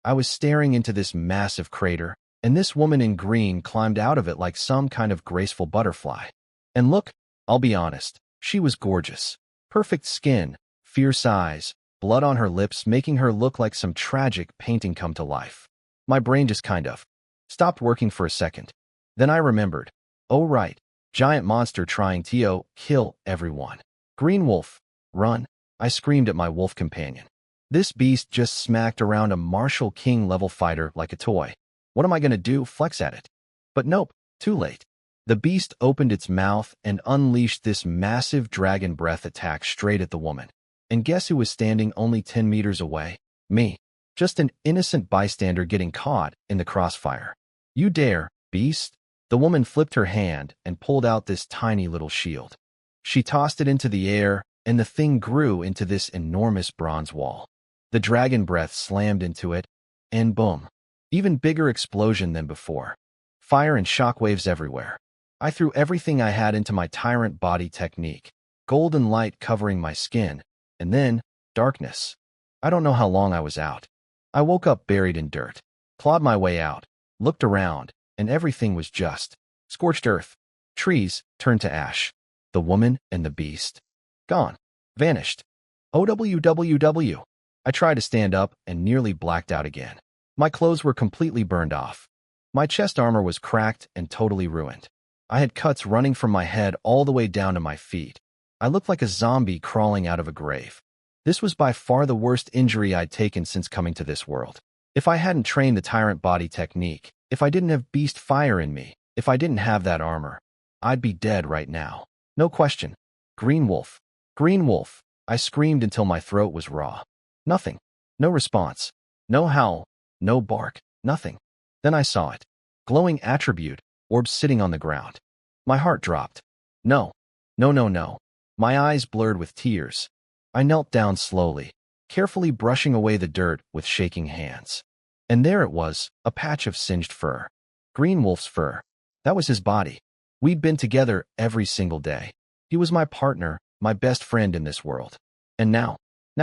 I was staring into this massive crater, and this woman in green climbed out of it like some kind of graceful butterfly. And look, I'll be honest, she was gorgeous. Perfect skin, fierce eyes, blood on her lips making her look like some tragic painting come to life. My brain just kind of stopped working for a second. Then I remembered. Oh right, giant monster trying to kill everyone. Green wolf, run, I screamed at my wolf companion. This beast just smacked around a Martial King level fighter like a toy. What am I gonna do? Flex at it? But nope, too late. The beast opened its mouth and unleashed this massive dragon breath attack straight at the woman. And guess who was standing only 10 meters away? Me. Just an innocent bystander getting caught in the crossfire. You dare, beast? The woman flipped her hand and pulled out this tiny little shield. She tossed it into the air, and the thing grew into this enormous bronze wall. The dragon breath slammed into it, and boom. Even bigger explosion than before. Fire and shockwaves everywhere. I threw everything I had into my tyrant body technique, golden light covering my skin, and then darkness. I don't know how long I was out. I woke up buried in dirt, clawed my way out, looked around, and everything was just scorched earth. Trees turned to ash. The woman and the beast. Gone. Vanished. OWWW. I tried to stand up and nearly blacked out again. My clothes were completely burned off. My chest armor was cracked and totally ruined. I had cuts running from my head all the way down to my feet. I looked like a zombie crawling out of a grave. This was by far the worst injury I'd taken since coming to this world. If I hadn't trained the tyrant body technique, if I didn't have beast fire in me, if I didn't have that armor, I'd be dead right now. No question. Green wolf. Green wolf. I screamed until my throat was raw. Nothing. No response. No howl. No bark. Nothing. Then I saw it. Glowing attribute, orbs sitting on the ground. My heart dropped. No. No, no, no. My eyes blurred with tears. I knelt down slowly, carefully brushing away the dirt with shaking hands. And there it was, a patch of singed fur. Green wolf's fur. That was his body. We'd been together every single day. He was my partner, my best friend in this world. And now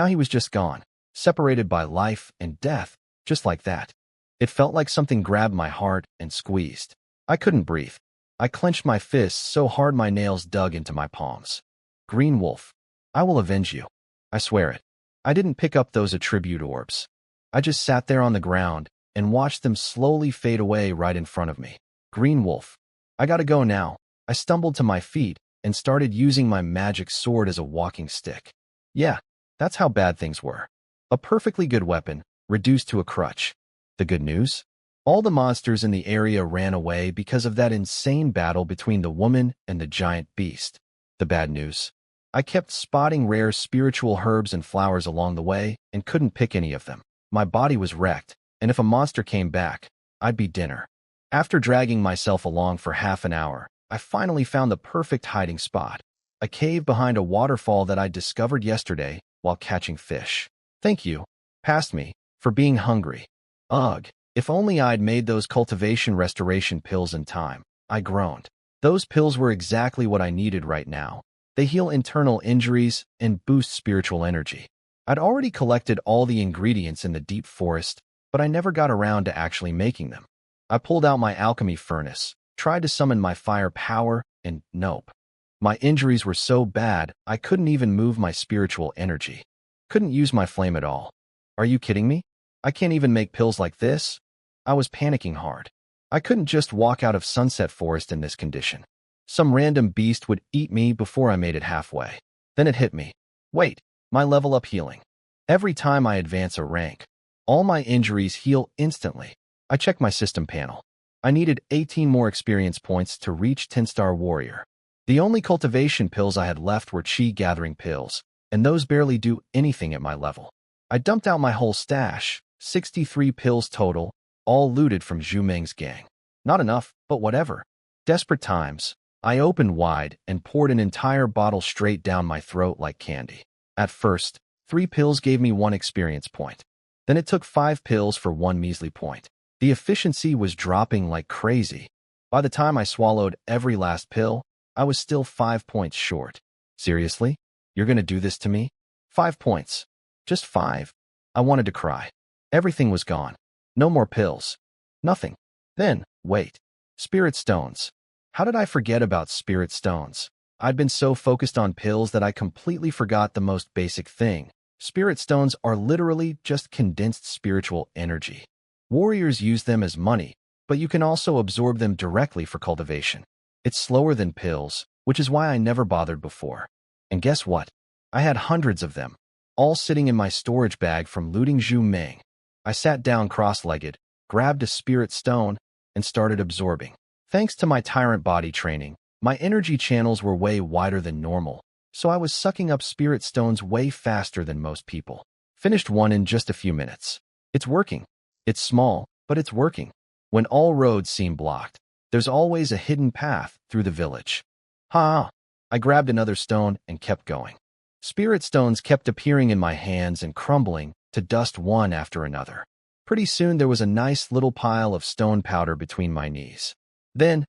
he was just gone, separated by life and death, just like that. It felt like something grabbed my heart and squeezed. I couldn't breathe. I clenched my fists so hard my nails dug into my palms. Green wolf, I will avenge you. I swear it. I didn't pick up those attribute orbs. I just sat there on the ground and watched them slowly fade away right in front of me. Green wolf. I gotta go now. I stumbled to my feet and started using my magic sword as a walking stick. Yeah, that's how bad things were. A perfectly good weapon, reduced to a crutch. The good news? All the monsters in the area ran away because of that insane battle between the woman and the giant beast. The bad news? I kept spotting rare spiritual herbs and flowers along the way and couldn't pick any of them. My body was wrecked, and if a monster came back, I'd be dinner. After dragging myself along for half an hour, I finally found the perfect hiding spot. A cave behind a waterfall that I discovered yesterday while catching fish. Thank you, past me, for being hungry. Ugh, if only I'd made those cultivation restoration pills in time, I groaned. Those pills were exactly what I needed right now. They heal internal injuries and boost spiritual energy. I'd already collected all the ingredients in the deep forest, but I never got around to actually making them. I pulled out my alchemy furnace, tried to summon my fire power, and nope. My injuries were so bad, I couldn't even move my spiritual energy. Couldn't use my flame at all. Are you kidding me? I can't even make pills like this? I was panicking hard. I couldn't just walk out of Sunset Forest in this condition. Some random beast would eat me before I made it halfway. Then it hit me. Wait, my level up healing. Every time I advance a rank, all my injuries heal instantly. I checked my system panel. I needed 18 more experience points to reach 10-star warrior. The only cultivation pills I had left were chi gathering pills, and those barely do anything at my level. I dumped out my whole stash, 63 pills total, all looted from Zhu Meng's gang. Not enough, but whatever. Desperate times, I opened wide and poured an entire bottle straight down my throat like candy. At first, 3 pills gave me 1 experience point. Then it took 5 pills for 1 measly point. The efficiency was dropping like crazy. By the time I swallowed every last pill, I was still 5 points short. Seriously? You're gonna do this to me? 5 points. Just 5. I wanted to cry. Everything was gone. No more pills. Nothing. Then, wait. Spirit stones. How did I forget about spirit stones? I'd been so focused on pills that I completely forgot the most basic thing. Spirit stones are literally just condensed spiritual energy. Warriors use them as money, but you can also absorb them directly for cultivation. It's slower than pills, which is why I never bothered before. And guess what? I had hundreds of them, all sitting in my storage bag from looting Zhu Meng. I sat down cross-legged, grabbed a spirit stone, and started absorbing. Thanks to my tyrant body training, my energy channels were way wider than normal, so I was sucking up spirit stones way faster than most people. Finished one in just a few minutes. It's working. It's small, but it's working. When all roads seem blocked, there's always a hidden path through the village. Ha! I grabbed another stone and kept going. Spirit stones kept appearing in my hands and crumbling to dust one after another. Pretty soon there was a nice little pile of stone powder between my knees. Then,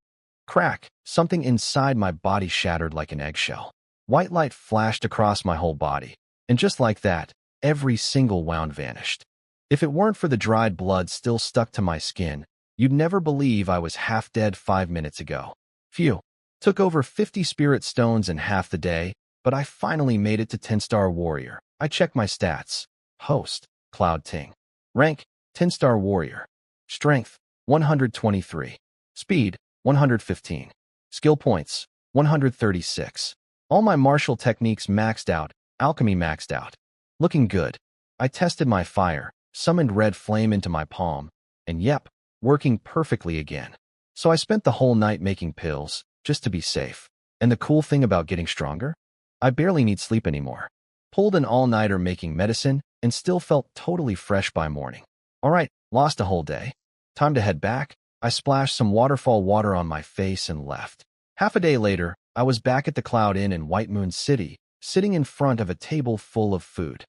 crack, something inside my body shattered like an eggshell. White light flashed across my whole body, and just like that, every single wound vanished. If it weren't for the dried blood still stuck to my skin, you'd never believe I was half dead 5 minutes ago. Phew. Took over 50 spirit stones in half the day, but I finally made it to 10-star warrior. I checked my stats. Host, Cloud Ting. Rank, 10-star warrior. Strength, 123. Speed, 115. Skill points, 136. All my martial techniques maxed out, alchemy maxed out. Looking good. I tested my fire, summoned red flame into my palm, and yep, working perfectly again. So I spent the whole night making pills, just to be safe. And the cool thing about getting stronger? I barely need sleep anymore. Pulled an all-nighter making medicine, and still felt totally fresh by morning. Alright, lost a whole day. Time to head back. I splashed some waterfall water on my face and left. Half a day later, I was back at the Cloud Inn in White Moon City, sitting in front of a table full of food.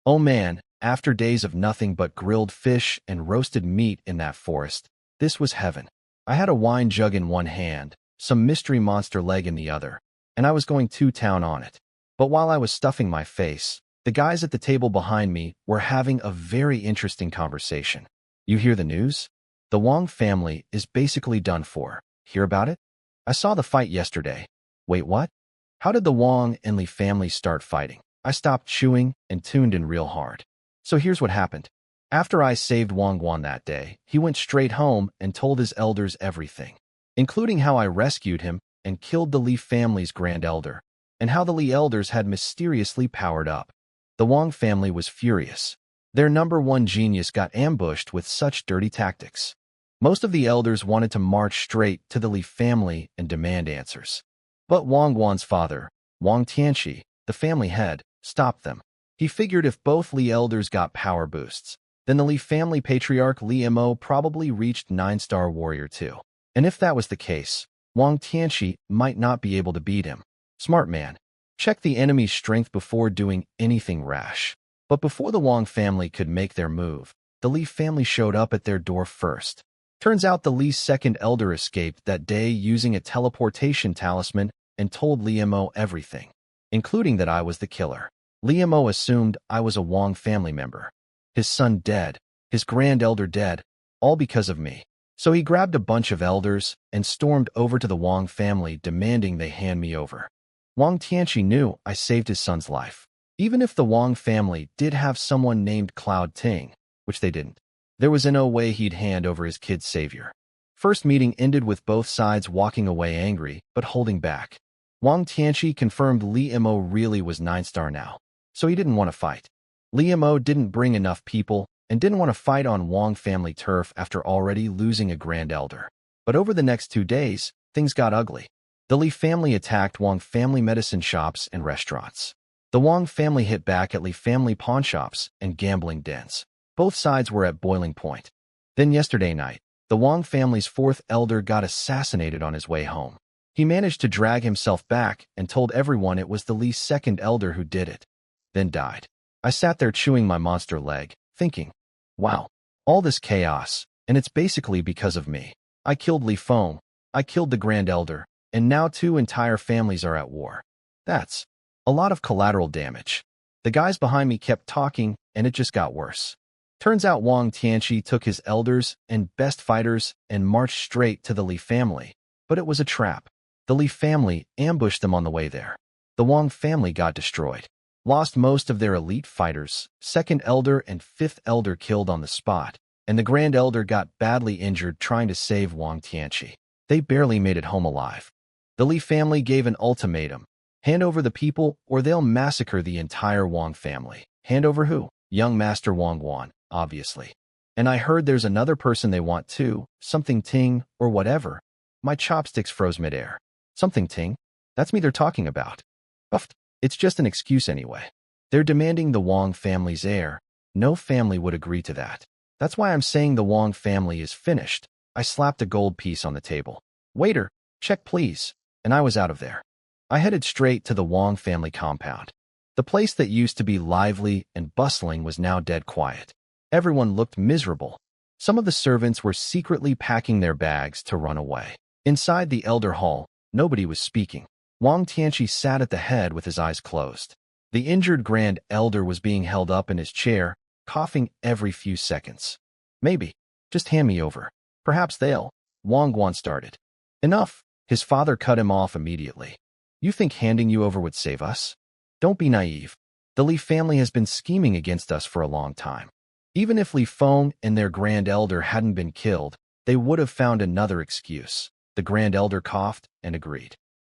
Oh man, after days of nothing but grilled fish and roasted meat in that forest, this was heaven. I had a wine jug in one hand, some mystery monster leg in the other, and I was going to town on it. But while I was stuffing my face, the guys at the table behind me were having a very interesting conversation. You hear the news? The Wang family is basically done for. Hear about it? I saw the fight yesterday. Wait, what? How did the Wang and Li family start fighting? I stopped chewing and tuned in real hard. So here's what happened. After I saved Wang Guan that day, he went straight home and told his elders everything, including how I rescued him and killed the Li family's grand elder, and how the Li elders had mysteriously powered up. The Wang family was furious. Their number one genius got ambushed with such dirty tactics. Most of the elders wanted to march straight to the Li family and demand answers. But Wang Guan's father, Wang Tianqi, the family head, stopped them. He figured if both Li elders got power boosts, then the Li family patriarch Li Mo probably reached 9-star warrior too. And if that was the case, Wang Tianqi might not be able to beat him. Smart man. Check the enemy's strength before doing anything rash. But before the Wang family could make their move, the Li family showed up at their door first. Turns out the Li's second elder escaped that day using a teleportation talisman and told Li Mo everything, including that I was the killer. Li Mo assumed I was a Wang family member. His son dead, his grand elder dead, all because of me. So he grabbed a bunch of elders and stormed over to the Wang family demanding they hand me over. Wang Tianqi knew I saved his son's life. Even if the Wang family did have someone named Cloud Ting, which they didn't, there was no way he'd hand over his kid's savior. First meeting ended with both sides walking away angry, but holding back. Wang Tianqi confirmed Li Mo really was 9-star now, so he didn't want to fight. Li Mo didn't bring enough people and didn't want to fight on Wang family turf after already losing a grand elder. But over the next 2 days, things got ugly. The Li family attacked Wang family medicine shops and restaurants. The Wang family hit back at Li family pawn shops and gambling dens. Both sides were at boiling point. Then yesterday night, the Wang family's 4th elder got assassinated on his way home. He managed to drag himself back and told everyone it was the Li's 2nd elder who did it, then died. I sat there chewing my monster leg, thinking, wow, all this chaos, and it's basically because of me. I killed Li Feng, I killed the grand elder, and now 2 entire families are at war. That's a lot of collateral damage. The guys behind me kept talking, and it just got worse. Turns out Wang Tianqi took his elders and best fighters and marched straight to the Li family. But it was a trap. The Li family ambushed them on the way there. The Wang family got destroyed. Lost most of their elite fighters, second elder and fifth elder killed on the spot, and the grand elder got badly injured trying to save Wang Tianqi. They barely made it home alive. The Li family gave an ultimatum. Hand over the people or they'll massacre the entire Wang family. Hand over who? Young Master Wang Guan, obviously. And I heard there's another person they want too, something Ting or whatever. My chopsticks froze midair. Something Ting? That's me they're talking about. Buffed. It's just an excuse anyway. They're demanding the Wang family's heir. No family would agree to that. That's why I'm saying the Wang family is finished. I slapped a gold piece on the table. Waiter, check please. And I was out of there. I headed straight to the Wang family compound. The place that used to be lively and bustling was now dead quiet. Everyone looked miserable. Some of the servants were secretly packing their bags to run away. Inside the elder hall, nobody was speaking. Wang Tianqi sat at the head with his eyes closed. The injured grand elder was being held up in his chair, coughing every few seconds. Maybe. Just hand me over. Perhaps they'll. Wang Guan started. Enough. His father cut him off immediately. You think handing you over would save us? Don't be naive. The Li family has been scheming against us for a long time. Even if Li Feng and their grand elder hadn't been killed, they would have found another excuse. The grand elder coughed and agreed.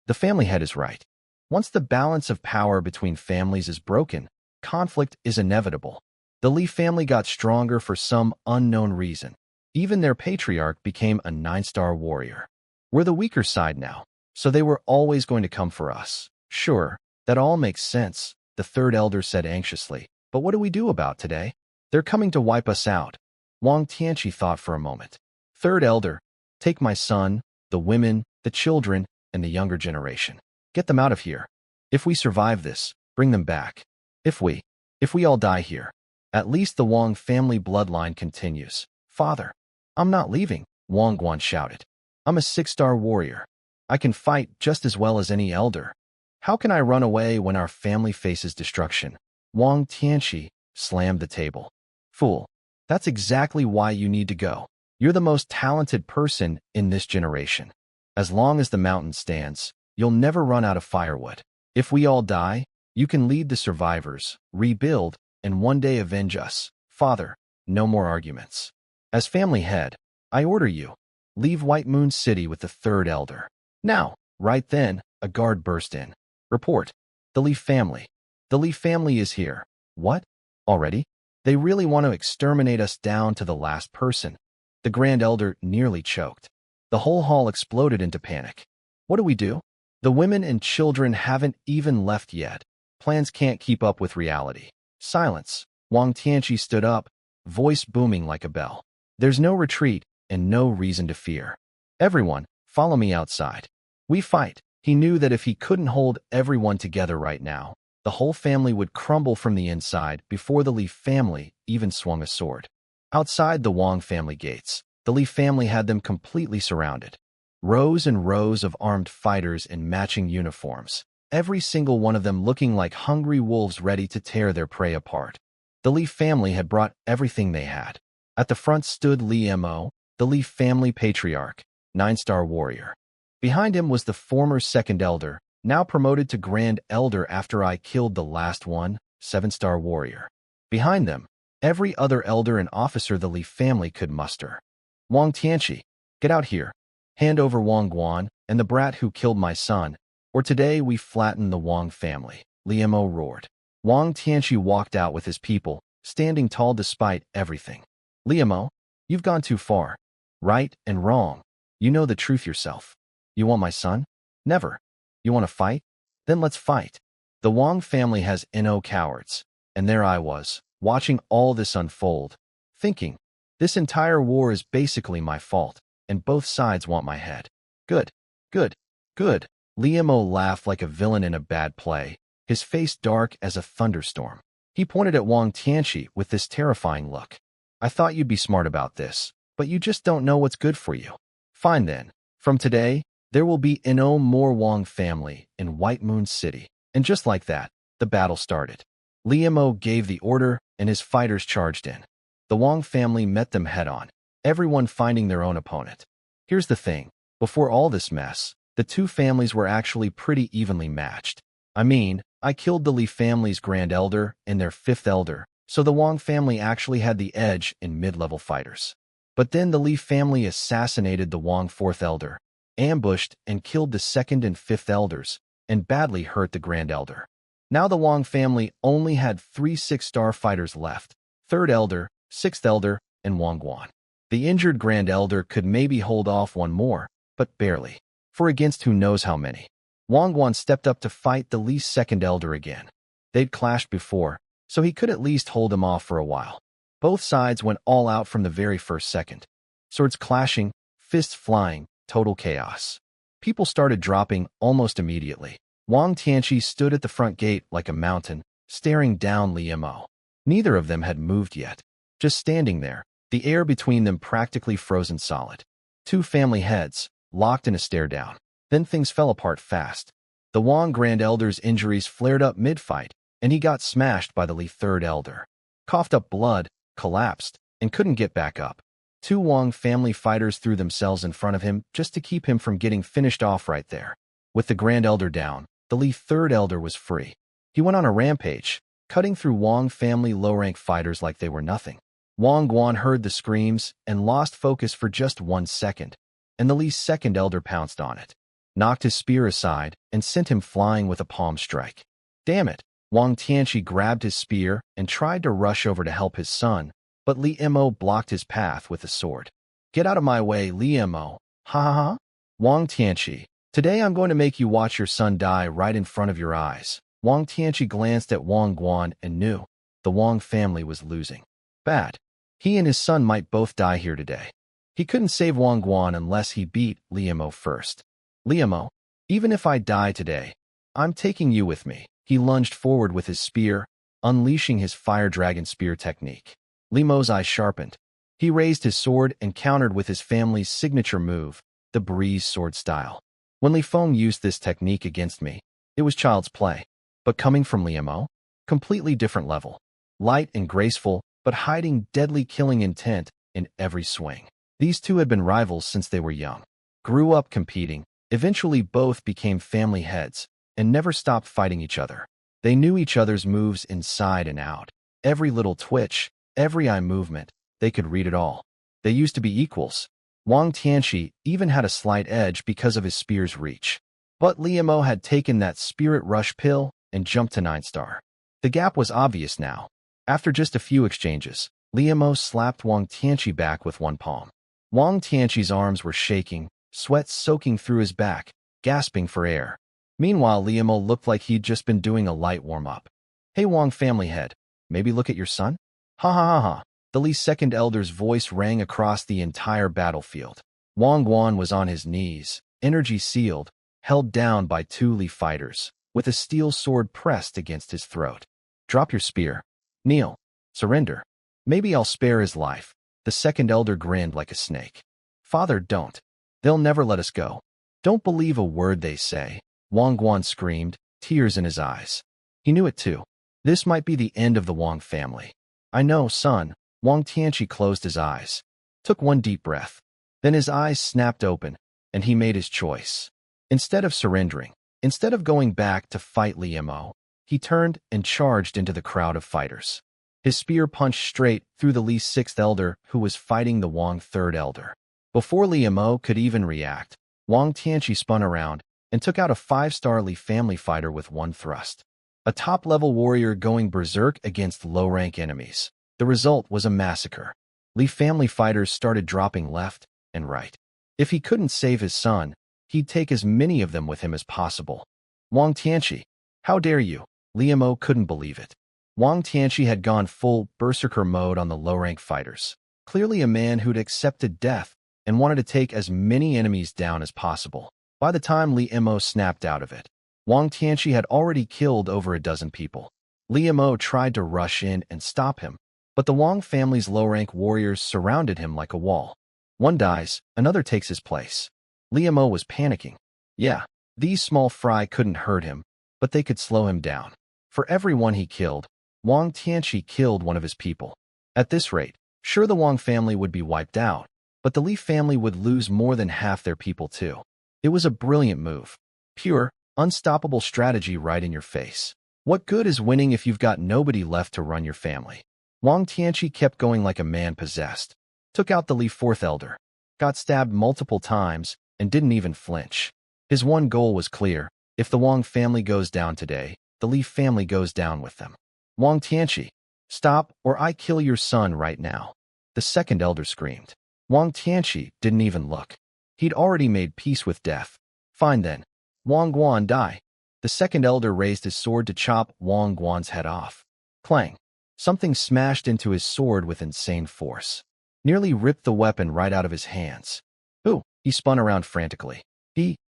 The family head is right. Once the balance of power between families is broken, conflict is inevitable. The Li family got stronger for some unknown reason. Even their patriarch became a 9-star warrior. We're the weaker side now, so they were always going to come for us. Sure, that all makes sense, the third elder said anxiously. But what do we do about today? They're coming to wipe us out. Wang Tianqi thought for a moment. Third elder, take my son, the women, the children, and the younger generation. Get them out of here. If we survive this, bring them back. If we all die here, at least the Wang family bloodline continues. Father, I'm not leaving, Wang Guan shouted. I'm a 6-star warrior. I can fight just as well as any elder. How can I run away when our family faces destruction? Wang Tianqi slammed the table. Fool, that's exactly why you need to go. You're the most talented person in this generation. As long as the mountain stands, you'll never run out of firewood. If we all die, you can lead the survivors, rebuild, and one day avenge us. Father, no more arguments. As family head, I order you, leave White Moon City with the third elder. Now, right then, a guard burst in. Report. The Li family. The Li family is here. What? Already? They really want to exterminate us down to the last person. The grand elder nearly choked. The whole hall exploded into panic. What do we do? The women and children haven't even left yet. Plans can't keep up with reality. Silence. Wang Tianqi stood up, voice booming like a bell. There's no retreat and no reason to fear. Everyone, follow me outside. We fight. He knew that if he couldn't hold everyone together right now, the whole family would crumble from the inside before the Li family even swung a sword. Outside the Wang family gates, the Li family had them completely surrounded. Rows and rows of armed fighters in matching uniforms, every single one of them looking like hungry wolves ready to tear their prey apart. The Li family had brought everything they had. At the front stood Li Mo, the Li family patriarch, 9-star warrior. Behind him was the former second elder, now promoted to grand elder after I killed the last one, 7-star warrior. Behind them, every other elder and officer the Li family could muster. Wang Tianqi, get out here. Hand over Wang Guan and the brat who killed my son, or today we flatten the Wang family, Li Mo roared. Wang Tianqi walked out with his people, standing tall despite everything. Li Mo, you've gone too far. Right and wrong. You know the truth yourself. You want my son? Never. You want to fight? Then let's fight. The Wang family has no cowards. And there I was, watching all this unfold, thinking, this entire war is basically my fault, and both sides want my head. Good, good, good. Li Mo laughed like a villain in a bad play, his face dark as a thunderstorm. He pointed at Wang Tianqi with this terrifying look. I thought you'd be smart about this, but you just don't know what's good for you. Fine then. From today, there will be no more Wang family in White Moon City. And just like that, the battle started. Li Mo gave the order, and his fighters charged in. The Wang family met them head-on, everyone finding their own opponent. Here's the thing. Before all this mess, the two families were actually pretty evenly matched. I mean, I killed the Li family's Grand Elder and their Fifth Elder, so the Wang family actually had the edge in mid-level fighters. But then the Li family assassinated the Wang Fourth Elder, ambushed and killed the Second and Fifth Elders, and badly hurt the Grand Elder. Now the Wang family only had 3 6-star fighters left: Third Elder, Sixth Elder, and Wang Guan. The injured Grand Elder could maybe hold off one more, but barely. For against who knows how many. Wang Guan stepped up to fight the Li's Second Elder again. They'd clashed before, so he could at least hold him off for a while. Both sides went all out from the very first second. Swords clashing, fists flying, total chaos. People started dropping almost immediately. Wang Tianqi stood at the front gate like a mountain, staring down Li Mo. Neither of them had moved yet. Just standing there, the air between them practically frozen solid. Two family heads, locked in a stare-down. Then things fell apart fast. The Wang Grand Elder's injuries flared up mid-fight, and he got smashed by the Li Third Elder. Coughed up blood, collapsed, and couldn't get back up. Two Wang family fighters threw themselves in front of him just to keep him from getting finished off right there. With the Grand Elder down, the Li Third Elder was free. He went on a rampage, cutting through Wang family low-rank fighters like they were nothing. Wang Guan heard the screams and lost focus for just 1 second, and the Li's Second Elder pounced on it, knocked his spear aside, and sent him flying with a palm strike. Damn it! Wang Tianqi grabbed his spear and tried to rush over to help his son, but Li Mo blocked his path with a sword. Get out of my way, Li Mo! Ha ha ha! Wang Tianqi, today I'm going to make you watch your son die right in front of your eyes. Wang Tianqi glanced at Wang Guan and knew the Wang family was losing. Bad. He and his son might both die here today. He couldn't save Wang Guan unless he beat Li Mo first. Li Mo, even if I die today, I'm taking you with me. He lunged forward with his spear, unleashing his Fire Dragon Spear technique. Li Mo's eyes sharpened. He raised his sword and countered with his family's signature move, the Breeze Sword style. When Li Feng used this technique against me, it was child's play. But coming from Li Mo, completely different level. Light and graceful, but hiding deadly killing intent in every swing. These two had been rivals since they were young. Grew up competing, eventually both became family heads, and never stopped fighting each other. They knew each other's moves inside and out. Every little twitch, every eye movement, they could read it all. They used to be equals. Wang Tianqi even had a slight edge because of his spear's reach. But Li Mo had taken that spirit rush pill and jumped to 9-star. The gap was obvious now. After just a few exchanges, Li Mo slapped Wang Tianqi back with one palm. Wang Tianqi's arms were shaking, sweat soaking through his back, gasping for air. Meanwhile, Li Mo looked like he'd just been doing a light warm-up. Hey Wang family head, maybe look at your son? Ha ha ha ha. The Li's Second Elder's voice rang across the entire battlefield. Wang Guan was on his knees, energy sealed, held down by 2 Li fighters, with a steel sword pressed against his throat. Drop your spear. Kneel. Surrender. Maybe I'll spare his life. The Second Elder grinned like a snake. Father, don't. They'll never let us go. Don't believe a word they say. Wang Guan screamed, tears in his eyes. He knew it too. This might be the end of the Wang family. I know, son. Wang Tianqi closed his eyes, took one deep breath. Then his eyes snapped open, and he made his choice. Instead of surrendering, instead of going back to fight Li Mo, he turned and charged into the crowd of fighters. His spear punched straight through the Li's Sixth Elder, who was fighting the Wang Third Elder. Before Li Mo could even react, Wang Tianqi spun around and took out a 5-star Li family fighter with one thrust. A top-level warrior going berserk against low-rank enemies. The result was a massacre. Li family fighters started dropping left and right. If he couldn't save his son, he'd take as many of them with him as possible. Wang Tianqi, how dare you? Li Mo couldn't believe it. Wang Tianqi had gone full berserker mode on the low-rank fighters. Clearly a man who'd accepted death and wanted to take as many enemies down as possible. By the time Li Mo snapped out of it, Wang Tianqi had already killed over a dozen people. Li Mo tried to rush in and stop him, but the Wang family's low-rank warriors surrounded him like a wall. One dies, another takes his place. Li Mo was panicking. Yeah, these small fry couldn't hurt him, but they could slow him down. For every one he killed, Wang Tianqi killed one of his people. At this rate, Sure, the Wang family would be wiped out, but the Li family would lose more than half their people too. It was a brilliant move. Pure, unstoppable strategy right in your face. What good is winning if you've got nobody left to run your family? Wang Tianqi kept going like a man possessed. Took out the Li fourth elder. Got stabbed multiple times and didn't even flinch. His one goal was clear. If the Wang family goes down today, the Li family goes down with them. Wang Tianqi, stop or I kill your son right now. The second elder screamed. Wang Tianqi didn't even look. He'd already made peace with death. Fine then. Wang Guan, die. The second elder raised his sword to chop Wang Guan's head off. Clang. Something smashed into his sword with insane force. Nearly ripped the weapon right out of his hands. Ooh, he spun around frantically.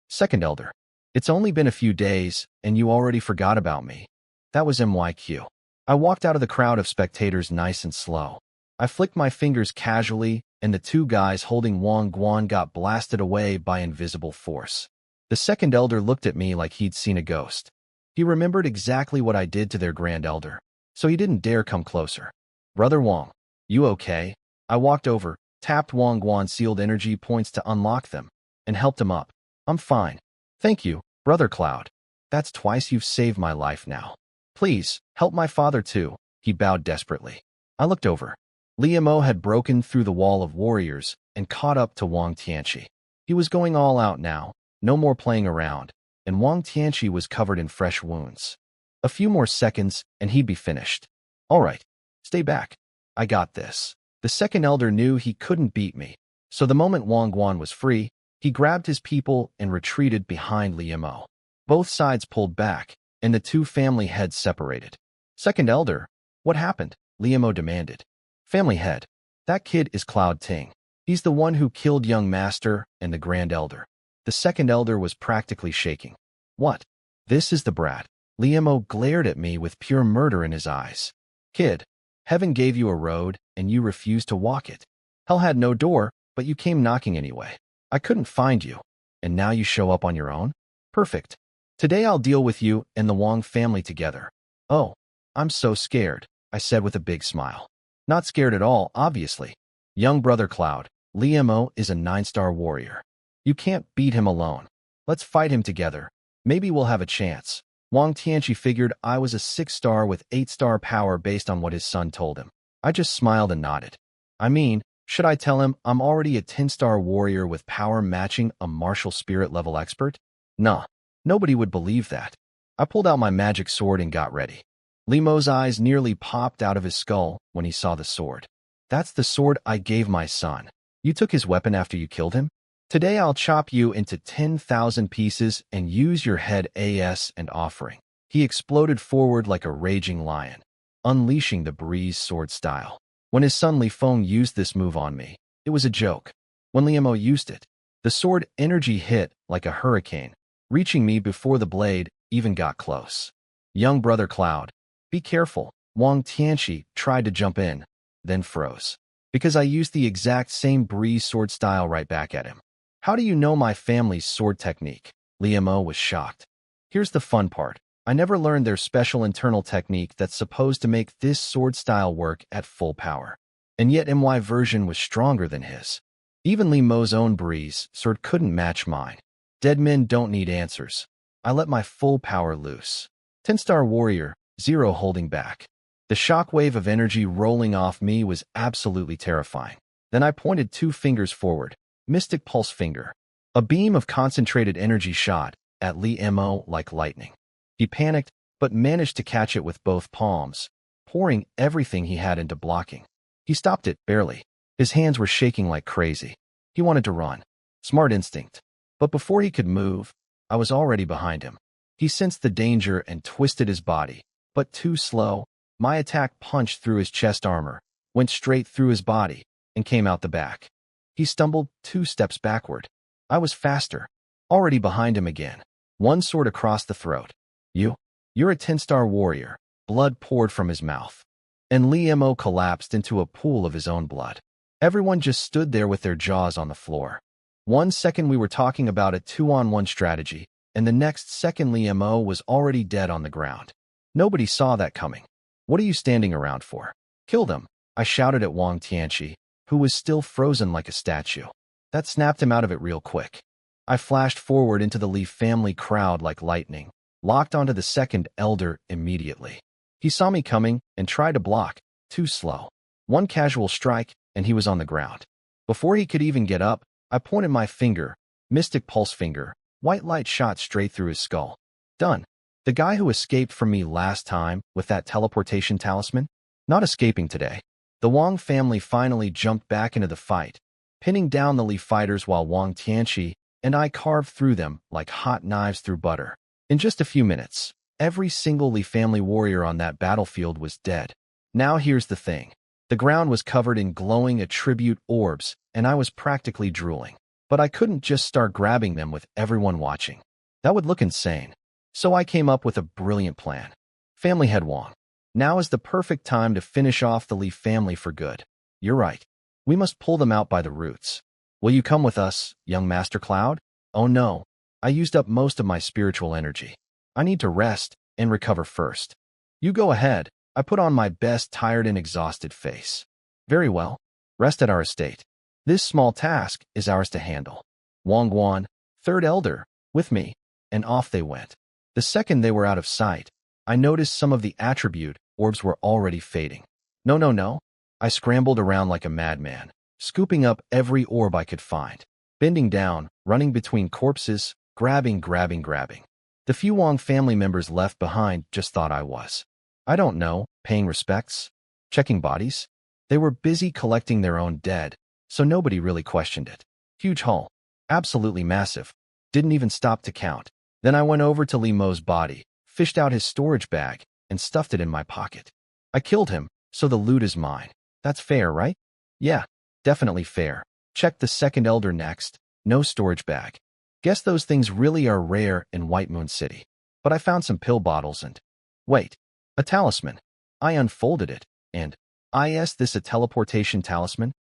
Second elder. It's only been a few days, and you already forgot about me. That was MYQ. I walked out of the crowd of spectators nice and slow. I flicked my fingers casually, and the two guys holding Wang Guan got blasted away by invisible force. The second elder looked at me like he'd seen a ghost. He remembered exactly what I did to their grand elder, so he didn't dare come closer. Brother Wang, you okay? I walked over, tapped Wang Guan's sealed energy points to unlock them, and helped him up. I'm fine. Thank you, Brother Cloud. That's twice you've saved my life now. Please, help my father too. He bowed desperately. I looked over. Li Mo had broken through the wall of warriors and caught up to Wang Tianqi. He was going all out now, no more playing around, and Wang Tianqi was covered in fresh wounds. A few more seconds and he'd be finished. All right, stay back. I got this. The second elder knew he couldn't beat me, so the moment Wang Guan was free, he grabbed his people and retreated behind Li Mo. Both sides pulled back, and the two family heads separated. Second elder, what happened? Li Mo demanded. Family head, that kid is Cloud Ting. He's the one who killed young master and the grand elder. The second elder was practically shaking. What? This is the brat. Li Mo glared at me with pure murder in his eyes. Kid, heaven gave you a road, and you refused to walk it. Hell had no door, but you came knocking anyway. I couldn't find you, and now you show up on your own? Perfect. Today I'll deal with you and the Wang family together. Oh, I'm so scared, I said with a big smile. Not scared at all, obviously. Young brother Cloud, Li Mo is a 9-star warrior. You can't beat him alone. Let's fight him together. Maybe we'll have a chance. Wang Tianqi figured I was a 6-star with 8-star power based on what his son told him. I just smiled and nodded. I mean, should I tell him I'm already a 10-star warrior with power matching a martial spirit level expert? Nah, nobody would believe that. I pulled out my magic sword and got ready. Li Mo's eyes nearly popped out of his skull when he saw the sword. That's the sword I gave my son. You took his weapon after you killed him? Today I'll chop you into 10,000 pieces and use your head as an offering. He exploded forward like a raging lion, unleashing the breeze sword style. When his son Li Feng used this move on me, it was a joke. When Li Mo used it, the sword energy hit like a hurricane, reaching me before the blade even got close. Young brother Cloud, be careful. Wang Tianqi tried to jump in, then froze, because I used the exact same breeze sword style right back at him. How do you know my family's sword technique? Li Mo was shocked. Here's the fun part. I never learned their special internal technique that's supposed to make this sword style work at full power. And yet my version was stronger than his. Even Li Mo's own breeze sword couldn't match mine. Dead men don't need answers. I let my full power loose. 10-star warrior, 0 holding back. The shockwave of energy rolling off me was absolutely terrifying. Then I pointed 2 fingers forward, mystic pulse finger. A beam of concentrated energy shot at Li Mo like lightning. He panicked, but managed to catch it with both palms, pouring everything he had into blocking. He stopped it, barely. His hands were shaking like crazy. He wanted to run. Smart instinct. But before he could move, I was already behind him. He sensed the danger and twisted his body, but too slow. My attack punched through his chest armor, went straight through his body, and came out the back. He stumbled 2 steps backward. I was faster, already behind him again. One sword across the throat. You're a 10-star warrior. Blood poured from his mouth. And Li Mo collapsed into a pool of his own blood. Everyone just stood there with their jaws on the floor. 1 second we were talking about a 2-on-1 strategy, and the next second Li Mo was already dead on the ground. Nobody saw that coming. What are you standing around for? Kill them. I shouted at Wang Tianqi, who was still frozen like a statue. That snapped him out of it real quick. I flashed forward into the Li family crowd like lightning, locked onto the second elder immediately. He saw me coming and tried to block, too slow. One casual strike, and he was on the ground. Before he could even get up, I pointed my finger, mystic pulse finger, white light shot straight through his skull. Done. The guy who escaped from me last time with that teleportation talisman? Not escaping today. The Wang family finally jumped back into the fight, pinning down the Li fighters while Wang Tianqi and I carved through them like hot knives through butter. In just a few minutes, every single Li family warrior on that battlefield was dead. Now here's the thing. The ground was covered in glowing attribute orbs, and I was practically drooling. But I couldn't just start grabbing them with everyone watching. That would look insane. So I came up with a brilliant plan. Family head Wang. Now is the perfect time to finish off the Li family for good. You're right. We must pull them out by the roots. Will you come with us, young Master Cloud? Oh no. I used up most of my spiritual energy. I need to rest and recover first. You go ahead. I put on my best tired and exhausted face. Very well. Rest at our estate. This small task is ours to handle. Wang Guan, third elder, with me, and off they went. The second they were out of sight, I noticed some of the attribute orbs were already fading. No. I scrambled around like a madman, scooping up every orb I could find, bending down, running between corpses, grabbing. The few Wang family members left behind just thought I was, I don't know, paying respects, checking bodies. They were busy collecting their own dead, so nobody really questioned it. Huge haul. Absolutely massive. Didn't even stop to count. Then I went over to Li Mo's body, fished out his storage bag, and stuffed it in my pocket. I killed him, so the loot is mine. That's fair, right? Yeah, definitely fair. Check the second elder next. No storage bag. Guess those things really are rare in White Moon City. But I found some pill bottles and... Wait. A talisman. I unfolded it, and... this a teleportation talisman?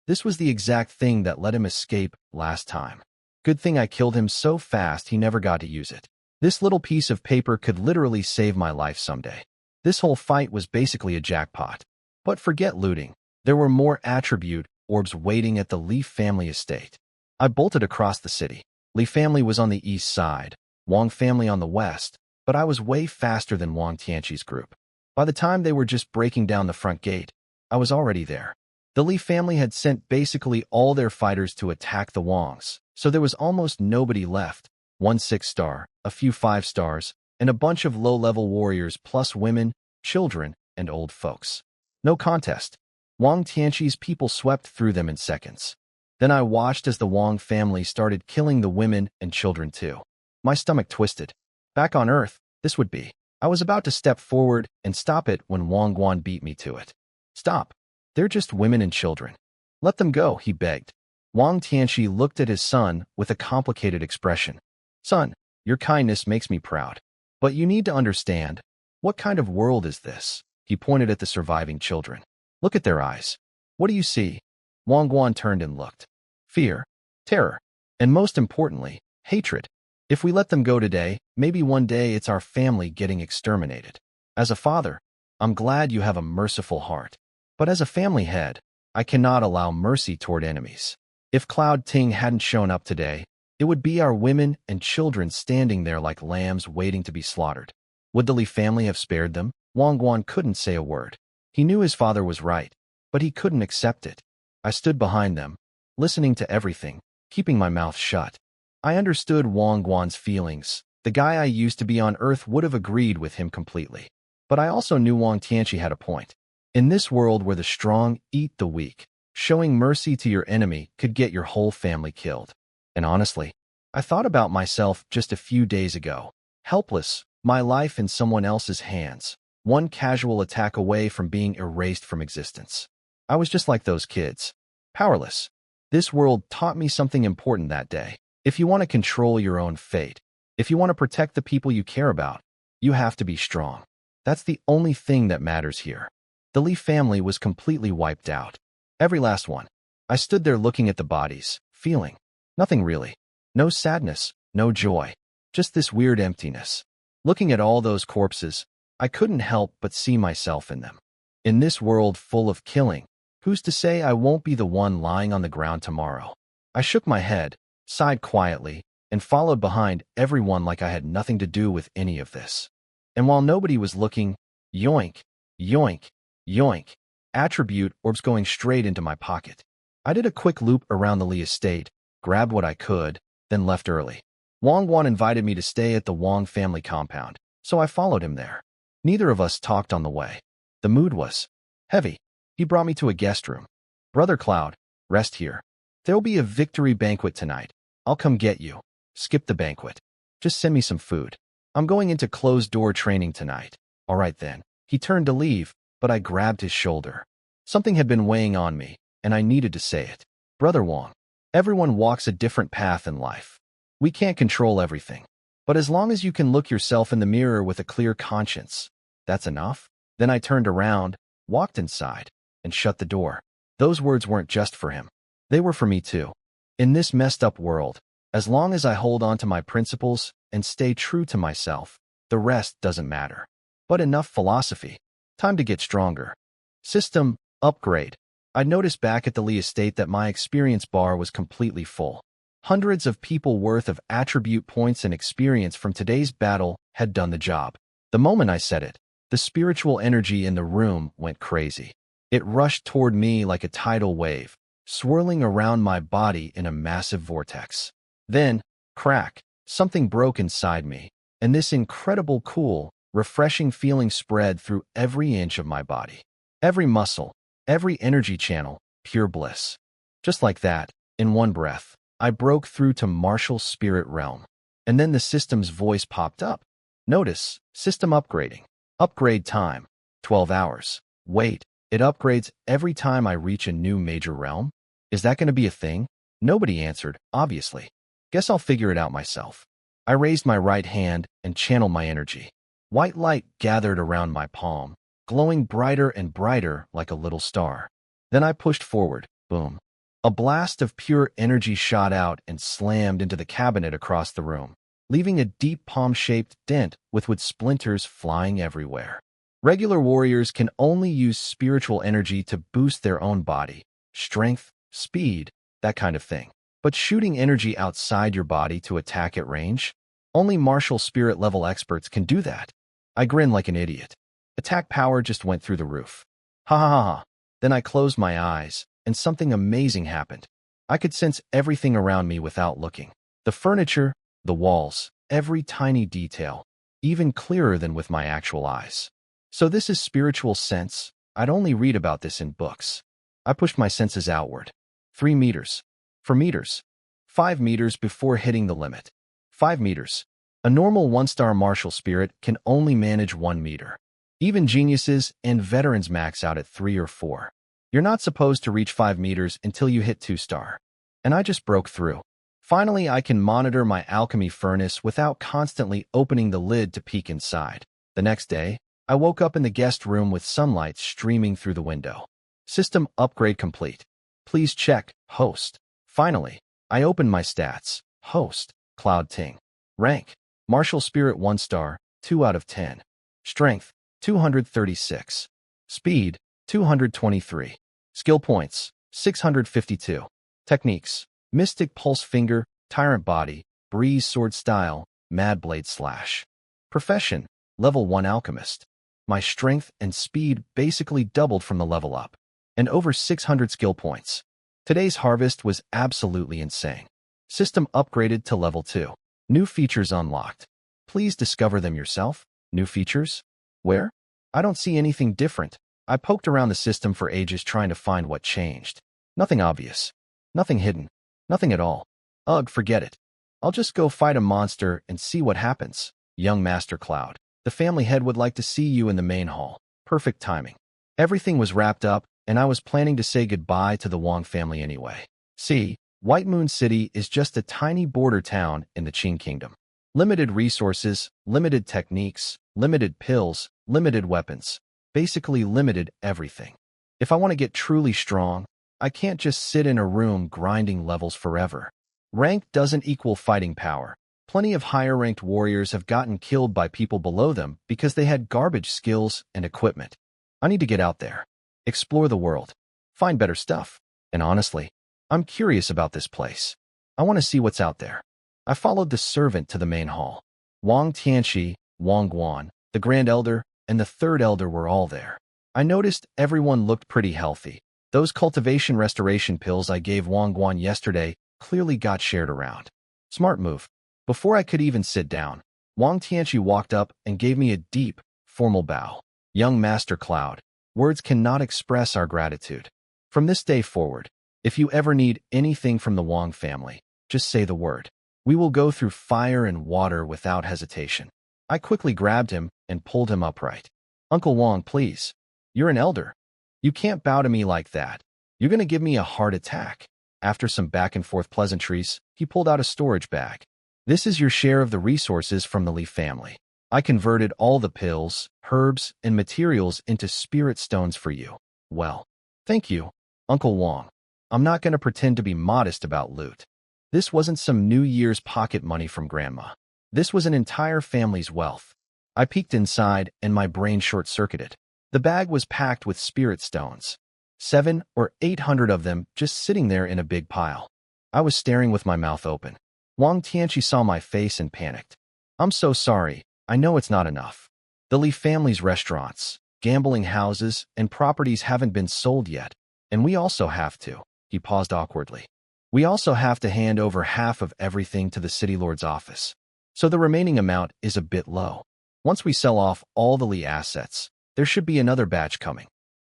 This was the exact thing that let him escape last time. Good thing I killed him so fast he never got to use it. This little piece of paper could literally save my life someday. This whole fight was basically a jackpot. But forget looting. There were more attribute orbs waiting at the Li family estate. I bolted across the city. Li family was on the east side, Wang family on the west, but I was way faster than Wang Tianqi's group. By the time they were just breaking down the front gate, I was already there. The Li family had sent basically all their fighters to attack the Wangs, so there was almost nobody left. 1 6-star, a few 5 stars, and a bunch of low-level warriors plus women, children, and old folks. No contest. Wang Tianqi's people swept through them in seconds. Then I watched as the Wang family started killing the women and children too. My stomach twisted. Back on Earth, this would be. I was about to step forward and stop it when Wang Guan beat me to it. Stop. They're just women and children. Let them go, he begged. Wang Tianqi looked at his son with a complicated expression. Son, your kindness makes me proud. But you need to understand, what kind of world is this? He pointed at the surviving children. Look at their eyes. What do you see? Wang Guan turned and looked. Fear, terror, and most importantly, hatred. If we let them go today, maybe one day it's our family getting exterminated. As a father, I'm glad you have a merciful heart. But as a family head, I cannot allow mercy toward enemies. If Cloud Ting hadn't shown up today, it would be our women and children standing there like lambs waiting to be slaughtered. Would the Li family have spared them? Wang Guan couldn't say a word. He knew his father was right, but he couldn't accept it. I stood behind them, listening to everything, keeping my mouth shut. I understood Wang Guan's feelings. The guy I used to be on Earth would have agreed with him completely. But I also knew Wang Tianqi had a point. In this world where the strong eat the weak, showing mercy to your enemy could get your whole family killed. And honestly, I thought about myself just a few days ago. Helpless, my life in someone else's hands, one casual attack away from being erased from existence. I was just like those kids. Powerless. This world taught me something important that day. If you want to control your own fate, if you want to protect the people you care about, you have to be strong. That's the only thing that matters here. The Li family was completely wiped out. Every last one. I stood there looking at the bodies, feeling nothing really. No sadness, no joy. Just this weird emptiness. Looking at all those corpses, I couldn't help but see myself in them. In this world full of killing, who's to say I won't be the one lying on the ground tomorrow? I shook my head, sighed quietly, and followed behind everyone like I had nothing to do with any of this. And while nobody was looking, yoink, yoink, yoink, attribute orbs going straight into my pocket. I did a quick loop around the Lee estate, grabbed what I could, then left early. Wang Wan invited me to stay at the Wang family compound, so I followed him there. Neither of us talked on the way. The mood was heavy. He brought me to a guest room. Brother Cloud, rest here. There'll be a victory banquet tonight. I'll come get you. Skip the banquet. Just send me some food. I'm going into closed-door training tonight. All right then. He turned to leave, but I grabbed his shoulder. Something had been weighing on me, and I needed to say it. Brother Wang, everyone walks a different path in life. We can't control everything. But as long as you can look yourself in the mirror with a clear conscience, that's enough. Then I turned around, walked inside, and shut the door. Those words weren't just for him. They were for me too. In this messed up world, as long as I hold on to my principles and stay true to myself, the rest doesn't matter. But enough philosophy. Time to get stronger. System upgrade. I noticed back at the Lee estate that my experience bar was completely full. Hundreds of people worth of attribute points and experience from today's battle had done the job. The moment I said it, the spiritual energy in the room went crazy. It rushed toward me like a tidal wave, swirling around my body in a massive vortex. Then, crack, something broke inside me, and this incredible cool, refreshing feeling spread through every inch of my body. Every muscle, every energy channel, pure bliss. Just like that, in one breath, I broke through to martial spirit realm. And then the system's voice popped up. Notice, system upgrading. Upgrade time, 12 hours. Wait, it upgrades every time I reach a new major realm? Is that going to be a thing? Nobody answered, obviously. Guess I'll figure it out myself. I raised my right hand and channeled my energy. White light gathered around my palm, glowing brighter and brighter like a little star. Then I pushed forward, boom. A blast of pure energy shot out and slammed into the cabinet across the room, leaving a deep palm-shaped dent with wood splinters flying everywhere. Regular warriors can only use spiritual energy to boost their own body, strength, speed, that kind of thing. But shooting energy outside your body to attack at range? Only martial spirit level experts can do that. I grinned like an idiot. Attack power just went through the roof. Ha ha ha ha. Then I closed my eyes, and something amazing happened. I could sense everything around me without looking. The furniture, the walls, every tiny detail, even clearer than with my actual eyes. So this is spiritual sense. I'd only read about this in books. I pushed my senses outward. 3 meters. 4 meters. 5 meters before hitting the limit. 5 meters. A normal 1-star martial spirit can only manage 1 meter. Even geniuses and veterans max out at 3 or 4. You're not supposed to reach 5 meters until you hit 2-star. And I just broke through. Finally, I can monitor my alchemy furnace without constantly opening the lid to peek inside. The next day, I woke up in the guest room with sunlight streaming through the window. System upgrade complete. Please check, host. Finally, I opened my stats. Host, Cloud Ting. Rank, Martial Spirit 1-star, 2 out of 10. Strength, 236. Speed, 223. Skill points, 652. Techniques, Mystic Pulse Finger, Tyrant Body, Breeze Sword Style, Mad Blade Slash. Profession, Level 1 Alchemist. My strength and speed basically doubled from the level up, and over 600 skill points. Today's harvest was absolutely insane. System upgraded to level 2. New features unlocked. Please discover them yourself. New features? Where? I don't see anything different. I poked around the system for ages trying to find what changed. Nothing obvious. Nothing hidden. Nothing at all. Ugh, forget it. I'll just go fight a monster and see what happens. Young Master Cloud. The family head would like to see you in the main hall. Perfect timing. Everything was wrapped up, and I was planning to say goodbye to the Wang family anyway. See, White Moon City is just a tiny border town in the Qing Kingdom. Limited resources, limited techniques, limited pills, limited weapons. Basically limited everything. If I want to get truly strong, I can't just sit in a room grinding levels forever. Rank doesn't equal fighting power. Plenty of higher-ranked warriors have gotten killed by people below them because they had garbage skills and equipment. I need to get out there, explore the world, find better stuff. And honestly, I'm curious about this place. I want to see what's out there. I followed the servant to the main hall. Wang Tianxi, Wang Guan, the Grand Elder, and the Third Elder were all there. I noticed everyone looked pretty healthy. Those cultivation restoration pills I gave Wang Guan yesterday clearly got shared around. Smart move. Before I could even sit down, Wang Tianxi walked up and gave me a deep, formal bow. Young Master Cloud, words cannot express our gratitude. From this day forward, if you ever need anything from the Wang family, just say the word. We will go through fire and water without hesitation. I quickly grabbed him and pulled him upright. Uncle Wang, please. You're an elder. You can't bow to me like that. You're going to give me a heart attack. After some back-and-forth pleasantries, he pulled out a storage bag. This is your share of the resources from the Li family. I converted all the pills, herbs, and materials into spirit stones for you. Well, thank you, Uncle Wang. I'm not going to pretend to be modest about loot. This wasn't some New Year's pocket money from Grandma. This was an entire family's wealth. I peeked inside and my brain short-circuited. The bag was packed with spirit stones. 700 or 800 of them just sitting there in a big pile. I was staring with my mouth open. Wang Tianxi saw my face and panicked. I'm so sorry. I know it's not enough. The Li family's restaurants, gambling houses, and properties haven't been sold yet, and we also have to. He paused awkwardly. We also have to hand over half of everything to the city lord's office. So the remaining amount is a bit low. Once we sell off all the Li assets, there should be another batch coming.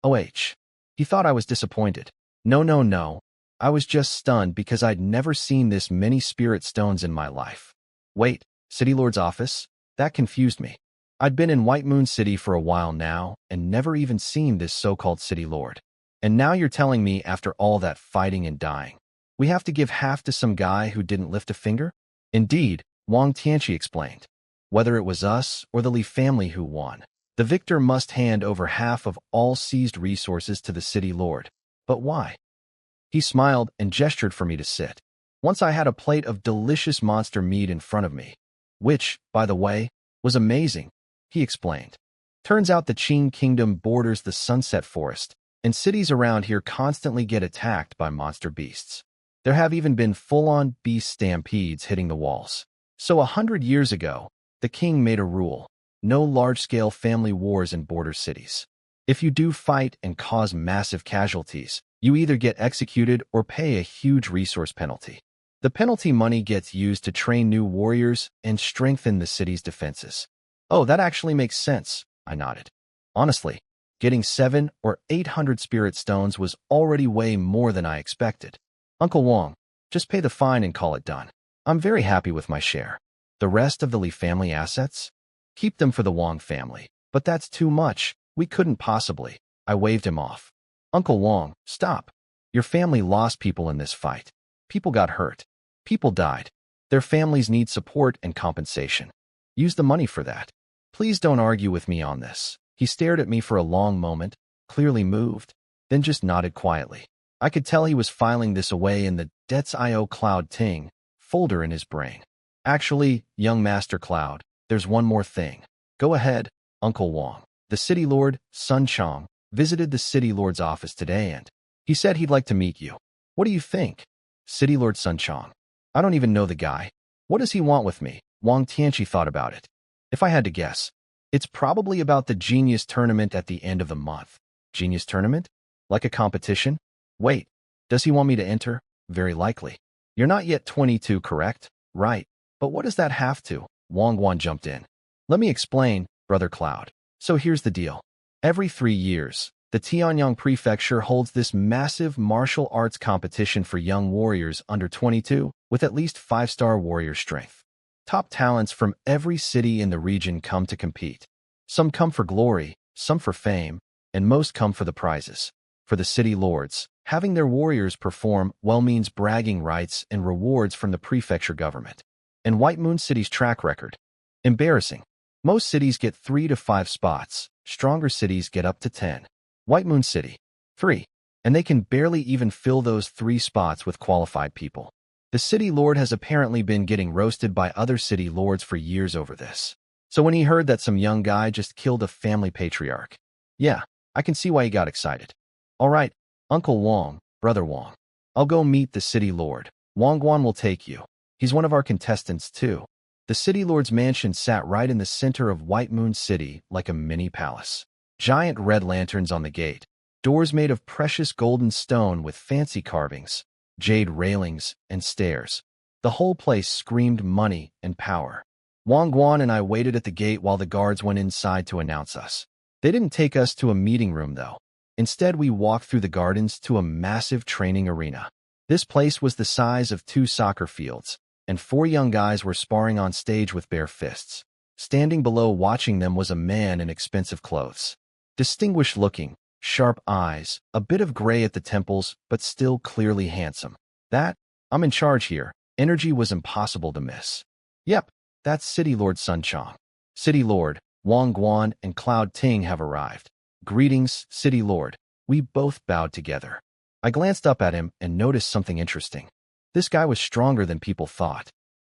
OH. He thought I was disappointed. No. I was just stunned because I'd never seen this many spirit stones in my life. Wait, city lord's office? That confused me. I'd been in White Moon City for a while now and never even seen this so-called city lord. And now you're telling me after all that fighting and dying, we have to give half to some guy who didn't lift a finger? Indeed, Wang Tianxi explained. Whether it was us or the Li family who won, the victor must hand over half of all seized resources to the city lord. But why? He smiled and gestured for me to sit. Once I had a plate of delicious monster meat in front of me, which, by the way, was amazing, he explained. Turns out the Qing kingdom borders the Sunset Forest, and cities around here constantly get attacked by monster beasts. There have even been full-on beast stampedes hitting the walls. So 100 years ago, the king made a rule: no large-scale family wars in border cities. If you do fight and cause massive casualties, you either get executed or pay a huge resource penalty. The penalty money gets used to train new warriors and strengthen the city's defenses. Oh, that actually makes sense, I nodded. Honestly, getting 700 or 800 spirit stones was already way more than I expected. Uncle Wang, just pay the fine and call it done. I'm very happy with my share. The rest of the Li family assets? Keep them for the Wang family. But that's too much. We couldn't possibly. I waved him off. Uncle Wang, stop. Your family lost people in this fight. People got hurt. People died. Their families need support and compensation. Use the money for that. Please don't argue with me on this. He stared at me for a long moment, clearly moved, then just nodded quietly. I could tell he was filing this away in the Debts.io Cloud Ting folder in his brain. Actually, young Master Cloud, there's one more thing. Go ahead, Uncle Wang. The city lord, Sun Chong, visited the city lord's office today and he said he'd like to meet you. What do you think? City Lord Sun Chong. I don't even know the guy. What does he want with me? Wang Tianxi thought about it. If I had to guess, it's probably about the Genius Tournament at the end of the month. Genius Tournament? Like a competition? Wait, does he want me to enter? Very likely. You're not yet 22, correct? Right. But what does that have to? Wang Guan jumped in. Let me explain, Brother Cloud. So here's the deal. Every 3 years, the Tianyang Prefecture holds this massive martial arts competition for young warriors under 22 with at least 5-star warrior strength. Top talents from every city in the region come to compete. Some come for glory, some for fame, and most come for the prizes. For the city lords, having their warriors perform well means bragging rights and rewards from the prefecture government. And White Moon City's track record? Embarrassing. Most cities get 3 to 5 spots. Stronger cities get up to 10. White Moon City, 3. And they can barely even fill those 3 spots with qualified people. The city lord has apparently been getting roasted by other city lords for years over this. So when he heard that some young guy just killed a family patriarch, yeah, I can see why he got excited. All right, Uncle Wong, Brother Wong. I'll go meet the city lord. Wong Guan will take you. He's one of our contestants, too. The city lord's mansion sat right in the center of White Moon City like a mini palace. Giant red lanterns on the gate. Doors made of precious golden stone with fancy carvings, jade railings, and stairs. The whole place screamed money and power. Wang Guan and I waited at the gate while the guards went inside to announce us. They didn't take us to a meeting room, though. Instead, we walked through the gardens to a massive training arena. This place was the size of 2 soccer fields, and 4 young guys were sparring on stage with bare fists. Standing below watching them was a man in expensive clothes. Distinguished-looking, sharp eyes, a bit of gray at the temples, but still clearly handsome. I'm in charge here. Energy was impossible to miss. Yep, that's City Lord Sun Chong. City Lord, Wang Guan, and Cloud Ting have arrived. Greetings, City Lord. We both bowed together. I glanced up at him and noticed something interesting. This guy was stronger than people thought.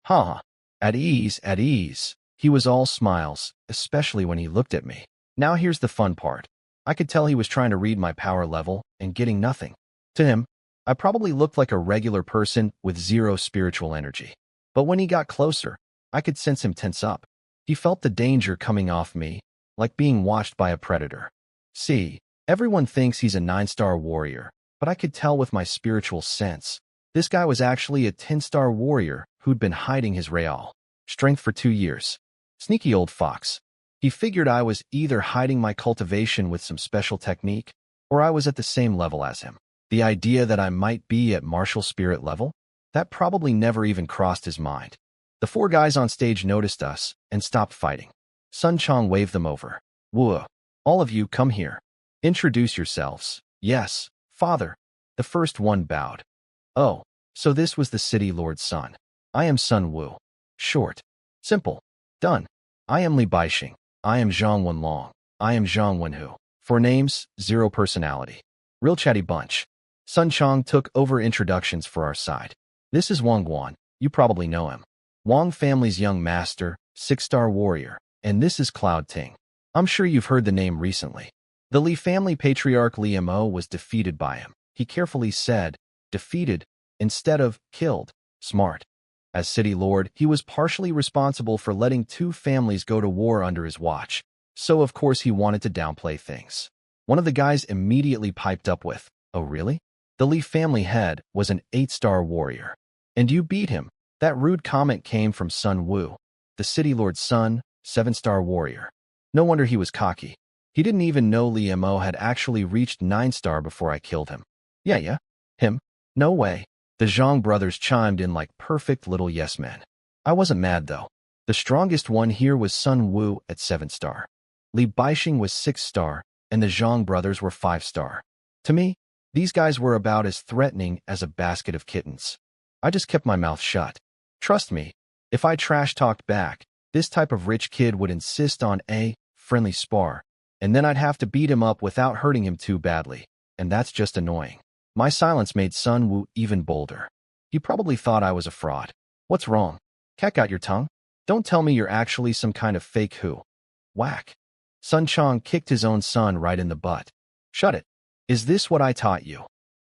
At ease, at ease. He was all smiles, especially when he looked at me. Now here's the fun part. I could tell he was trying to read my power level and getting nothing. To him, I probably looked like a regular person with 0 spiritual energy. But when he got closer, I could sense him tense up. He felt the danger coming off me, like being watched by a predator. See, everyone thinks he's a 9-star warrior, but I could tell with my spiritual sense. This guy was actually a 10-star warrior who'd been hiding his real strength for 2 years. Sneaky old fox. He figured I was either hiding my cultivation with some special technique, or I was at the same level as him. The idea that I might be at martial spirit level? That probably never even crossed his mind. The 4 guys on stage noticed us and stopped fighting. Sun Chong waved them over. Whoa, all of you come here. Introduce yourselves. Yes, father. The first one bowed. Oh, so this was the city lord's son. I am Sun Wu. Short. Simple. Done. I am Li Baixing. I am Zhang Wenlong. I am Zhang Wenhu. 4 names, 0 personality. Real chatty bunch. Sun Chong took over introductions for our side. This is Wang Guan. You probably know him. Wang family's young master, 6-star warrior. And this is Cloud Ting. I'm sure you've heard the name recently. The Li family patriarch Li Mo was defeated by him. He carefully said, defeated, instead of killed. Smart. As city lord, he was partially responsible for letting 2 families go to war under his watch. So of course he wanted to downplay things. One of the guys immediately piped up with, oh really? The Li family head was an 8-star warrior. And you beat him. That rude comment came from Sun Wu, the city lord's son, 7-star warrior. No wonder he was cocky. He didn't even know Li Mo had actually reached 9-star before I killed him. Yeah. Him? No way. The Zhang brothers chimed in like perfect little yes men. I wasn't mad though. The strongest one here was Sun Wu at 7-star. Li Baixing was 6-star, and the Zhang brothers were 5-star. To me, these guys were about as threatening as a basket of kittens. I just kept my mouth shut. Trust me, if I trash-talked back, this type of rich kid would insist on a friendly spar, and then I'd have to beat him up without hurting him too badly, and that's just annoying. My silence made Sun Wu even bolder. He probably thought I was a fraud. What's wrong? Cat got your tongue? Don't tell me you're actually some kind of fake who. Whack. Sun Chong kicked his own son right in the butt. Shut it. Is this what I taught you?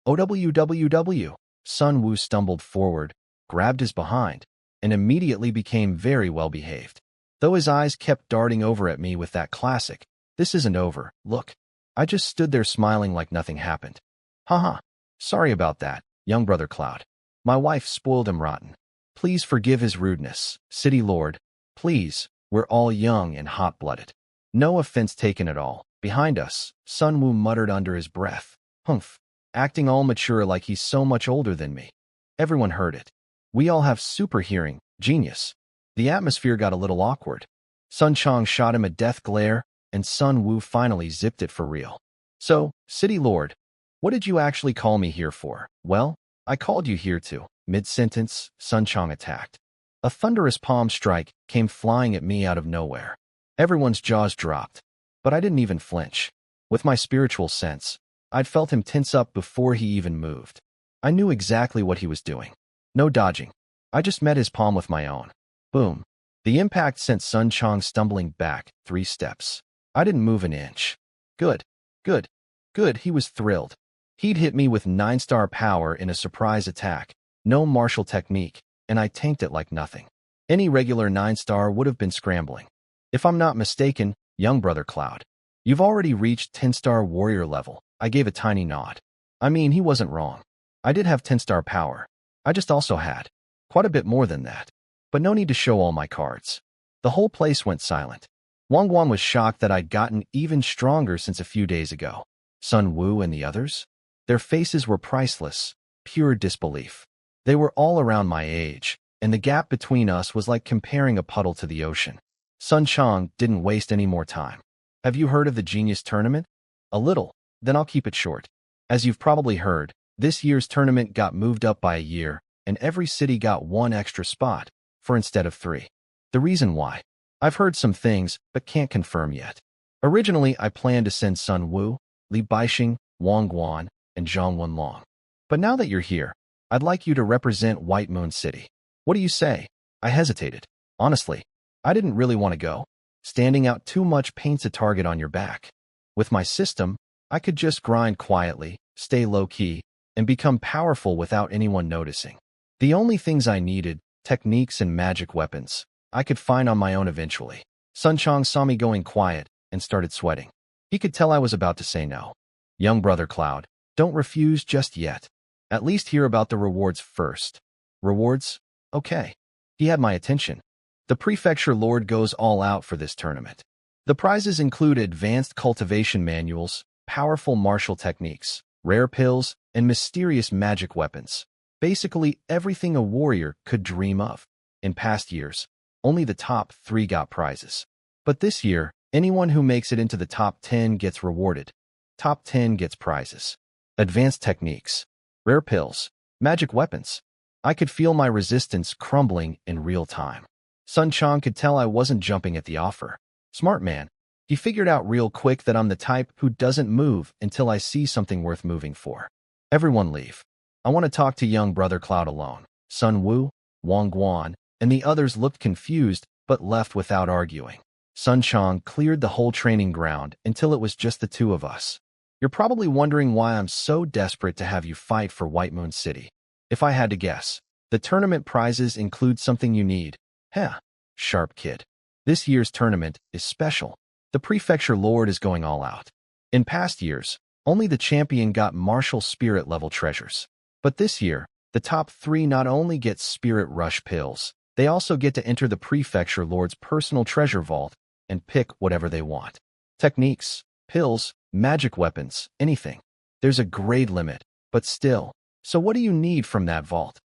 OWWW. Sun Wu stumbled forward, grabbed his behind, and immediately became very well-behaved. Though his eyes kept darting over at me with that classic, this isn't over, look. I just stood there smiling like nothing happened. Haha. Sorry about that, young brother Cloud. My wife spoiled him rotten. Please forgive his rudeness, city lord. Please, we're all young and hot-blooded. No offense taken at all. Behind us, Sun Wu muttered under his breath. Humph. Acting all mature like he's so much older than me. Everyone heard it. We all have super hearing. Genius. The atmosphere got a little awkward. Sun Chong shot him a death glare, and Sun Wu finally zipped it for real. So, city lord, what did you actually call me here for? Well, I called you here to. Mid-sentence, Sun Chong attacked. A thunderous palm strike came flying at me out of nowhere. Everyone's jaws dropped, but I didn't even flinch. With my spiritual sense, I'd felt him tense up before he even moved. I knew exactly what he was doing. No dodging. I just met his palm with my own. Boom. The impact sent Sun Chong stumbling back 3 steps. I didn't move an inch. Good. Good. Good, he was thrilled. He'd hit me with 9-star power in a surprise attack, no martial technique, and I tanked it like nothing. Any regular 9-star would have been scrambling. If I'm not mistaken, young brother Cloud, you've already reached 10-star warrior level. I gave a tiny nod. I mean, he wasn't wrong. I did have 10-star power. I just also had quite a bit more than that. But no need to show all my cards. The whole place went silent. Wang Guan was shocked that I'd gotten even stronger since a few days ago. Sun Wu and the others? Their faces were priceless, pure disbelief. They were all around my age, and the gap between us was like comparing a puddle to the ocean. Sun Chang didn't waste any more time. Have you heard of the Genius Tournament? A little. Then I'll keep it short. As you've probably heard, this year's tournament got moved up by a year, and every city got one extra spot, for instead of 3. The reason why? I've heard some things, but can't confirm yet. Originally, I planned to send Sun Wu, Li Baixing, Wang Guan, and Zhang Wenlong. But now that you're here, I'd like you to represent White Moon City. What do you say? I hesitated. Honestly, I didn't really want to go. Standing out too much paints a target on your back. With my system, I could just grind quietly, stay low-key, and become powerful without anyone noticing. The only things I needed, techniques and magic weapons, I could find on my own eventually. Sun Chang saw me going quiet and started sweating. He could tell I was about to say no. Young brother Cloud, don't refuse just yet. At least hear about the rewards first. Rewards? Okay. He had my attention. The prefecture lord goes all out for this tournament. The prizes include advanced cultivation manuals, powerful martial techniques, rare pills, and mysterious magic weapons. Basically everything a warrior could dream of. In past years, only the top 3 got prizes. But this year, anyone who makes it into the top 10 gets rewarded. Top 10 gets prizes. Advanced techniques, rare pills, magic weapons. I could feel my resistance crumbling in real time. Sun Chang could tell I wasn't jumping at the offer. Smart man. He figured out real quick that I'm the type who doesn't move until I see something worth moving for. Everyone leave. I want to talk to young brother Cloud alone. Sun Wu, Wang Guan, and the others looked confused but left without arguing. Sun Chang cleared the whole training ground until it was just the 2 of us. You're probably wondering why I'm so desperate to have you fight for White Moon City. If I had to guess, the tournament prizes include something you need. Heh, sharp kid. This year's tournament is special. The prefecture lord is going all out. In past years, only the champion got martial spirit level treasures. But this year, the top 3 not only get spirit rush pills, they also get to enter the prefecture lord's personal treasure vault and pick whatever they want. Techniques, pills, magic weapons, anything. There's a grade limit, but still. So what do you need from that vault?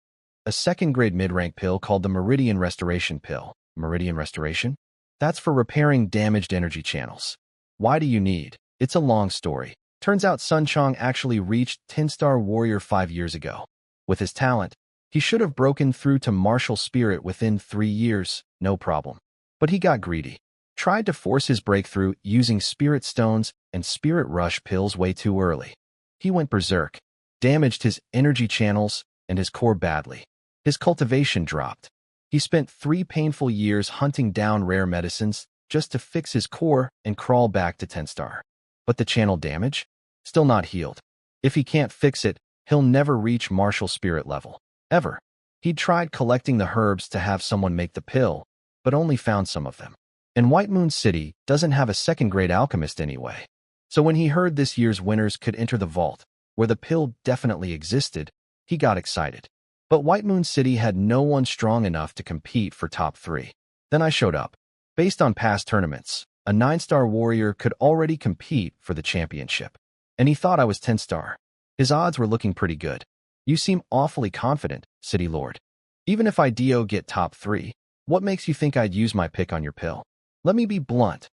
A 2nd grade mid-rank pill called the Meridian Restoration Pill. Meridian Restoration? That's for repairing damaged energy channels. Why do you need? It's a long story. Turns out Sun Chang actually reached 10-star warrior 5 years ago. With his talent, he should have broken through to martial spirit within 3 years, no problem. But he got greedy. Tried to force his breakthrough using spirit stones and spirit rush pills way too early. He went berserk, damaged his energy channels and his core badly. His cultivation dropped. He spent 3 painful years hunting down rare medicines just to fix his core and crawl back to 10-star. But the channel damage? Still not healed. If he can't fix it, he'll never reach martial spirit level. Ever. He'd tried collecting the herbs to have someone make the pill, but only found some of them. And White Moon City doesn't have a 2nd grade alchemist anyway. So when he heard this year's winners could enter the vault, where the pill definitely existed, he got excited. But White Moon City had no one strong enough to compete for top 3. Then I showed up. Based on past tournaments, a 9-star warrior could already compete for the championship. And he thought I was 10-star. His odds were looking pretty good. You seem awfully confident, City Lord. Even if I get top 3, what makes you think I'd use my pick on your pill? Let me be blunt.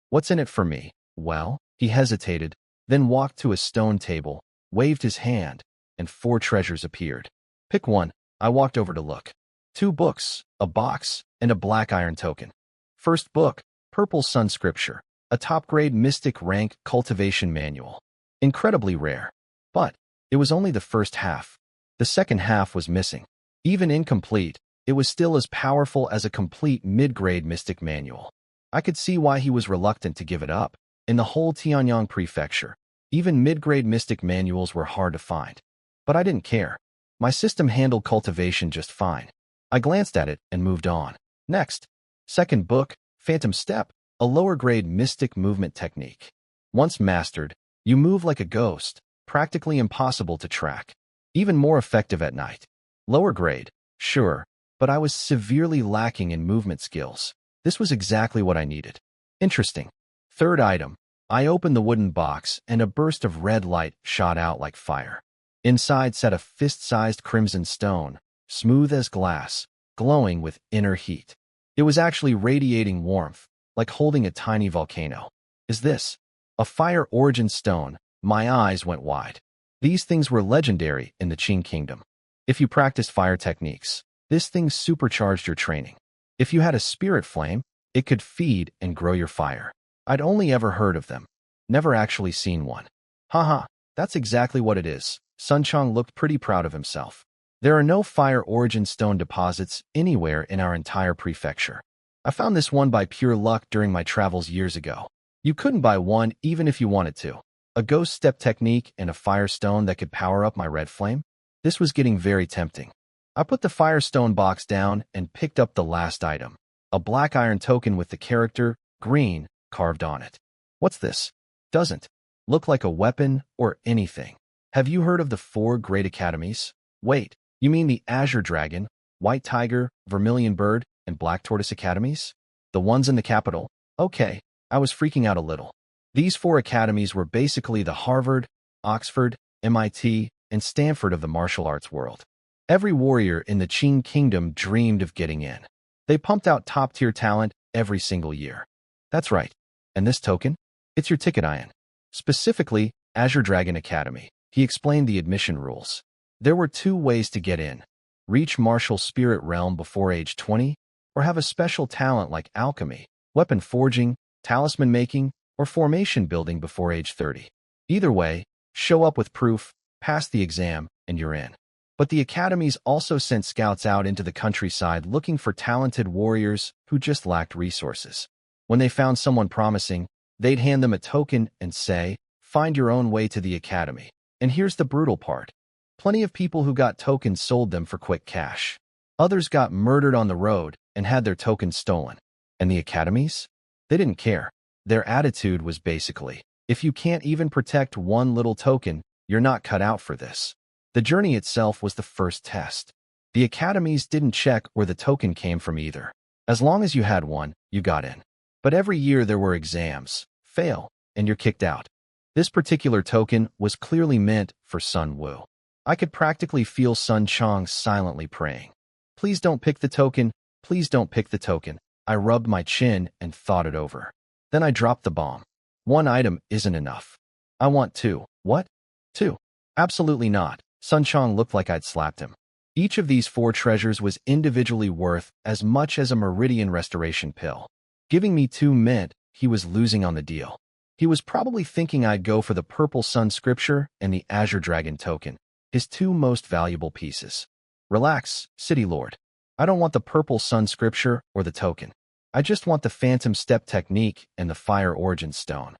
What's in it for me? Well, he hesitated, then walked to a stone table, waved his hand, and 4 treasures appeared. Pick one. I walked over to look. 2 books, a box, and a black iron token. First book, Purple Sun Scripture, a top-grade mystic rank cultivation manual. Incredibly rare. But it was only the first half. The second half was missing. Even incomplete, it was still as powerful as a complete mid-grade mystic manual. I could see why he was reluctant to give it up. In the whole Tianyang prefecture, Even mid-grade mystic manuals were hard to find. But I didn't care. My system handled cultivation just fine. I glanced at it and moved on. Next, second book, Phantom Step, a lower-grade mystic movement technique. Once mastered, you move like a ghost, practically impossible to track. Even more effective at night. Lower grade, sure, but I was severely lacking in movement skills. This was exactly what I needed. Interesting. Third item. I opened the wooden box and a burst of red light shot out like fire. Inside sat a fist-sized crimson stone, smooth as glass, glowing with inner heat. It was actually radiating warmth, like holding a tiny volcano. Is this a fire origin stone? My eyes went wide. These things were legendary in the Qing kingdom. If you practiced fire techniques, this thing supercharged your training. If you had a spirit flame, it could feed and grow your fire. I'd only ever heard of them, never actually seen one. Haha, that's exactly what it is. Sun Chang looked pretty proud of himself. There are no fire origin stone deposits anywhere in our entire prefecture. I found this one by pure luck during my travels years ago. You couldn't buy one even if you wanted to. A ghost step technique and a fire stone that could power up my red flame? This was getting very tempting. I put the firestone box down and picked up the last item, a black iron token with the character green carved on it. What's this? Doesn't look like a weapon or anything. Have you heard of the 4 great academies? Wait, you mean the Azure Dragon, White Tiger, Vermilion Bird, and Black Tortoise academies? The ones in the capital? Okay, I was freaking out a little. These 4 academies were basically the Harvard, Oxford, MIT, and Stanford of the martial arts world. Every warrior in the Qing kingdom dreamed of getting in. They pumped out top-tier talent every single year. That's right. And this token? It's your ticket, Ian. Specifically, Azure Dragon Academy. He explained the admission rules. There were 2 ways to get in. Reach martial spirit realm before age 20, or have a special talent like alchemy, weapon forging, talisman making, or formation building before age 30. Either way, show up with proof, pass the exam, and you're in. But the academies also sent scouts out into the countryside looking for talented warriors who just lacked resources. When they found someone promising, they'd hand them a token and say, "Find your own way to the academy." And here's the brutal part. Plenty of people who got tokens sold them for quick cash. Others got murdered on the road and had their tokens stolen. And the academies? They didn't care. Their attitude was basically, if you can't even protect one little token, you're not cut out for this. The journey itself was the first test. The academies didn't check where the token came from either. As long as you had one, you got in. But every year there were exams. Fail, and you're kicked out. This particular token was clearly meant for Sun Wu. I could practically feel Sun Chang silently praying. Please don't pick the token. Please don't pick the token. I rubbed my chin and thought it over. Then I dropped the bomb. 1 item isn't enough. I want 2. What? 2? Absolutely not. Sun Chang looked like I'd slapped him. Each of these 4 treasures was individually worth as much as a meridian restoration pill. Giving me 2 meant he was losing on the deal. He was probably thinking I'd go for the Purple Sun Scripture and the Azure Dragon token, his 2 most valuable pieces. Relax, City Lord. I don't want the Purple Sun Scripture or the token. I just want the Phantom Step technique and the Fire Origin Stone.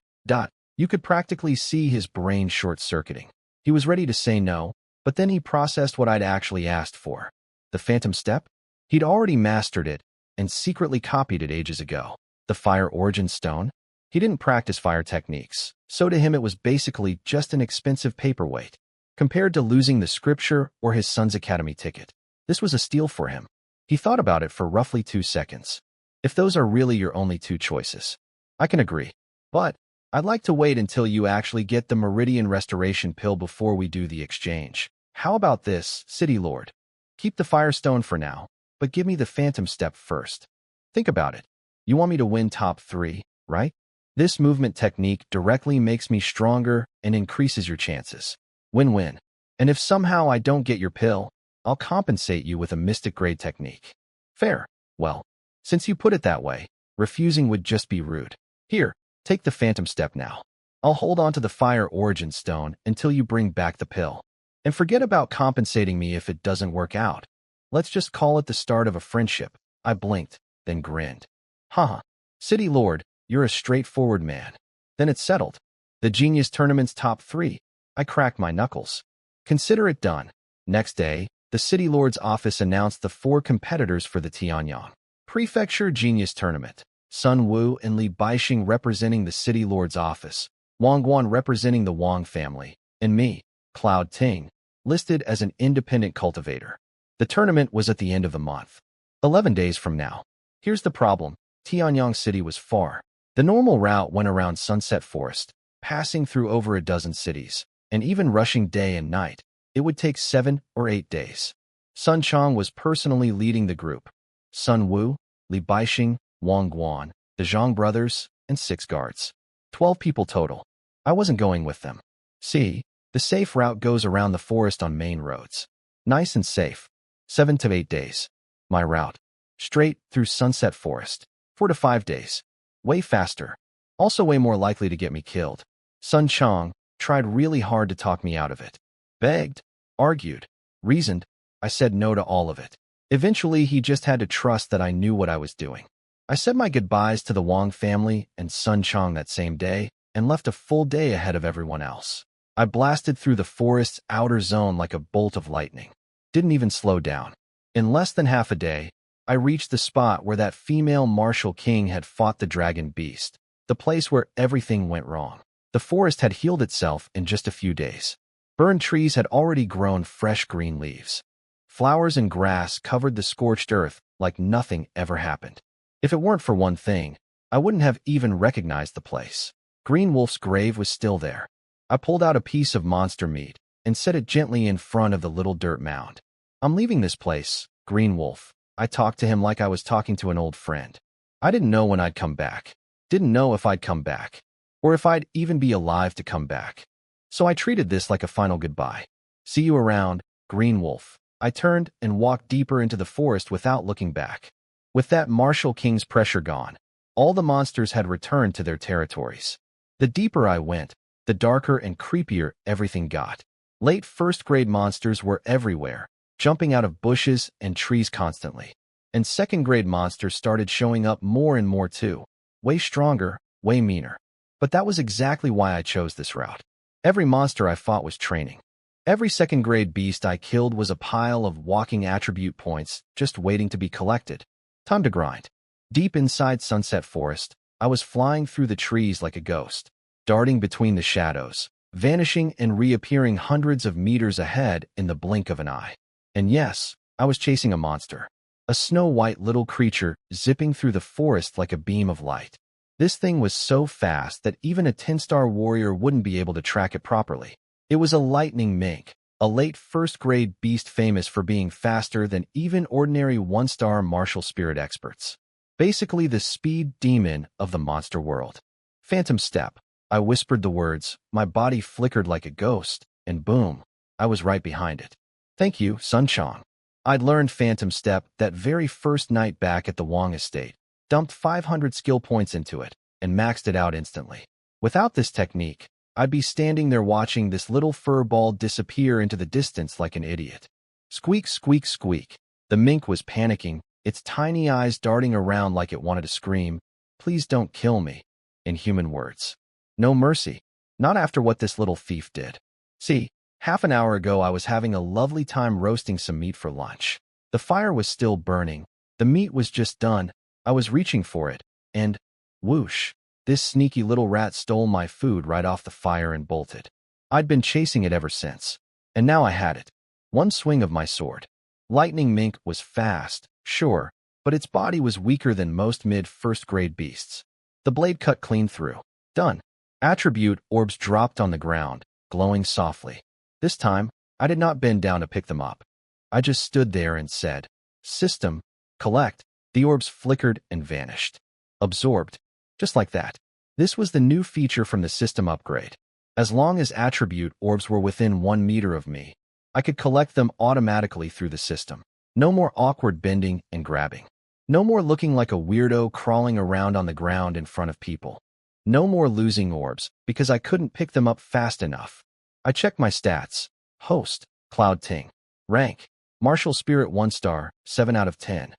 You could practically see his brain short-circuiting. He was ready to say no, but then he processed what I'd actually asked for. The Phantom Step? He'd already mastered it and secretly copied it ages ago. The Fire Origin Stone? He didn't practice fire techniques, so to him it was basically just an expensive paperweight. Compared to losing the scripture or his son's academy ticket, this was a steal for him. He thought about it for roughly 2 seconds. If those are really your only 2 choices, I can agree. But I'd like to wait until you actually get the Meridian Restoration pill before we do the exchange. How about this, City Lord? Keep the Firestone for now, but give me the Phantom Step first. Think about it. You want me to win top 3, right? This movement technique directly makes me stronger and increases your chances. Win-win. And if somehow I don't get your pill, I'll compensate you with a mystic grade technique. Fair. Well, since you put it that way, refusing would just be rude. Here, take the Phantom Step now. I'll hold on to the Fire Origin Stone until you bring back the pill. And forget about compensating me if it doesn't work out. Let's just call it the start of a friendship. I blinked, then grinned. Haha. City Lord, you're a straightforward man. Then it's settled. The Genius Tournament's top 3. I cracked my knuckles. Consider it done. Next day, the City Lord's office announced the 4 competitors for the Tianyang Prefecture Genius Tournament. Sun Wu and Li Baixing representing the City Lord's office, Wang Guan representing the Wang family, and me, Cloud Ting, listed as an independent cultivator. The tournament was at the end of the month. 11 days from now. Here's the problem. Tianyang City was far. The normal route went around Sunset Forest, passing through over a dozen cities, and even rushing day and night. It would take 7 or 8 days. Sun Chang was personally leading the group. Sun Wu, Li Baixing, Wang Guan, the Zhang brothers, and 6 guards. 12 people total. I wasn't going with them. See, the safe route goes around the forest on main roads. Nice and safe. 7 to 8 days. My route. Straight through Sunset Forest. 4 to 5 days. Way faster. Also way more likely to get me killed. Sun Chang tried really hard to talk me out of it. Begged, argued, reasoned. I said no to all of it. Eventually, he just had to trust that I knew what I was doing. I said my goodbyes to the Wang family and Sun Chang that same day and left a full day ahead of everyone else. I blasted through the forest's outer zone like a bolt of lightning. Didn't even slow down. In less than half a day, I reached the spot where that female martial king had fought the dragon beast, the place where everything went wrong. The forest had healed itself in just a few days. Burned trees had already grown fresh green leaves. Flowers and grass covered the scorched earth like nothing ever happened. If it weren't for one thing, I wouldn't have even recognized the place. Green Wolf's grave was still there. I pulled out a piece of monster meat and set it gently in front of the little dirt mound. I'm leaving this place, Green Wolf. I talked to him like I was talking to an old friend. I didn't know when I'd come back. Didn't know if I'd come back. Or if I'd even be alive to come back. So I treated this like a final goodbye. See you around, Green Wolf. I turned and walked deeper into the forest without looking back. With that martial king's pressure gone, all the monsters had returned to their territories. The deeper I went, the darker and creepier everything got. Late first-grade monsters were everywhere, jumping out of bushes and trees constantly. And second-grade monsters started showing up more and more too. Way stronger, way meaner. But that was exactly why I chose this route. Every monster I fought was training. Every second-grade beast I killed was a pile of walking attribute points just waiting to be collected. Time to grind. Deep inside Sunset Forest, I was flying through the trees like a ghost, darting between the shadows, vanishing and reappearing hundreds of meters ahead in the blink of an eye. And yes, I was chasing a monster. A snow-white little creature zipping through the forest like a beam of light. This thing was so fast that even a 10-star warrior wouldn't be able to track it properly. It was a lightning mink, a late first-grade beast famous for being faster than even ordinary 1-star martial spirit experts. Basically the speed demon of the monster world. Phantom Step. I whispered the words, my body flickered like a ghost, and boom, I was right behind it. Thank you, Sun Chang. I'd learned Phantom Step that very first night back at the Wang estate, dumped 500 skill points into it, and maxed it out instantly. Without this technique, I'd be standing there watching this little fur ball disappear into the distance like an idiot. Squeak, squeak, squeak. The mink was panicking, its tiny eyes darting around like it wanted to scream, "Please don't kill me," in human words. No mercy. Not after what this little thief did. See, half an hour ago I was having a lovely time roasting some meat for lunch. The fire was still burning. The meat was just done. I was reaching for it, and whoosh. This sneaky little rat stole my food right off the fire and bolted. I'd been chasing it ever since, and now I had it. One swing of my sword. Lightning Mink was fast, sure, but its body was weaker than most mid-first-grade beasts. The blade cut clean through. Done. Attribute orbs dropped on the ground, glowing softly. This time, I did not bend down to pick them up. I just stood there and said, "System, collect." The orbs flickered and vanished. Absorbed. Just like that. This was the new feature from the system upgrade. As long as attribute orbs were within 1 meter of me, I could collect them automatically through the system. No more awkward bending and grabbing. No more looking like a weirdo crawling around on the ground in front of people. No more losing orbs because I couldn't pick them up fast enough. I checked my stats. Host, Cloud Ting. Rank, Martial Spirit 1 star, 7 out of 10.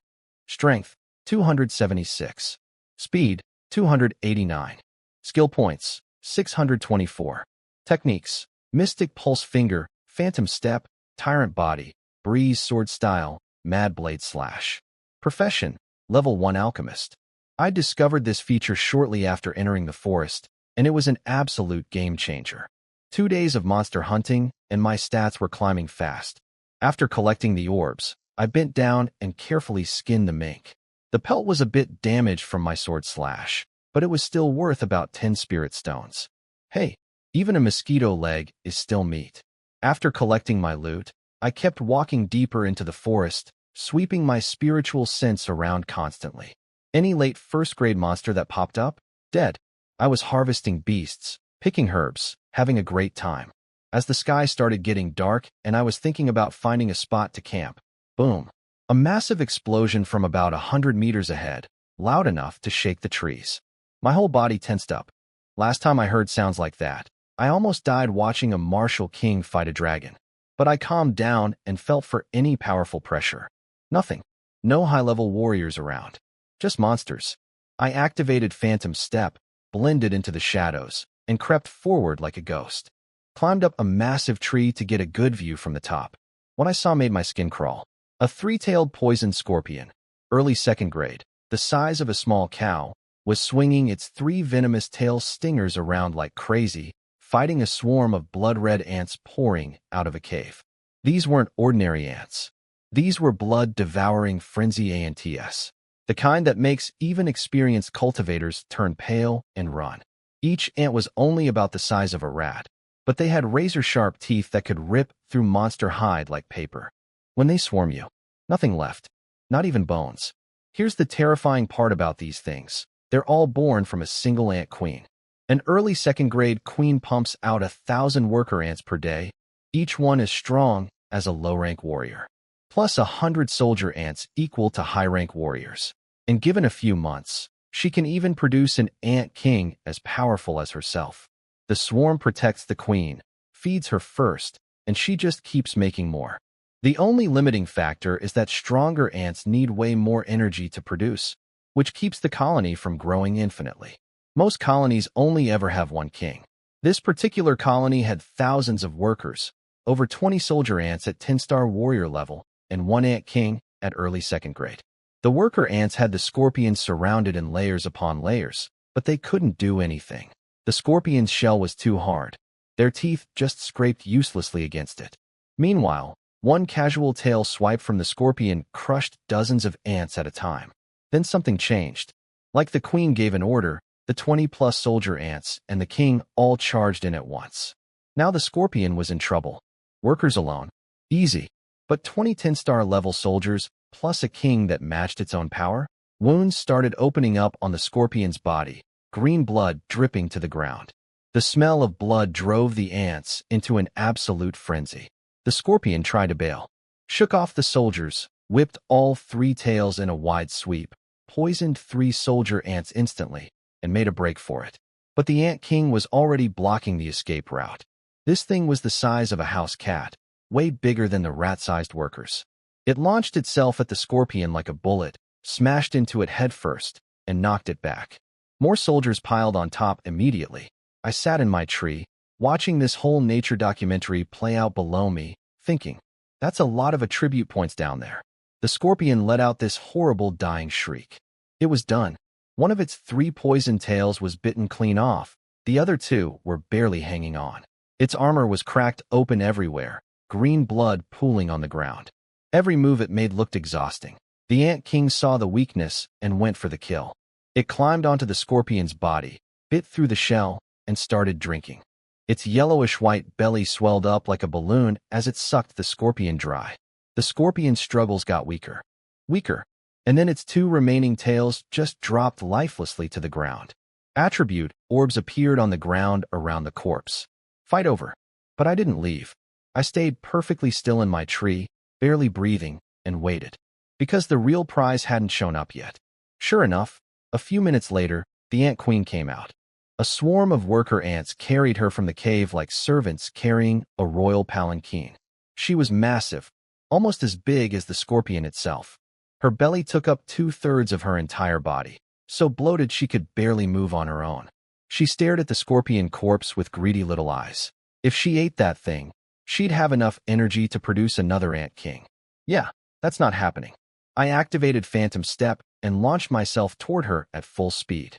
Strength, 276. Speed, 289. Skill points, 624. Techniques: Mystic Pulse Finger, Phantom Step, Tyrant Body, Breeze Sword Style, Mad Blade Slash. Profession: Level 1 Alchemist. I discovered this feature shortly after entering the forest, and it was an absolute game changer. 2 days of monster hunting, and my stats were climbing fast. After collecting the orbs, I bent down and carefully skinned the mink. The pelt was a bit damaged from my sword slash, but it was still worth about 10 spirit stones. Hey, even a mosquito leg is still meat. After collecting my loot, I kept walking deeper into the forest, sweeping my spiritual sense around constantly. Any late first-grade monster that popped up? Dead. I was harvesting beasts, picking herbs, having a great time. As the sky started getting dark and I was thinking about finding a spot to camp, boom. A massive explosion from about 100 meters ahead, loud enough to shake the trees. My whole body tensed up. Last time I heard sounds like that, I almost died watching a martial king fight a dragon. But I calmed down and felt for any powerful pressure. Nothing. No high-level warriors around. Just monsters. I activated Phantom Step, blended into the shadows, and crept forward like a ghost. Climbed up a massive tree to get a good view from the top. What I saw made my skin crawl. A three-tailed poison scorpion, early 2nd grade, the size of a small cow, was swinging its 3 venomous tail stingers around like crazy, fighting a swarm of blood-red ants pouring out of a cave. These weren't ordinary ants. These were blood-devouring frenzy ants, the kind that makes even experienced cultivators turn pale and run. Each ant was only about the size of a rat, but they had razor-sharp teeth that could rip through monster hide like paper. When they swarm you, nothing left, not even bones. Here's the terrifying part about these things. They're all born from a single ant queen. An early 2nd grade queen pumps out 1,000 worker ants per day, each one as strong as a low-rank warrior. Plus 100 soldier ants equal to high-rank warriors. And given a few months, she can even produce an ant king as powerful as herself. The swarm protects the queen, feeds her first, and she just keeps making more. The only limiting factor is that stronger ants need way more energy to produce, which keeps the colony from growing infinitely. Most colonies only ever have one king. This particular colony had thousands of workers, over 20 soldier ants at 10-star warrior level, and one ant king at early 2nd grade. The worker ants had the scorpions surrounded in layers upon layers, but they couldn't do anything. The scorpion's shell was too hard. Their teeth just scraped uselessly against it. Meanwhile, one casual tail swipe from the scorpion crushed dozens of ants at a time. Then something changed. Like the queen gave an order, the 20-plus soldier ants and the king all charged in at once. Now the scorpion was in trouble. Workers alone. Easy. But 20 10-star level soldiers, plus a king that matched its own power? Wounds started opening up on the scorpion's body, green blood dripping to the ground. The smell of blood drove the ants into an absolute frenzy. The scorpion tried to bail, shook off the soldiers, whipped all 3 tails in a wide sweep, poisoned 3 soldier ants instantly, and made a break for it. But the ant king was already blocking the escape route. This thing was the size of a house cat, way bigger than the rat-sized workers. It launched itself at the scorpion like a bullet, smashed into it headfirst, and knocked it back. More soldiers piled on top immediately. I sat in my tree, watching this whole nature documentary play out below me, thinking, that's a lot of attribute points down there. The scorpion let out this horrible dying shriek. It was done. One of its 3 poison tails was bitten clean off. The other 2 were barely hanging on. Its armor was cracked open everywhere, green blood pooling on the ground. Every move it made looked exhausting. The ant king saw the weakness and went for the kill. It climbed onto the scorpion's body, bit through the shell, and started drinking. Its yellowish-white belly swelled up like a balloon as it sucked the scorpion dry. The scorpion's struggles got weaker. Weaker. And then its 2 remaining tails just dropped lifelessly to the ground. Attribute orbs appeared on the ground around the corpse. Fight over. But I didn't leave. I stayed perfectly still in my tree, barely breathing, and waited. Because the real prize hadn't shown up yet. Sure enough, a few minutes later, the ant queen came out. A swarm of worker ants carried her from the cave like servants carrying a royal palanquin. She was massive, almost as big as the scorpion itself. Her belly took up 2/3 of her entire body, so bloated she could barely move on her own. She stared at the scorpion corpse with greedy little eyes. If she ate that thing, she'd have enough energy to produce another ant king. Yeah, that's not happening. I activated Phantom Step and launched myself toward her at full speed.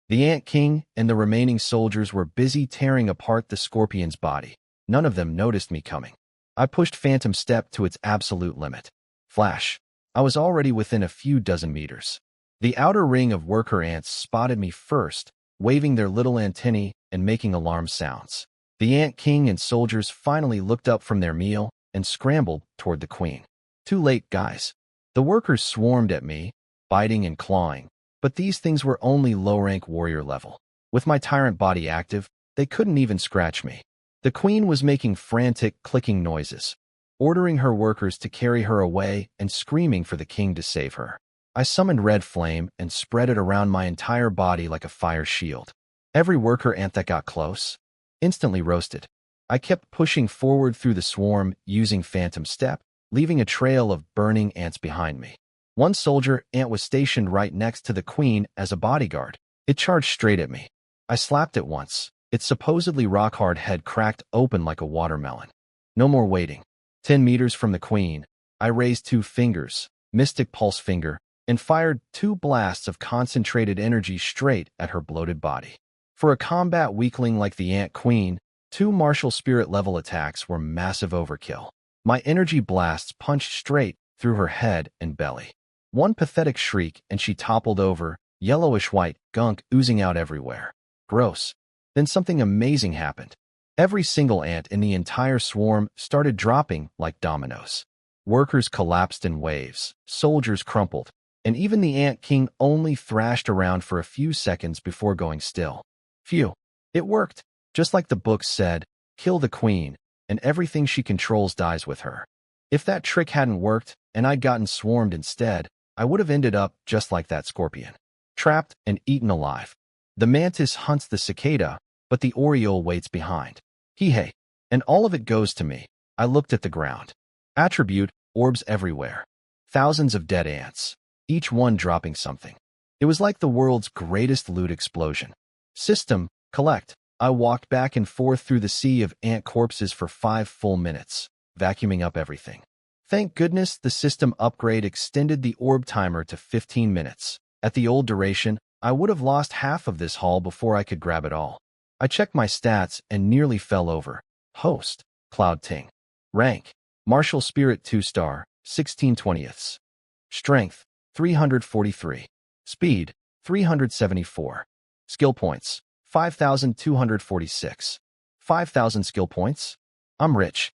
The Ant King and the remaining soldiers were busy tearing apart the scorpion's body. None of them noticed me coming. I pushed Phantom Step to its absolute limit. Flash. I was already within a few dozen meters. The outer ring of worker ants spotted me first, waving their little antennae and making alarm sounds. The Ant King and soldiers finally looked up from their meal and scrambled toward the queen. Too late, guys. The workers swarmed at me, biting and clawing, but these things were only low-rank warrior level. With my tyrant body active, they couldn't even scratch me. The queen was making frantic, clicking noises, ordering her workers to carry her away and screaming for the king to save her. I summoned Red Flame and spread it around my entire body like a fire shield. Every worker ant that got close, instantly roasted. I kept pushing forward through the swarm using Phantom Step, leaving a trail of burning ants behind me. One soldier ant was stationed right next to the queen as a bodyguard. It charged straight at me. I slapped it once. Its supposedly rock-hard head cracked open like a watermelon. No more waiting. 10 meters from the queen, I raised 2 fingers, Mystic Pulse Finger, and fired 2 blasts of concentrated energy straight at her bloated body. For a combat weakling like the Ant Queen, 2 martial spirit level attacks were massive overkill. My energy blasts punched straight through her head and belly. One pathetic shriek and she toppled over, yellowish-white gunk oozing out everywhere. Gross. Then something amazing happened. Every single ant in the entire swarm started dropping like dominoes. Workers collapsed in waves, soldiers crumpled, and even the Ant King only thrashed around for a few seconds before going still. Phew. It worked. Just like the book said, kill the queen, and everything she controls dies with her. If that trick hadn't worked, and I'd gotten swarmed instead, I would have ended up just like that scorpion. Trapped and eaten alive. The mantis hunts the cicada, but the oriole waits behind. Hey, and all of it goes to me. I looked at the ground. Attribute, orbs everywhere. Thousands of dead ants, each one dropping something. It was like the world's greatest loot explosion. System, collect. I walked back and forth through the sea of ant corpses for 5 full minutes, vacuuming up everything. Thank goodness the system upgrade extended the orb timer to 15 minutes. At the old duration, I would have lost half of this haul before I could grab it all. I checked my stats and nearly fell over. Host, Cloud Ting. Rank, Martial Spirit 2-star, 16/20. Strength, 343. Speed, 374. Skill points, 5,246. 5,000 skill points? I'm rich.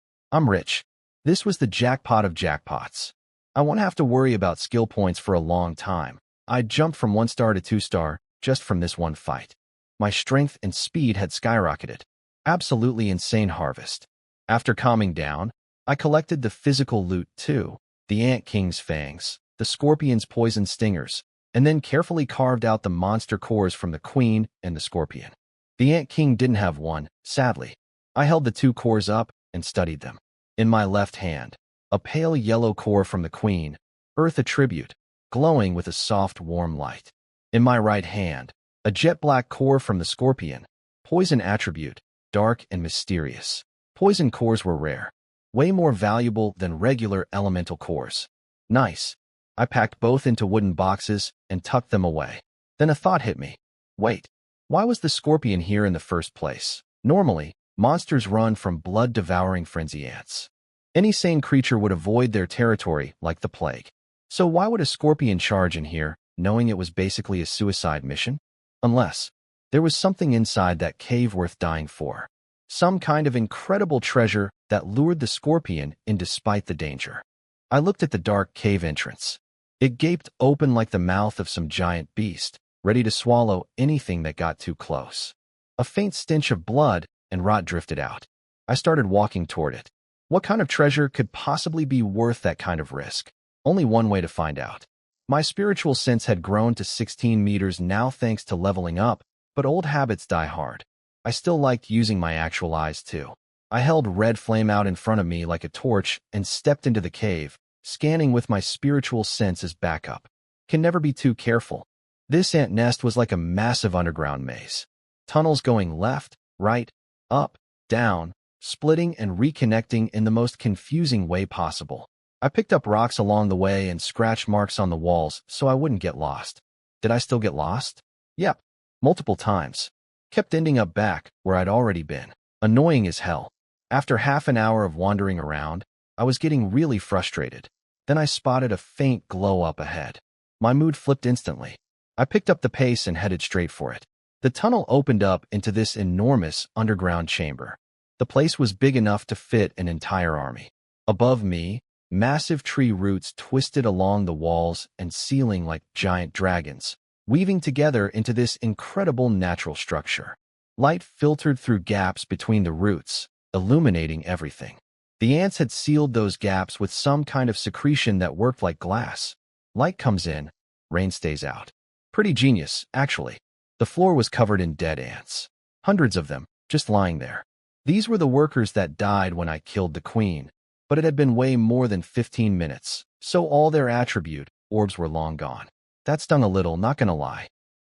This was the jackpot of jackpots. I won't have to worry about skill points for a long time. I jumped from 1-star to 2-star just from this one fight. My strength and speed had skyrocketed. Absolutely insane harvest. After calming down, I collected the physical loot too, the Ant King's fangs, the scorpion's poison stingers, and then carefully carved out the monster cores from the queen and the scorpion. The Ant King didn't have one, sadly. I held the 2 cores up and studied them. In my left hand, a pale yellow core from the queen, Earth Attribute, glowing with a soft, warm light. In my right hand, a jet black core from the scorpion, Poison Attribute, dark and mysterious. Poison cores were rare, way more valuable than regular elemental cores. Nice. I packed both into wooden boxes and tucked them away. Then a thought hit me. Wait, why was the scorpion here in the first place? Normally, monsters run from blood-devouring frenzy ants. Any sane creature would avoid their territory like the plague. So why would a scorpion charge in here, knowing it was basically a suicide mission? Unless there was something inside that cave worth dying for. Some kind of incredible treasure that lured the scorpion in despite the danger. I looked at the dark cave entrance. It gaped open like the mouth of some giant beast, ready to swallow anything that got too close. A faint stench of blood and rot drifted out. I started walking toward it. What kind of treasure could possibly be worth that kind of risk? Only one way to find out. My spiritual sense had grown to 16 meters now thanks to leveling up, but old habits die hard. I still liked using my actual eyes too. I held Red Flame out in front of me like a torch and stepped into the cave, scanning with my spiritual sense as backup. Can never be too careful. This ant nest was like a massive underground maze. Tunnels going left, right, up, down, splitting and reconnecting in the most confusing way possible. I picked up rocks along the way and scratch marks on the walls so I wouldn't get lost. Did I still get lost? Yep, multiple times. Kept ending up back where I'd already been. Annoying as hell. After half an hour of wandering around, I was getting really frustrated. Then I spotted a faint glow up ahead. My mood flipped instantly. I picked up the pace and headed straight for it. The tunnel opened up into this enormous underground chamber. The place was big enough to fit an entire army. Above me, massive tree roots twisted along the walls and ceiling like giant dragons, weaving together into this incredible natural structure. Light filtered through gaps between the roots, illuminating everything. The ants had sealed those gaps with some kind of secretion that worked like glass. Light comes in, rain stays out. Pretty genius, actually. The floor was covered in dead ants. Hundreds of them, just lying there. These were the workers that died when I killed the queen, but it had been way more than 15 minutes, so all their attribute orbs were long gone. That stung a little, not gonna lie.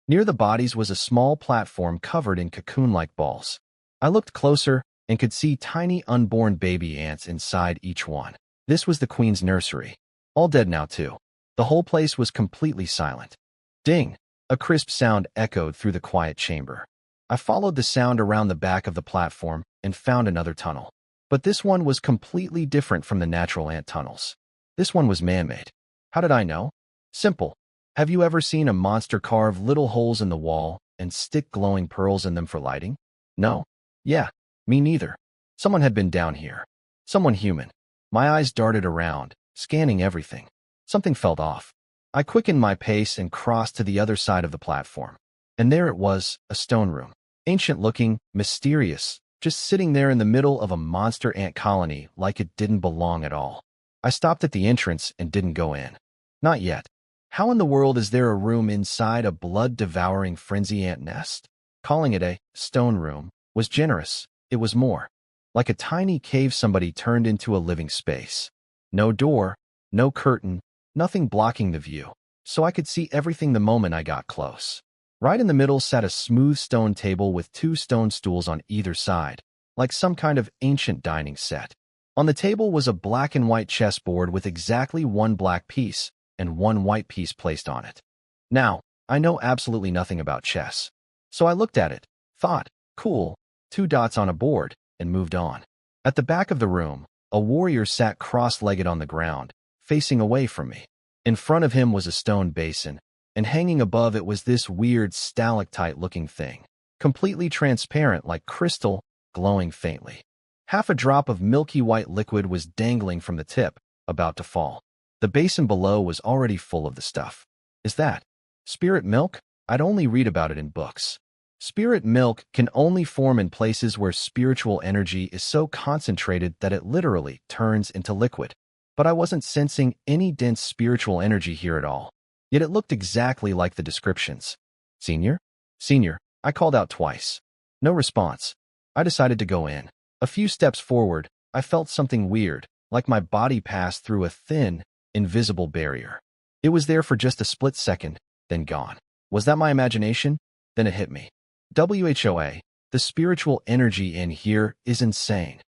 Near the bodies was a small platform covered in cocoon-like balls. I looked closer and could see tiny unborn baby ants inside each one. This was the queen's nursery. All dead now, too. The whole place was completely silent. Ding! A crisp sound echoed through the quiet chamber. I followed the sound around the back of the platform and found another tunnel. But this one was completely different from the natural ant tunnels. This one was man-made. How did I know? Simple. Have you ever seen a monster carve little holes in the wall and stick glowing pearls in them for lighting? No. Yeah, me neither. Someone had been down here. Someone human. My eyes darted around, scanning everything. Something felt off. I quickened my pace and crossed to the other side of the platform. And there it was, a stone room. Ancient-looking, mysterious, just sitting there in the middle of a monster ant colony like it didn't belong at all. I stopped at the entrance and didn't go in. Not yet. How in the world is there a room inside a blood-devouring frenzy ant nest? Calling it a stone room was generous. It was more. Like a tiny cave somebody turned into a living space. No door, no curtain, nothing blocking the view, so I could see everything the moment I got close. Right in the middle sat a smooth stone table with 2 stone stools on either side, like some kind of ancient dining set. On the table was a black and white chessboard with exactly 1 black piece and 1 white piece placed on it. Now, I know absolutely nothing about chess, so I looked at it, thought, cool, 2 dots on a board, and moved on. At the back of the room, a warrior sat cross-legged on the ground, facing away from me. In front of him was a stone basin, and hanging above it was this weird stalactite-looking thing, completely transparent like crystal, glowing faintly. Half a drop of milky white liquid was dangling from the tip, about to fall. The basin below was already full of the stuff. Is that spirit milk? I'd only read about it in books. Spirit milk can only form in places where spiritual energy is so concentrated that it literally turns into liquid. But I wasn't sensing any dense spiritual energy here at all. Yet it looked exactly like the descriptions. Senior? Senior, I called out twice. No response. I decided to go in. A few steps forward, I felt something weird, like my body passed through a thin, invisible barrier. It was there for just a split second, then gone. Was that my imagination? Then it hit me. WHOA, the spiritual energy in here is insane.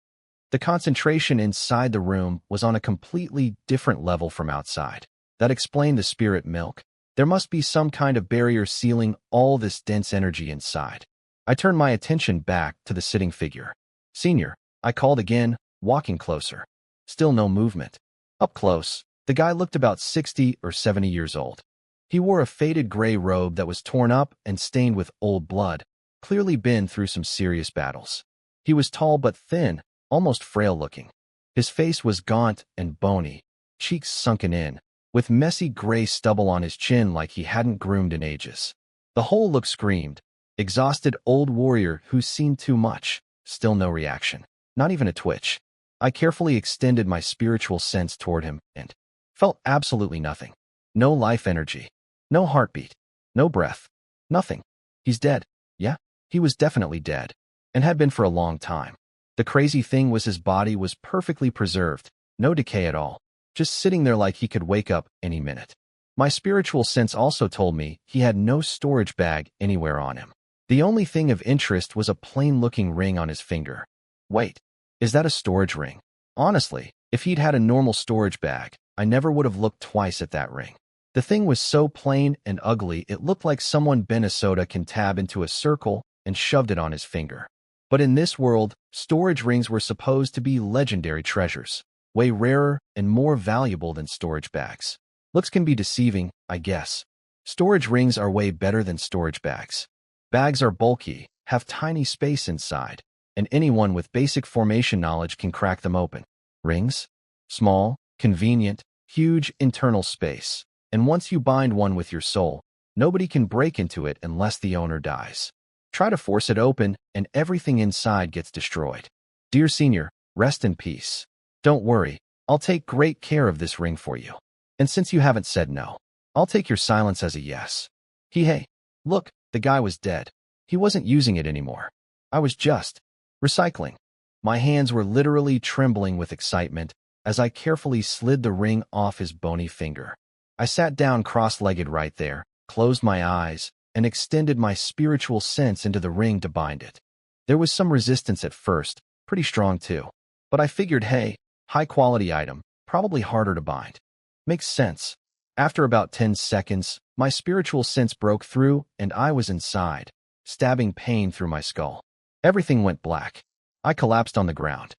The concentration inside the room was on a completely different level from outside. That explained the spirit milk. There must be some kind of barrier sealing all this dense energy inside. I turned my attention back to the sitting figure. Senior, I called again, walking closer. Still no movement. Up close, the guy looked about 60 or 70 years old. He wore a faded gray robe that was torn up and stained with old blood, clearly been through some serious battles. He was tall but thin, almost frail-looking. His face was gaunt and bony, cheeks sunken in, with messy gray stubble on his chin like he hadn't groomed in ages. The whole look screamed, exhausted old warrior who's seen too much. Still no reaction, not even a twitch. I carefully extended my spiritual sense toward him and felt absolutely nothing. No life energy, no heartbeat, no breath, nothing. He's dead. Yeah, he was definitely dead, and had been for a long time. The crazy thing was his body was perfectly preserved, no decay at all, just sitting there like he could wake up any minute. My spiritual sense also told me he had no storage bag anywhere on him. The only thing of interest was a plain-looking ring on his finger. Wait, is that a storage ring? Honestly, if he'd had a normal storage bag, I never would have looked twice at that ring. The thing was so plain and ugly it looked like someone bent a soda can tab into a circle and shoved it on his finger. But in this world, storage rings were supposed to be legendary treasures, way rarer and more valuable than storage bags. Looks can be deceiving, I guess. Storage rings are way better than storage bags. Bags are bulky, have tiny space inside, and anyone with basic formation knowledge can crack them open. Rings? Small, convenient, huge internal space. And once you bind one with your soul, nobody can break into it unless the owner dies. Try to force it open, and everything inside gets destroyed. Dear Senior, rest in peace. Don't worry, I'll take great care of this ring for you. And since you haven't said no, I'll take your silence as a yes. Hey, look, the guy was dead. He wasn't using it anymore. I was just recycling. My hands were literally trembling with excitement as I carefully slid the ring off his bony finger. I sat down cross-legged right there, closed my eyes, and extended my spiritual sense into the ring to bind it. There was some resistance at first, pretty strong too. But I figured, hey, high-quality item, probably harder to bind. Makes sense. After about 10 seconds, my spiritual sense broke through and I was inside, stabbing pain through my skull. Everything went black. I collapsed on the ground.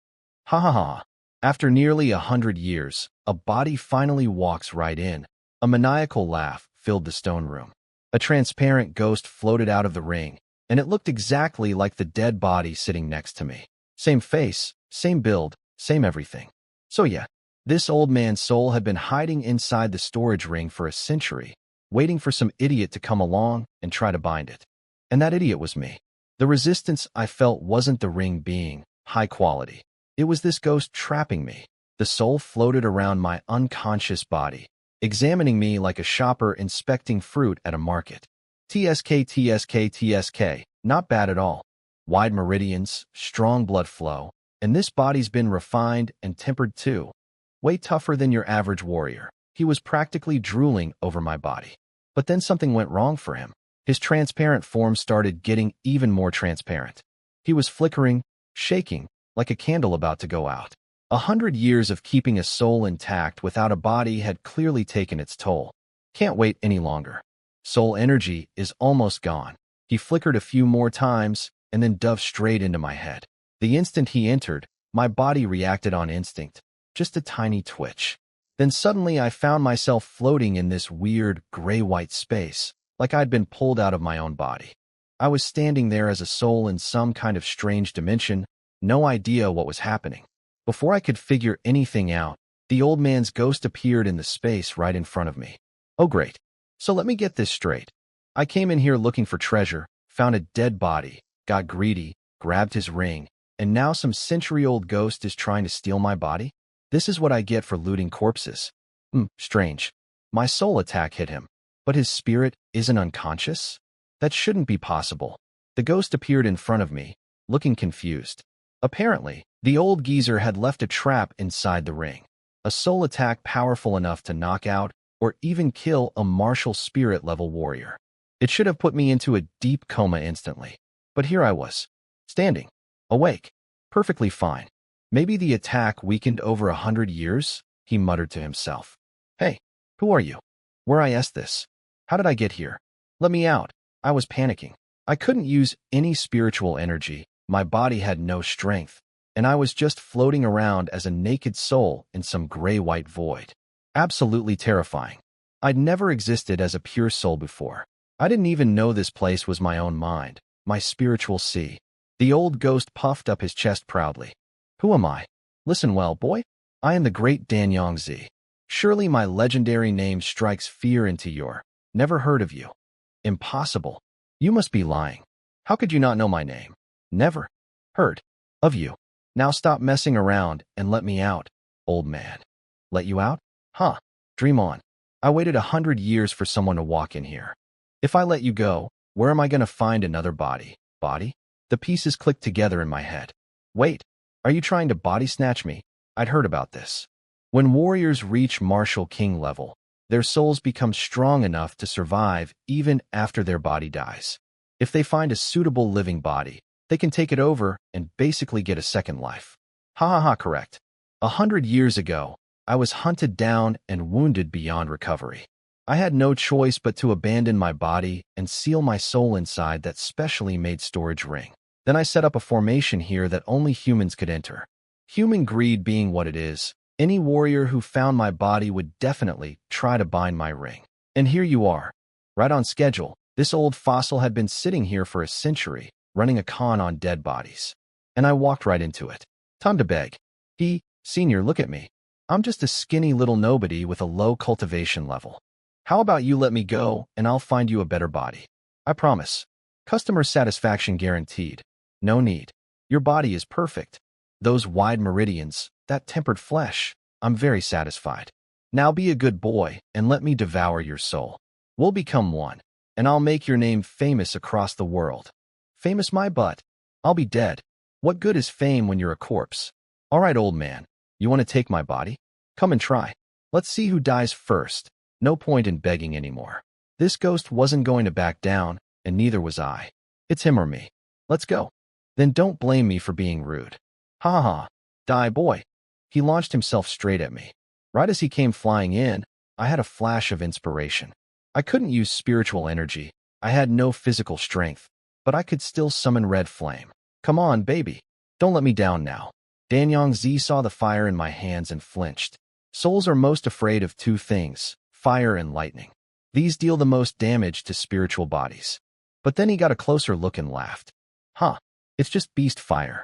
Ha ha ha. After nearly 100 years, a body finally walks right in. A maniacal laugh filled the stone room. A transparent ghost floated out of the ring, and it looked exactly like the dead body sitting next to me. Same face, same build, same everything. So yeah, this old man's soul had been hiding inside the storage ring for a century, waiting for some idiot to come along and try to bind it. And that idiot was me. The resistance I felt wasn't the ring being high quality. It was this ghost trapping me. The soul floated around my unconscious body, examining me like a shopper inspecting fruit at a market. TSK, not bad at all. Wide meridians, strong blood flow, and this body's been refined and tempered too. Way tougher than your average warrior. He was practically drooling over my body. But then something went wrong for him. His transparent form started getting even more transparent. He was flickering, shaking, like a candle about to go out. 100 years of keeping a soul intact without a body had clearly taken its toll. Can't wait any longer. Soul energy is almost gone. He flickered a few more times and then dove straight into my head. The instant he entered, my body reacted on instinct, just a tiny twitch. Then suddenly I found myself floating in this weird gray-white space, like I'd been pulled out of my own body. I was standing there as a soul in some kind of strange dimension, no idea what was happening. Before I could figure anything out, the old man's ghost appeared in the space right in front of me. Oh great. So let me get this straight. I came in here looking for treasure, found a dead body, got greedy, grabbed his ring, and now some century-old ghost is trying to steal my body? This is what I get for looting corpses. Strange. My soul attack hit him, but his spirit isn't unconscious? That shouldn't be possible. The ghost appeared in front of me, looking confused. Apparently, the old geezer had left a trap inside the ring. A soul attack powerful enough to knock out or even kill a martial spirit-level warrior. It should have put me into a deep coma instantly. But here I was, standing, awake, perfectly fine. Maybe the attack weakened over 100 years, he muttered to himself. Hey, who are you? Where I asked this? How did I get here? Let me out. I was panicking. I couldn't use any spiritual energy. My body had no strength, and I was just floating around as a naked soul in some gray-white void. Absolutely terrifying. I'd never existed as a pure soul before. I didn't even know this place was my own mind, my spiritual sea. The old ghost puffed up his chest proudly. Who am I? Listen well, boy. I am the great Danyang Z. Surely my legendary name strikes fear into your. Never heard of you. Impossible. You must be lying. How could you not know my name? Never heard of you. Now stop messing around and let me out, old man. Let you out? Huh. Dream on. I waited 100 years for someone to walk in here. If I let you go, where am I going to find another body? Body? The pieces clicked together in my head. Wait, are you trying to body snatch me? I'd heard about this. When warriors reach martial king level, their souls become strong enough to survive even after their body dies. If they find a suitable living body, they can take it over and basically get a second life. Ha ha ha, correct. 100 years ago, I was hunted down and wounded beyond recovery. I had no choice but to abandon my body and seal my soul inside that specially made storage ring. Then I set up a formation here that only humans could enter. Human greed being what it is, any warrior who found my body would definitely try to bind my ring. And here you are, right on schedule. This old fossil had been sitting here for a century, running a con on dead bodies. And I walked right into it. Time to beg. Senior, look at me. I'm just a skinny little nobody with a low cultivation level. How about you let me go and I'll find you a better body? I promise. Customer satisfaction guaranteed. No need. Your body is perfect. Those wide meridians, that tempered flesh, I'm very satisfied. Now be a good boy and let me devour your soul. We'll become one, and I'll make your name famous across the world. Famous my butt. I'll be dead. What good is fame when you're a corpse? All right, old man. You want to take my body? Come and try. Let's see who dies first. No point in begging anymore. This ghost wasn't going to back down, and neither was I. It's him or me. Let's go. Then don't blame me for being rude. Ha ha. Die, boy. He launched himself straight at me. Right as he came flying in, I had a flash of inspiration. I couldn't use spiritual energy. I had no physical strength, but I could still summon red flame. Come on, baby. Don't let me down now. Danyang-zi saw the fire in my hands and flinched. Souls are most afraid of two things, fire and lightning. These deal the most damage to spiritual bodies. But then he got a closer look and laughed. Huh, it's just beast fire.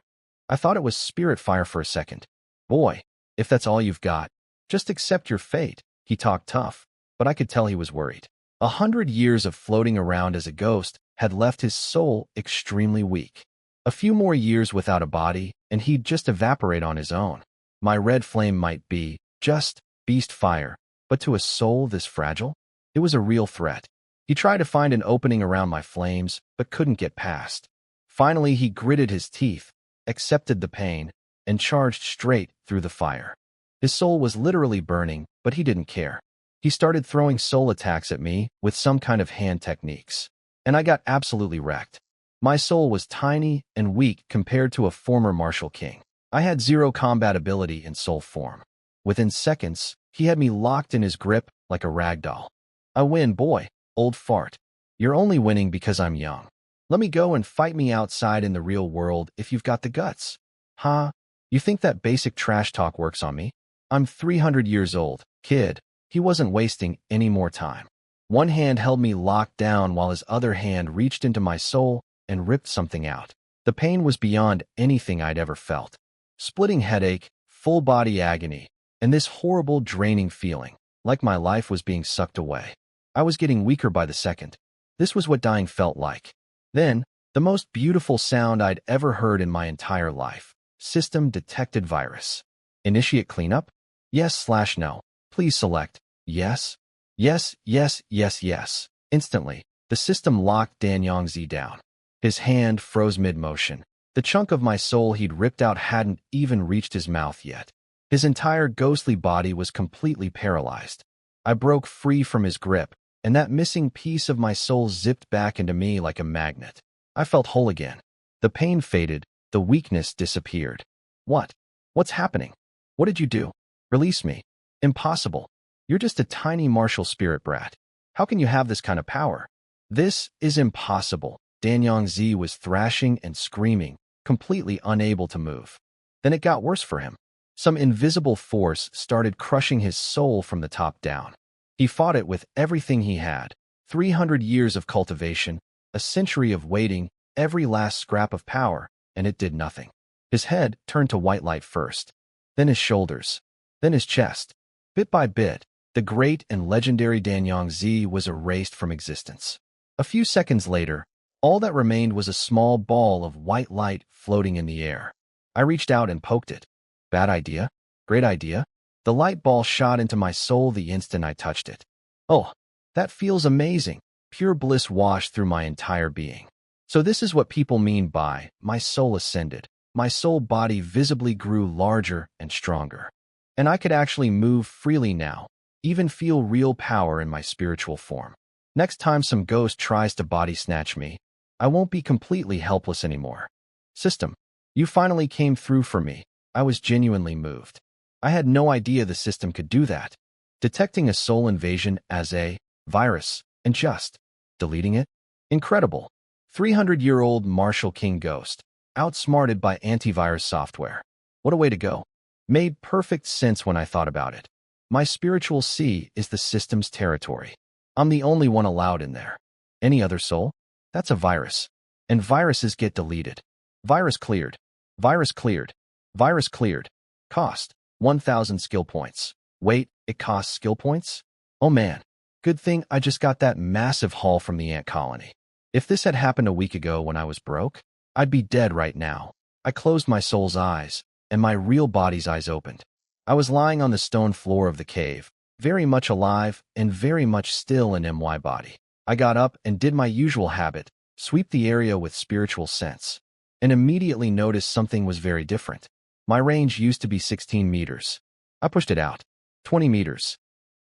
I thought it was spirit fire for a second. Boy, if that's all you've got, just accept your fate. He talked tough, but I could tell he was worried. 100 years of floating around as a ghost had left his soul extremely weak. A few more years without a body, and he'd just evaporate on his own. My red flame might be just beast fire, but to a soul this fragile, it was a real threat. He tried to find an opening around my flames, but couldn't get past. Finally, he gritted his teeth, accepted the pain, and charged straight through the fire. His soul was literally burning, but he didn't care. He started throwing soul attacks at me with some kind of hand techniques, and I got absolutely wrecked. My soul was tiny and weak compared to a former martial king. I had zero combat ability in soul form. Within seconds, he had me locked in his grip like a rag doll. I win, boy, old fart. You're only winning because I'm young. Let me go and fight me outside in the real world if you've got the guts. Huh? You think that basic trash talk works on me? I'm 300 years old, kid. He wasn't wasting any more time. One hand held me locked down while his other hand reached into my soul and ripped something out. The pain was beyond anything I'd ever felt. Splitting headache, full body agony, and this horrible draining feeling, like my life was being sucked away. I was getting weaker by the second. This was what dying felt like. Then, the most beautiful sound I'd ever heard in my entire life. System detected virus. Initiate cleanup? Yes/no. Please select yes. Yes, yes, yes, yes. Instantly, the system locked Danyang-zi down. His hand froze mid-motion. The chunk of my soul he'd ripped out hadn't even reached his mouth yet. His entire ghostly body was completely paralyzed. I broke free from his grip, and that missing piece of my soul zipped back into me like a magnet. I felt whole again. The pain faded, the weakness disappeared. What's happening? What did you do? Release me. Impossible. You're just a tiny martial spirit brat. How can you have this kind of power? This is impossible. Danyang-zi was thrashing and screaming, completely unable to move. Then it got worse for him. Some invisible force started crushing his soul from the top down. He fought it with everything he had. 300 years of cultivation, a century of waiting, every last scrap of power, and it did nothing. His head turned to white light first, then his shoulders, then his chest. Bit by bit, the great and legendary Danyang-zi was erased from existence. A few seconds later, all that remained was a small ball of white light floating in the air. I reached out and poked it. Bad idea? Great idea? The light ball shot into my soul the instant I touched it. Oh, that feels amazing. Pure bliss washed through my entire being. So this is what people mean by, my soul ascended. My soul body visibly grew larger and stronger. And I could actually move freely now, even feel real power in my spiritual form. Next time some ghost tries to body snatch me, I won't be completely helpless anymore. System, you finally came through for me. I was genuinely moved. I had no idea the system could do that. Detecting a soul invasion as a virus and just deleting it? Incredible. 300-year-old Marshall King ghost, outsmarted by antivirus software. What a way to go. Made perfect sense when I thought about it. My spiritual sea is the system's territory. I'm the only one allowed in there. Any other soul? That's a virus. And viruses get deleted. Virus cleared. Virus cleared. Virus cleared. Cost 1,000 skill points. Wait, it costs skill points? Oh man. Good thing I just got that massive haul from the ant colony. If this had happened a week ago when I was broke, I'd be dead right now. I closed my soul's eyes, and my real body's eyes opened. I was lying on the stone floor of the cave, very much alive and very much still in my body. I got up and did my usual habit, sweep the area with spiritual sense, and immediately noticed something was very different. My range used to be 16 meters. I pushed it out. 20 meters.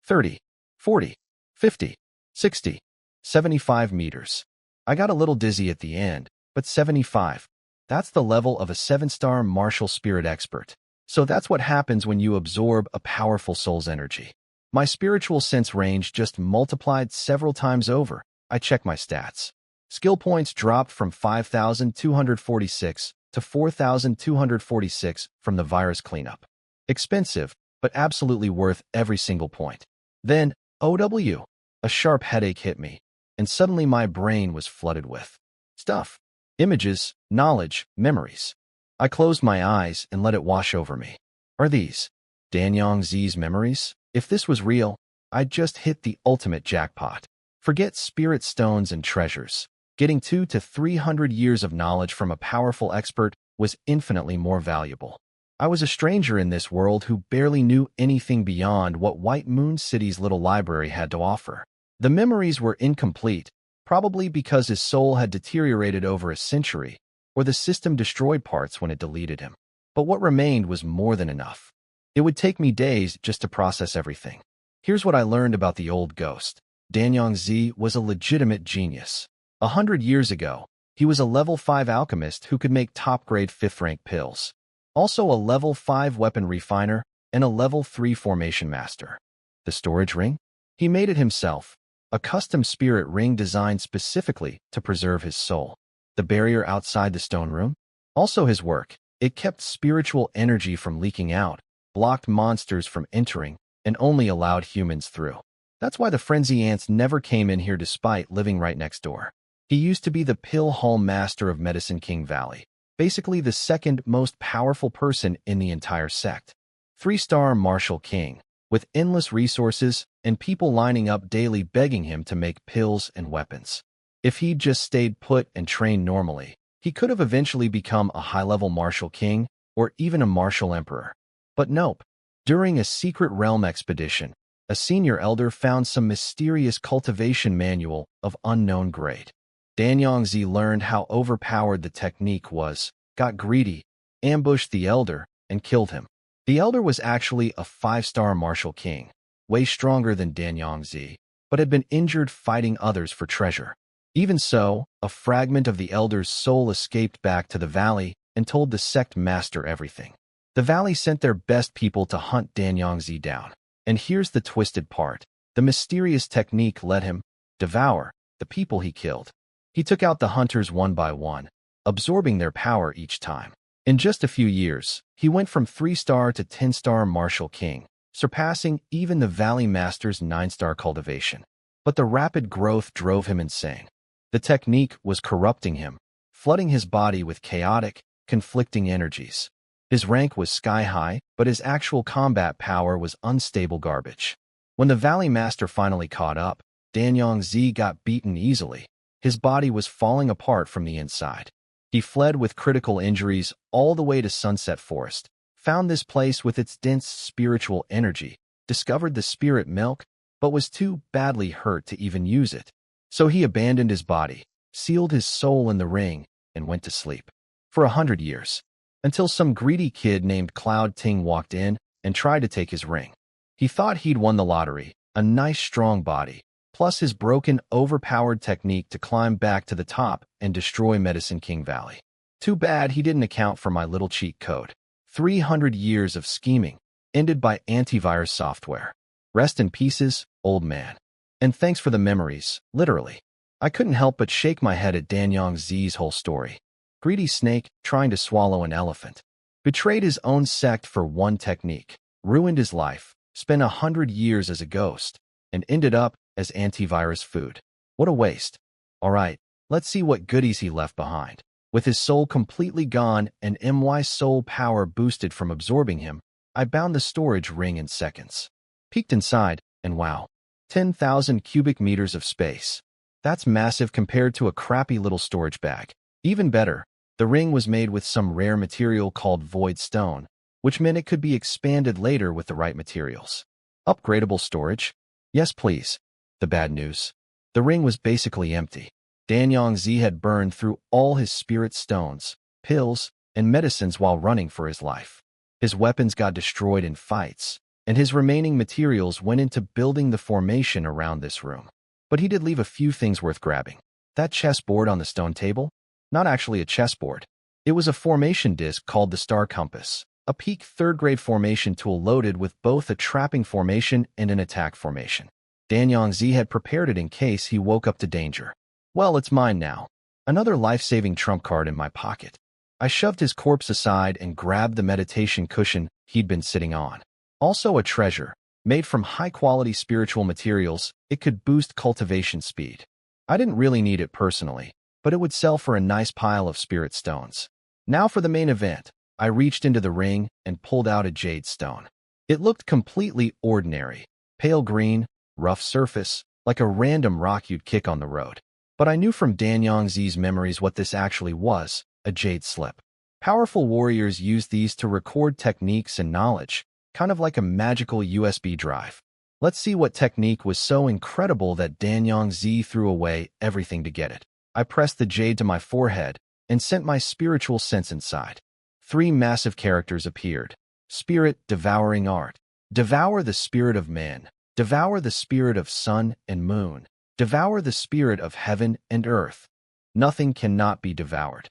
30. 40. 50. 60. 75 meters. I got a little dizzy at the end, but 75. That's the level of a 7-star martial spirit expert. So that's what happens when you absorb a powerful soul's energy. My spiritual sense range just multiplied several times over. I checked my stats. Skill points dropped from 5,246 to 4,246 from the virus cleanup. Expensive, but absolutely worth every single point. Then, OW, a sharp headache hit me, and suddenly my brain was flooded with stuff. Images, knowledge, memories. I closed my eyes and let it wash over me. Are these Danyang Z's memories? If this was real, I'd just hit the ultimate jackpot. Forget spirit stones and treasures. Getting 200 to 300 years of knowledge from a powerful expert was infinitely more valuable. I was a stranger in this world who barely knew anything beyond what White Moon City's little library had to offer. The memories were incomplete, probably because his soul had deteriorated over a century, or the system destroyed parts when it deleted him. But what remained was more than enough. It would take me days just to process everything. Here's what I learned about the old ghost. Danyang Z was a legitimate genius. 100 years ago, he was a level 5 alchemist who could make top-grade 5th-rank pills. Also a level 5 weapon refiner and a level 3 formation master. The storage ring? He made it himself. A custom spirit ring designed specifically to preserve his soul. The barrier outside the stone room? Also his work. It kept spiritual energy from leaking out, blocked monsters from entering, and only allowed humans through. That's why the frenzy ants never came in here despite living right next door. He used to be the pill hall master of Medicine King Valley, basically the second most powerful person in the entire sect. 3-star Marshall King, with endless resources and people lining up daily begging him to make pills and weapons. If he'd just stayed put and trained normally, he could have eventually become a high-level Marshall King or even a Martial Emperor. But nope. During a secret realm expedition, a senior elder found some mysterious cultivation manual of unknown grade. Danyang Z learned how overpowered the technique was, got greedy, ambushed the elder, and killed him. The elder was actually a 5-star Martial King, way stronger than Danyang Z, but had been injured fighting others for treasure. Even so, a fragment of the elder's soul escaped back to the valley and told the sect master everything. The valley sent their best people to hunt Danyang Z down. And here's the twisted part. The mysterious technique let him devour the people he killed. He took out the hunters one by one, absorbing their power each time. In just a few years, he went from 3-star to 10-star Martial King, surpassing even the Valley Master's 9-star cultivation. But the rapid growth drove him insane. The technique was corrupting him, flooding his body with chaotic, conflicting energies. His rank was sky-high, but his actual combat power was unstable garbage. When the Valley Master finally caught up, Danyang Z got beaten easily. His body was falling apart from the inside. He fled with critical injuries all the way to Sunset Forest, found this place with its dense spiritual energy, discovered the spirit milk, but was too badly hurt to even use it. So he abandoned his body, sealed his soul in the ring, and went to sleep. For 100 years. Until some greedy kid named Ting walked in and tried to take his ring. He thought he'd won the lottery, a nice strong body, plus his broken, overpowered technique to climb back to the top and destroy Medicine King Valley. Too bad he didn't account for my little cheat code. 300 years of scheming, ended by antivirus software. Rest in pieces, old man. And thanks for the memories, literally. I couldn't help but shake my head at Danyang Z's whole story. Greedy snake trying to swallow an elephant. Betrayed his own sect for one technique. Ruined his life. Spent 100 years as a ghost. And ended up as antivirus food. What a waste. Alright, let's see what goodies he left behind. With his soul completely gone and my soul power boosted from absorbing him, I bound the storage ring in seconds. Peeked inside, and wow. 10,000 cubic meters of space. That's massive compared to a crappy little storage bag. Even better, the ring was made with some rare material called void stone, which meant it could be expanded later with the right materials. Upgradable storage? Yes, please. The bad news. The ring was basically empty. Danyang Z had burned through all his spirit stones, pills, and medicines while running for his life. His weapons got destroyed in fights, and his remaining materials went into building the formation around this room. But he did leave a few things worth grabbing. That chessboard on the stone table? Not actually a chessboard. It was a formation disc called the Star Compass, a peak third-grade formation tool loaded with both a trapping formation and an attack formation. Danyang Z had prepared it in case he woke up to danger. Well, it's mine now. Another life-saving trump card in my pocket. I shoved his corpse aside and grabbed the meditation cushion he'd been sitting on. Also a treasure. Made from high-quality spiritual materials, it could boost cultivation speed. I didn't really need it personally, but it would sell for a nice pile of spirit stones. Now for the main event. I reached into the ring and pulled out a jade stone. It looked completely ordinary. Pale green, rough surface, like a random rock you'd kick on the road. But I knew from Danyang Z's memories what this actually was, a jade slip. Powerful warriors used these to record techniques and knowledge, kind of like a magical USB drive. Let's see what technique was so incredible that Danyang Z threw away everything to get it. I pressed the jade to my forehead and sent my spiritual sense inside. 3 massive characters appeared. Spirit devouring art. Devour the spirit of man. Devour the spirit of sun and moon. Devour the spirit of heaven and earth. Nothing cannot be devoured.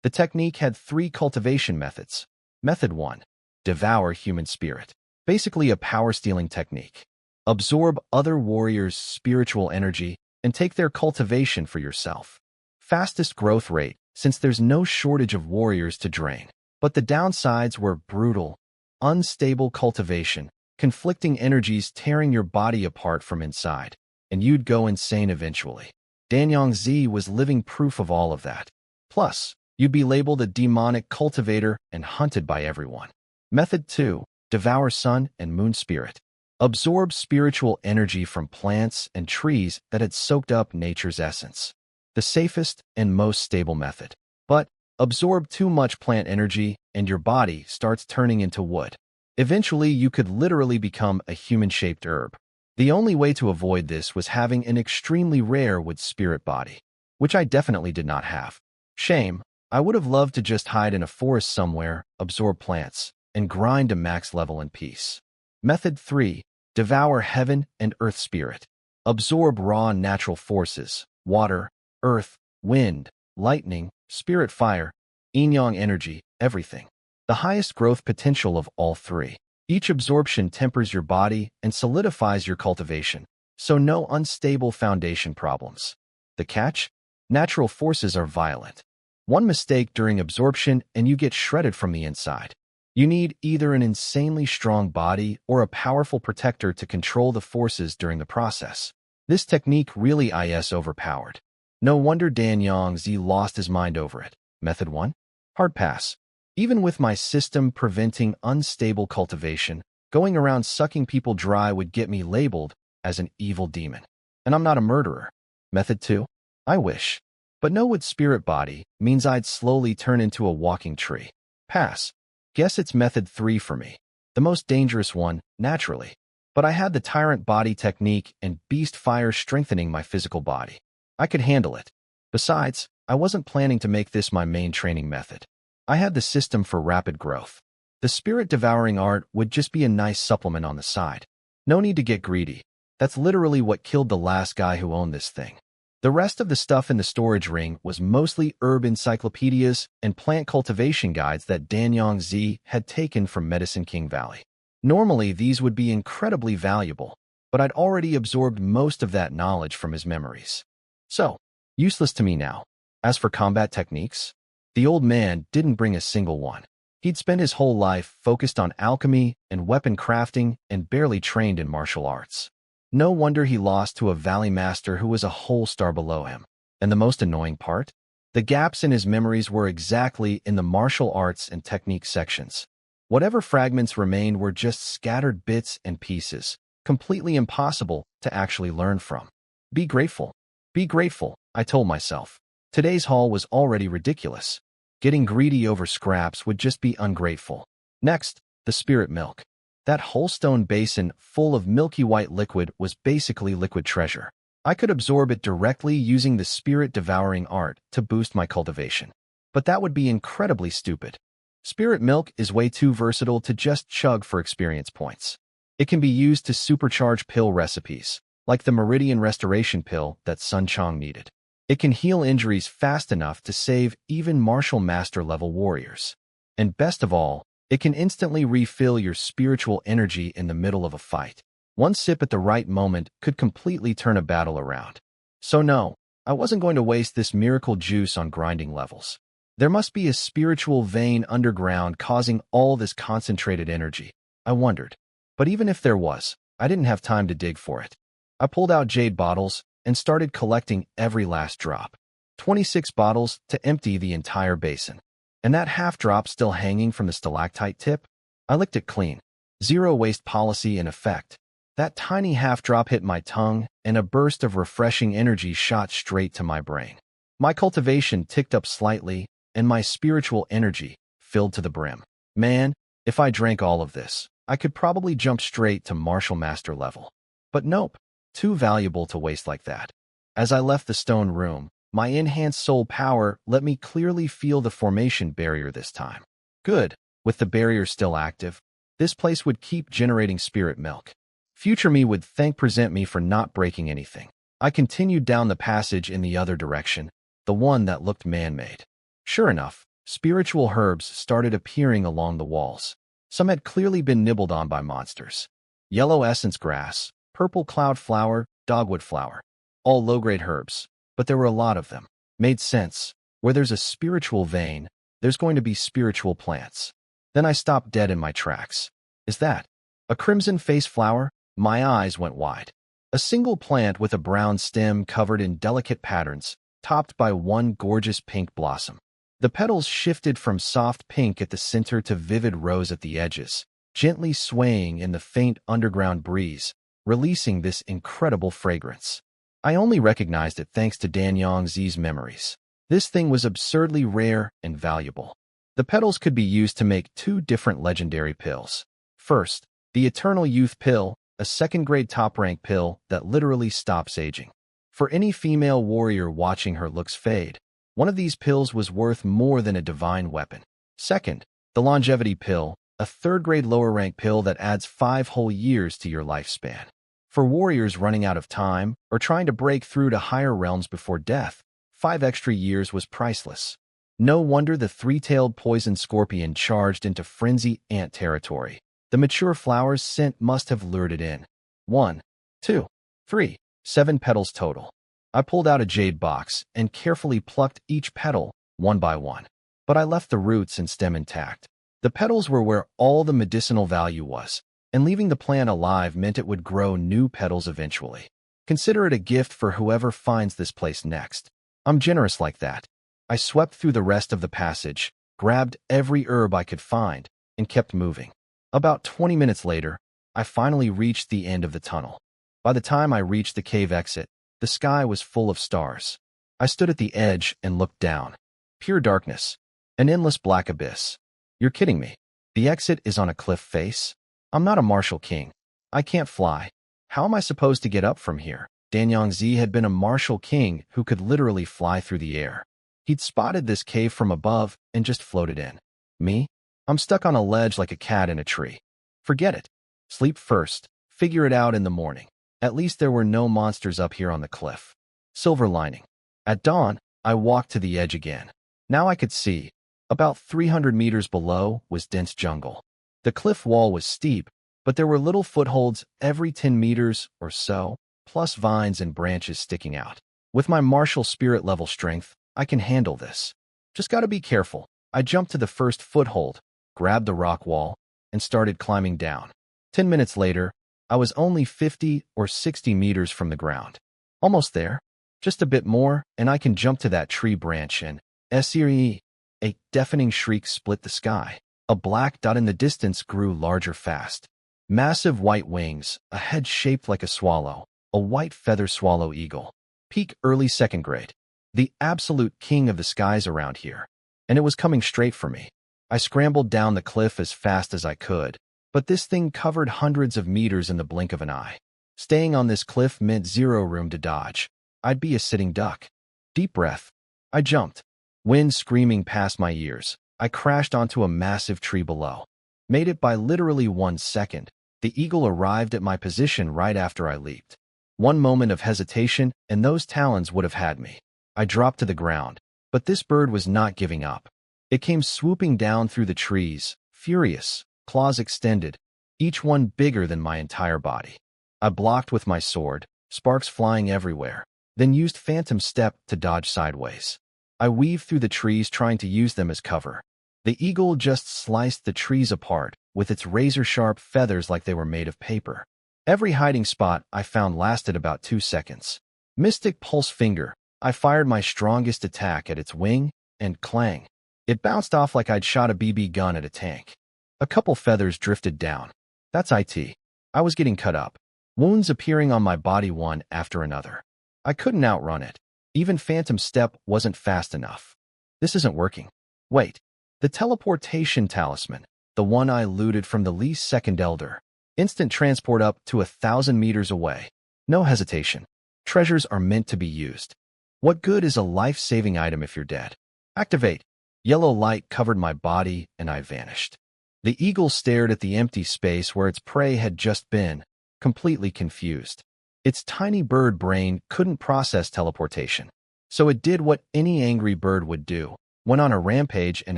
The technique had 3 cultivation methods. Method 1. Devour human spirit. Basically a power-stealing technique. Absorb other warriors' spiritual energy and take their cultivation for yourself. Fastest growth rate, since there's no shortage of warriors to drain. But the downsides were brutal, unstable cultivation, conflicting energies tearing your body apart from inside, and you'd go insane eventually. Danyang Z was living proof of all of that. Plus, you'd be labeled a demonic cultivator and hunted by everyone. Method 2. Devour sun and moon spirit. Absorb spiritual energy from plants and trees that had soaked up nature's essence. The safest and most stable method. But absorb too much plant energy and your body starts turning into wood. Eventually, you could literally become a human-shaped herb. The only way to avoid this was having an extremely rare wood spirit body, which I definitely did not have. Shame, I would have loved to just hide in a forest somewhere, absorb plants, and grind to max level in peace. Method 3. Devour heaven and earth spirit. Absorb raw natural forces, water, earth, wind, lightning, spirit fire, yin-yang energy, everything. The highest growth potential of all 3. Each absorption tempers your body and solidifies your cultivation, so no unstable foundation problems. The catch? Natural forces are violent. One mistake during absorption and you get shredded from the inside. You need either an insanely strong body or a powerful protector to control the forces during the process. This technique really is overpowered. No wonder Danyang Z lost his mind over it. Method 1. Hard pass. Even with my system preventing unstable cultivation, going around sucking people dry would get me labeled as an evil demon. And I'm not a murderer. Method 2. I wish. But no wood spirit body means I'd slowly turn into a walking tree. Pass. Guess it's method 3 for me. The most dangerous one, naturally. But I had the tyrant body technique and beast fire strengthening my physical body. I could handle it. Besides, I wasn't planning to make this my main training method. I had the system for rapid growth. The spirit devouring art would just be a nice supplement on the side. No need to get greedy. That's literally what killed the last guy who owned this thing. The rest of the stuff in the storage ring was mostly herb encyclopedias and plant cultivation guides that Danyang Z had taken from Medicine King Valley. Normally, these would be incredibly valuable, but I'd already absorbed most of that knowledge from his memories. So, useless to me now. As for combat techniques, the old man didn't bring a single one. He'd spent his whole life focused on alchemy and weapon crafting and barely trained in martial arts. No wonder he lost to a valley master who was a whole star below him. And the most annoying part? The gaps in his memories were exactly in the martial arts and technique sections. Whatever fragments remained were just scattered bits and pieces, completely impossible to actually learn from. Be grateful. Be grateful, I told myself. Today's haul was already ridiculous. Getting greedy over scraps would just be ungrateful. Next, the spirit milk. That whole stone basin full of milky white liquid was basically liquid treasure. I could absorb it directly using the spirit-devouring art to boost my cultivation. But that would be incredibly stupid. Spirit milk is way too versatile to just chug for experience points. It can be used to supercharge pill recipes, like the Meridian Restoration pill that Sun Chong needed. It can heal injuries fast enough to save even martial master-level warriors. And best of all, it can instantly refill your spiritual energy in the middle of a fight. One sip at the right moment could completely turn a battle around. So no, I wasn't going to waste this miracle juice on grinding levels. There must be a spiritual vein underground causing all this concentrated energy, I wondered. But even if there was, I didn't have time to dig for it. I pulled out jade bottles and started collecting every last drop. 26 bottles to empty the entire basin. And that half drop still hanging from the stalactite tip? I licked it clean. Zero waste policy in effect. That tiny half drop hit my tongue, and a burst of refreshing energy shot straight to my brain. My cultivation ticked up slightly, and my spiritual energy filled to the brim. Man, if I drank all of this, I could probably jump straight to martial master level. But nope, too valuable to waste like that. As I left the stone room, my enhanced soul power let me clearly feel the formation barrier this time. Good, with the barrier still active, this place would keep generating spirit milk. Future me would present me for not breaking anything. I continued down the passage in the other direction, the one that looked man-made. Sure enough, spiritual herbs started appearing along the walls. Some had clearly been nibbled on by monsters. Yellow essence grass, purple cloud flower, dogwood flower. All low-grade herbs, but there were a lot of them. Made sense. Where there's a spiritual vein, there's going to be spiritual plants. Then I stopped dead in my tracks. Is that a crimson face flower? My eyes went wide. A single plant with a brown stem covered in delicate patterns, topped by one gorgeous pink blossom. The petals shifted from soft pink at the center to vivid rose at the edges, gently swaying in the faint underground breeze, releasing this incredible fragrance. I only recognized it thanks to Danyang Z's memories. This thing was absurdly rare and valuable. The petals could be used to make two different legendary pills. First, the Eternal Youth Pill, a second-grade top-rank pill that literally stops aging. For any female warrior watching her looks fade, one of these pills was worth more than a divine weapon. Second, the Longevity Pill, a third-grade lower-rank pill that adds 5 whole years to your lifespan. For warriors running out of time or trying to break through to higher realms before death, 5 extra years was priceless. No wonder the three-tailed poison scorpion charged into frenzy ant territory. The mature flower's scent must have lured it in. 1, 2, 3, 7 petals total. I pulled out a jade box and carefully plucked each petal, one by one. But I left the roots and stem intact. The petals were where all the medicinal value was, and leaving the plant alive meant it would grow new petals eventually. Consider it a gift for whoever finds this place next. I'm generous like that. I swept through the rest of the passage, grabbed every herb I could find, and kept moving. About 20 minutes later, I finally reached the end of the tunnel. By the time I reached the cave exit, the sky was full of stars. I stood at the edge and looked down. Pure darkness. An endless black abyss. You're kidding me. The exit is on a cliff face? I'm not a martial king. I can't fly. How am I supposed to get up from here? Danyang Z had been a martial king who could literally fly through the air. He'd spotted this cave from above and just floated in. Me? I'm stuck on a ledge like a cat in a tree. Forget it. Sleep first. Figure it out in the morning. At least there were no monsters up here on the cliff. Silver lining. At dawn, I walked to the edge again. Now I could see. About 300 meters below was dense jungle. The cliff wall was steep, but there were little footholds every 10 meters or so, plus vines and branches sticking out. With my martial spirit level strength, I can handle this. Just gotta be careful. I jumped to the first foothold, grabbed the rock wall, and started climbing down. 10 minutes later, I was only 50 or 60 meters from the ground. Almost there. Just a bit more, and I can jump to that tree branch and SRE. A deafening shriek split the sky. A black dot in the distance grew larger fast. Massive white wings, a head shaped like a swallow, a white feather swallow eagle. Peak early second grade. The absolute king of the skies around here. And it was coming straight for me. I scrambled down the cliff as fast as I could, but this thing covered hundreds of meters in the blink of an eye. Staying on this cliff meant zero room to dodge. I'd be a sitting duck. Deep breath. I jumped. Wind screaming past my ears. I crashed onto a massive tree below. Made it by literally 1 second. The eagle arrived at my position right after I leaped. One moment of hesitation, and those talons would have had me. I dropped to the ground, but this bird was not giving up. It came swooping down through the trees, furious, claws extended, each one bigger than my entire body. I blocked with my sword, sparks flying everywhere, then used phantom step to dodge sideways. I weaved through the trees trying to use them as cover. The eagle just sliced the trees apart with its razor-sharp feathers like they were made of paper. Every hiding spot I found lasted about 2 seconds. Mystic pulse finger. I fired my strongest attack at its wing, and clang. It bounced off like I'd shot a BB gun at a tank. A couple feathers drifted down. That's it. I was getting cut up. Wounds appearing on my body one after another. I couldn't outrun it. Even phantom step wasn't fast enough. This isn't working. Wait. The teleportation talisman. The one I looted from the least second elder. Instant transport up to 1,000 meters away. No hesitation. Treasures are meant to be used. What good is a life-saving item if you're dead? Activate. Yellow light covered my body and I vanished. The eagle stared at the empty space where its prey had just been, completely confused. Its tiny bird brain couldn't process teleportation, so it did what any angry bird would do, went on a rampage and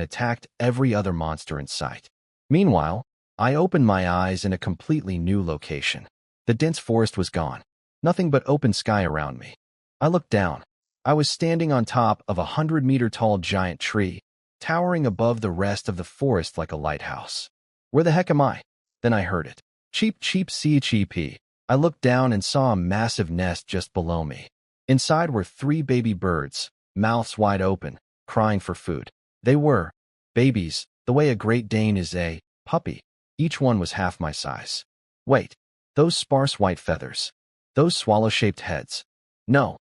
attacked every other monster in sight. Meanwhile, I opened my eyes in a completely new location. The dense forest was gone. Nothing but open sky around me. I looked down. I was standing on top of a 100-meter-tall giant tree, towering above the rest of the forest like a lighthouse. Where the heck am I? Then I heard it. Cheep cheep cheep. I looked down and saw a massive nest just below me. Inside were 3 baby birds, mouths wide open, crying for food. They were babies, the way a Great Dane is a puppy. Each one was half my size. Wait, those sparse white feathers. Those swallow-shaped heads. No.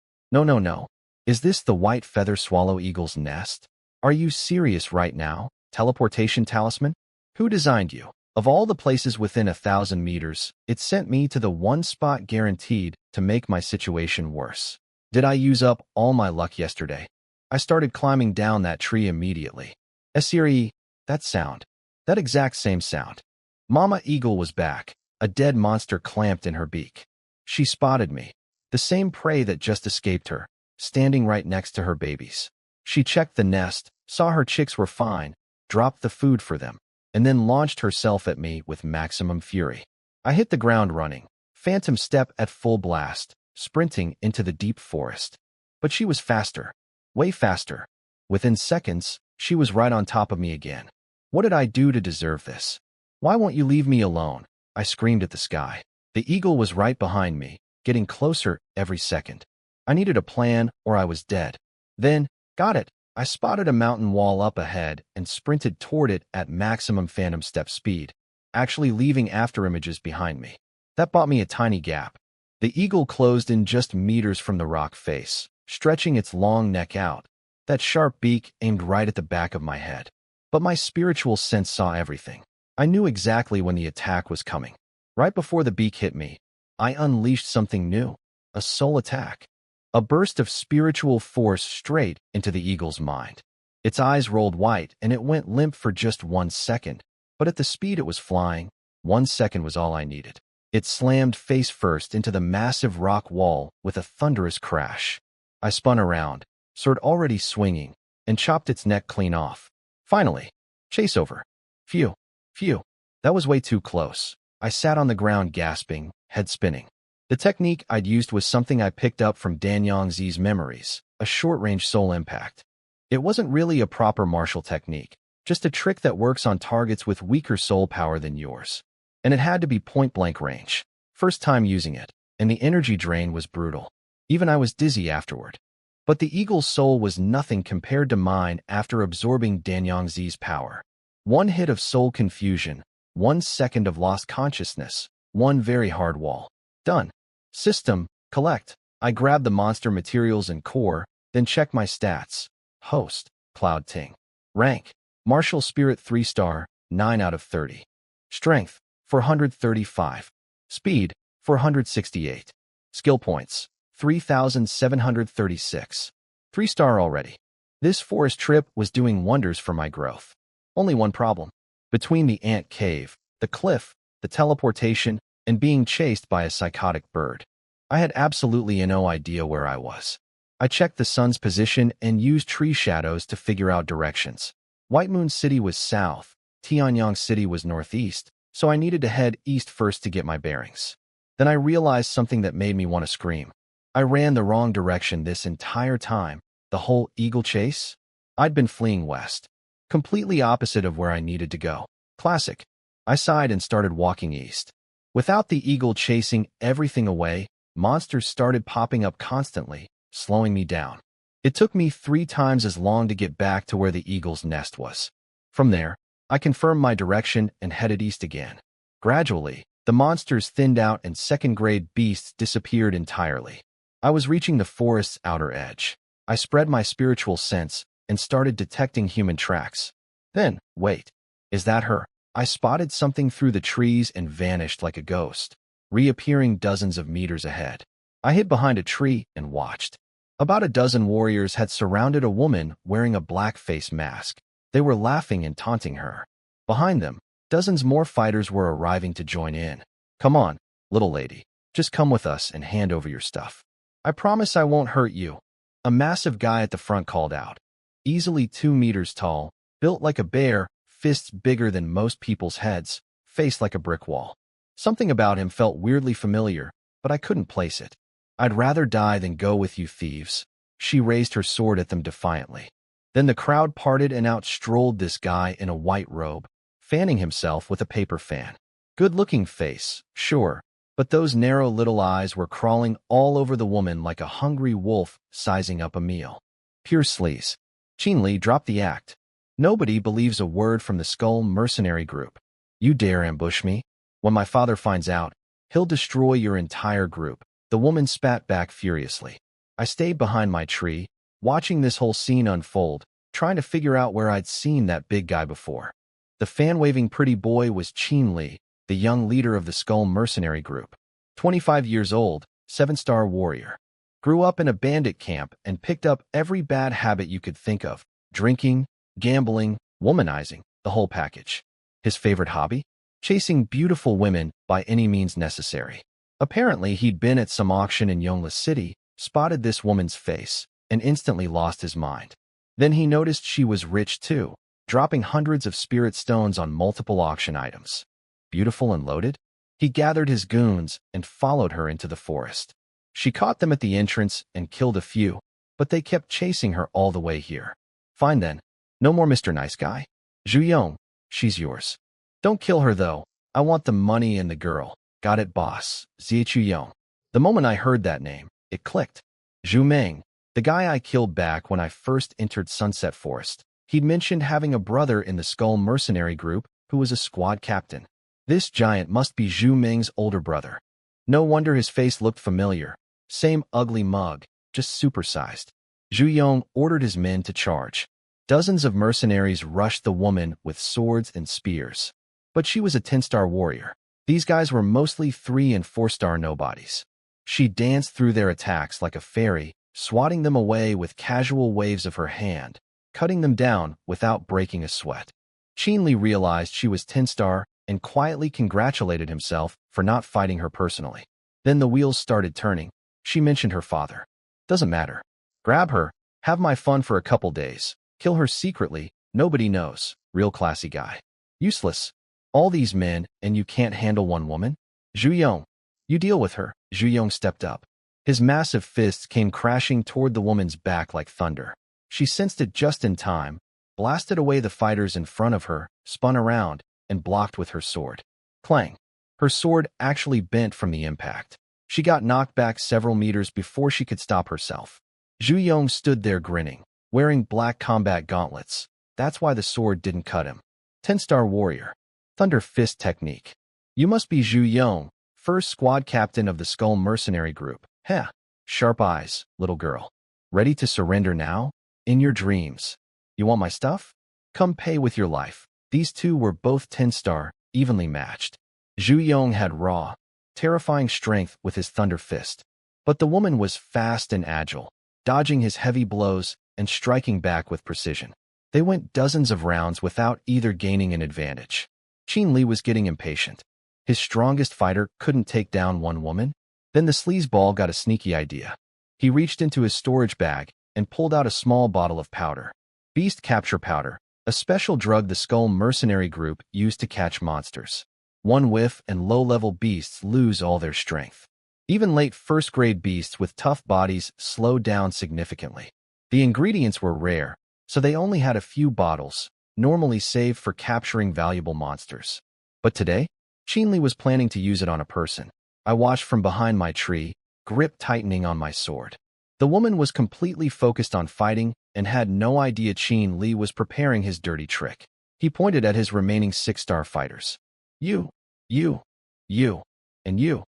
Is this the white feather swallow eagle's nest? Are you serious right now? Teleportation talisman? Who designed you? Of all the places within 1,000 meters, it sent me to the one spot guaranteed to make my situation worse. Did I use up all my luck yesterday? I started climbing down that tree immediately. SRE, that sound. That exact same sound. Mama Eagle was back, a dead monster clamped in her beak. She spotted me, the same prey that just escaped her, standing right next to her babies. She checked the nest, saw her chicks were fine, dropped the food for them, and then launched herself at me with maximum fury. I hit the ground running, phantom step at full blast, sprinting into the deep forest. But she was faster, way faster. Within seconds, she was right on top of me again. What did I do to deserve this? Why won't you leave me alone? I screamed at the sky. The eagle was right behind me, getting closer every second. I needed a plan or I was dead. Then, got it. I spotted a mountain wall up ahead and sprinted toward it at maximum phantom step speed, actually leaving afterimages behind me. That bought me a tiny gap. The eagle closed in just meters from the rock face, stretching its long neck out, that sharp beak aimed right at the back of my head. But my spiritual sense saw everything. I knew exactly when the attack was coming. Right before the beak hit me, I unleashed something new, a soul attack. A burst of spiritual force straight into the eagle's mind. Its eyes rolled white and it went limp for just 1 second, but at the speed it was flying, 1 second was all I needed. It slammed face first into the massive rock wall with a thunderous crash. I spun around, sword already swinging, and chopped its neck clean off. Finally, chase over. Phew, phew. That was way too close. I sat on the ground gasping, head spinning. The technique I'd used was something I picked up from Dan Yangzi's memories, a short-range soul impact. It wasn't really a proper martial technique, just a trick that works on targets with weaker soul power than yours. And it had to be point-blank range. First time using it, and the energy drain was brutal. Even I was dizzy afterward. But the eagle's soul was nothing compared to mine after absorbing Dan Yangzi's power. One hit of soul confusion, 1 second of lost consciousness, one very hard wall. Done. System, collect. I grabbed the monster materials and core, then checked my stats. Host, Cloud Ting. Rank, Martial Spirit 3-star, 9 out of 30. Strength, 435. Speed, 468. Skill points, 3,736. 3-star already. This forest trip was doing wonders for my growth. Only one problem. Between the ant cave, the cliff, the teleportation, and being chased by a psychotic bird, I had absolutely no idea where I was. I checked the sun's position and used tree shadows to figure out directions. White Moon City was south, Tianyang City was northeast, so I needed to head east first to get my bearings. Then I realized something that made me want to scream. I ran the wrong direction this entire time. The whole eagle chase? I'd been fleeing west, completely opposite of where I needed to go. Classic. I sighed and started walking east. Without the eagle chasing everything away, monsters started popping up constantly, slowing me down. It took me 3 times as long to get back to where the eagle's nest was. From there, I confirmed my direction and headed east again. Gradually, the monsters thinned out and second-grade beasts disappeared entirely. I was reaching the forest's outer edge. I spread my spiritual sense and started detecting human tracks. Then, wait, is that her? I spotted something through the trees and vanished like a ghost, reappearing dozens of meters ahead. I hid behind a tree and watched. About a dozen warriors had surrounded a woman wearing a black face mask. They were laughing and taunting her. Behind them, dozens more fighters were arriving to join in. Come on, little lady, just come with us and hand over your stuff. I promise I won't hurt you. A massive guy at the front called out. Easily 2 meters tall, built like a bear, fists bigger than most people's heads, face like a brick wall. Something about him felt weirdly familiar, but I couldn't place it. I'd rather die than go with you thieves. She raised her sword at them defiantly. Then the crowd parted and out strolled this guy in a white robe, fanning himself with a paper fan. Good-looking face, sure, but those narrow little eyes were crawling all over the woman like a hungry wolf sizing up a meal. Pure sleaze. Qinli dropped the act. Nobody believes a word from the Skull mercenary group. You dare ambush me? When my father finds out, he'll destroy your entire group. The woman spat back furiously. I stayed behind my tree, watching this whole scene unfold, trying to figure out where I'd seen that big guy before. The fan-waving pretty boy was Qinli, the young leader of the Skull mercenary group. 25 years old, 7-star warrior. Grew up in a bandit camp and picked up every bad habit you could think of. Drinking, gambling, womanizing, the whole package. His favorite hobby? Chasing beautiful women by any means necessary. Apparently, he'd been at some auction in Yongle City, spotted this woman's face, and instantly lost his mind. Then he noticed she was rich too, dropping hundreds of spirit stones on multiple auction items. Beautiful and loaded? He gathered his goons and followed her into the forest. She caught them at the entrance and killed a few, but they kept chasing her all the way here. Fine then. No more Mr. Nice Guy. Zhu Yong, she's yours. Don't kill her though. I want the money and the girl. Got it, boss. Zhu Yong. The moment I heard that name, it clicked. Zhu Meng, the guy I killed back when I first entered Sunset Forest. He'd mentioned having a brother in the Skull mercenary group who was a squad captain. This giant must be Zhu Meng's older brother. No wonder his face looked familiar. Same ugly mug, just supersized. Zhu Yong ordered his men to charge. Dozens of mercenaries rushed the woman with swords and spears. But she was a 10-star warrior. These guys were mostly 3- and 4-star nobodies. She danced through their attacks like a fairy, swatting them away with casual waves of her hand, cutting them down without breaking a sweat. Qinli realized she was 10-star and quietly congratulated himself for not fighting her personally. Then the wheels started turning. She mentioned her father. Doesn't matter. Grab her, have my fun for a couple days. Kill her secretly, nobody knows. Real classy guy. Useless. All these men, and you can't handle one woman? Zhu Yong. You deal with her. Zhu Yong stepped up. His massive fists came crashing toward the woman's back like thunder. She sensed it just in time, blasted away the fighters in front of her, spun around, and blocked with her sword. Clang. Her sword actually bent from the impact. She got knocked back several meters before she could stop herself. Zhu Yong stood there grinning, wearing black combat gauntlets. That's why the sword didn't cut him. 10-star warrior. Thunder fist technique. You must be Zhu Yong, first squad captain of the Skull Mercenary Group. Heh. Sharp eyes, little girl. Ready to surrender now? In your dreams. You want my stuff? Come pay with your life. These two were both 10-star, evenly matched. Zhu Yong had raw, terrifying strength with his thunder fist. But the woman was fast and agile, dodging his heavy blows and striking back with precision. They went dozens of rounds without either gaining an advantage. Qin Li was getting impatient. His strongest fighter couldn't take down one woman. Then the sleazeball got a sneaky idea. He reached into his storage bag and pulled out a small bottle of powder. Beast capture powder, a special drug the Skull Mercenary Group used to catch monsters. One whiff and low-level beasts lose all their strength. Even late first-grade beasts with tough bodies slowed down significantly. The ingredients were rare, so they only had a few bottles, normally saved for capturing valuable monsters. But today, Qin Li was planning to use it on a person. I watched from behind my tree, grip tightening on my sword. The woman was completely focused on fighting and had no idea Qin Li was preparing his dirty trick. He pointed at his remaining 6-star fighters. You, and you.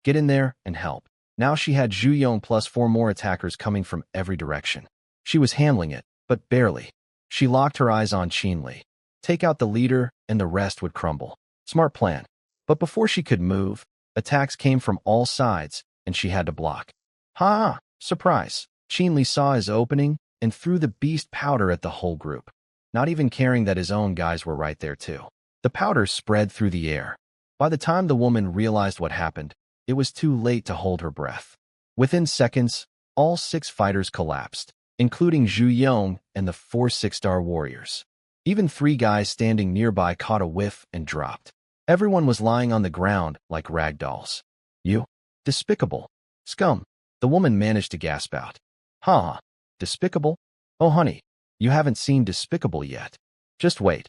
Get in there and help. Now she had Zhu Yong plus 4 more attackers coming from every direction. She was handling it, but barely. She locked her eyes on Qin Li. Take out the leader and the rest would crumble. Smart plan. But before she could move, attacks came from all sides, and she had to block. Ha! Surprise! Qin Li saw his opening and threw the beast powder at the whole group, not even caring that his own guys were right there too. The powder spread through the air. By the time the woman realized what happened, it was too late to hold her breath. Within seconds, all 6 fighters collapsed, including Zhu Yong and the 4 6-star warriors. Even 3 guys standing nearby caught a whiff and dropped. Everyone was lying on the ground like rag dolls. You? Despicable. Scum. The woman managed to gasp out. Huh? Despicable? Oh honey, you haven't seen Despicable yet. Just wait.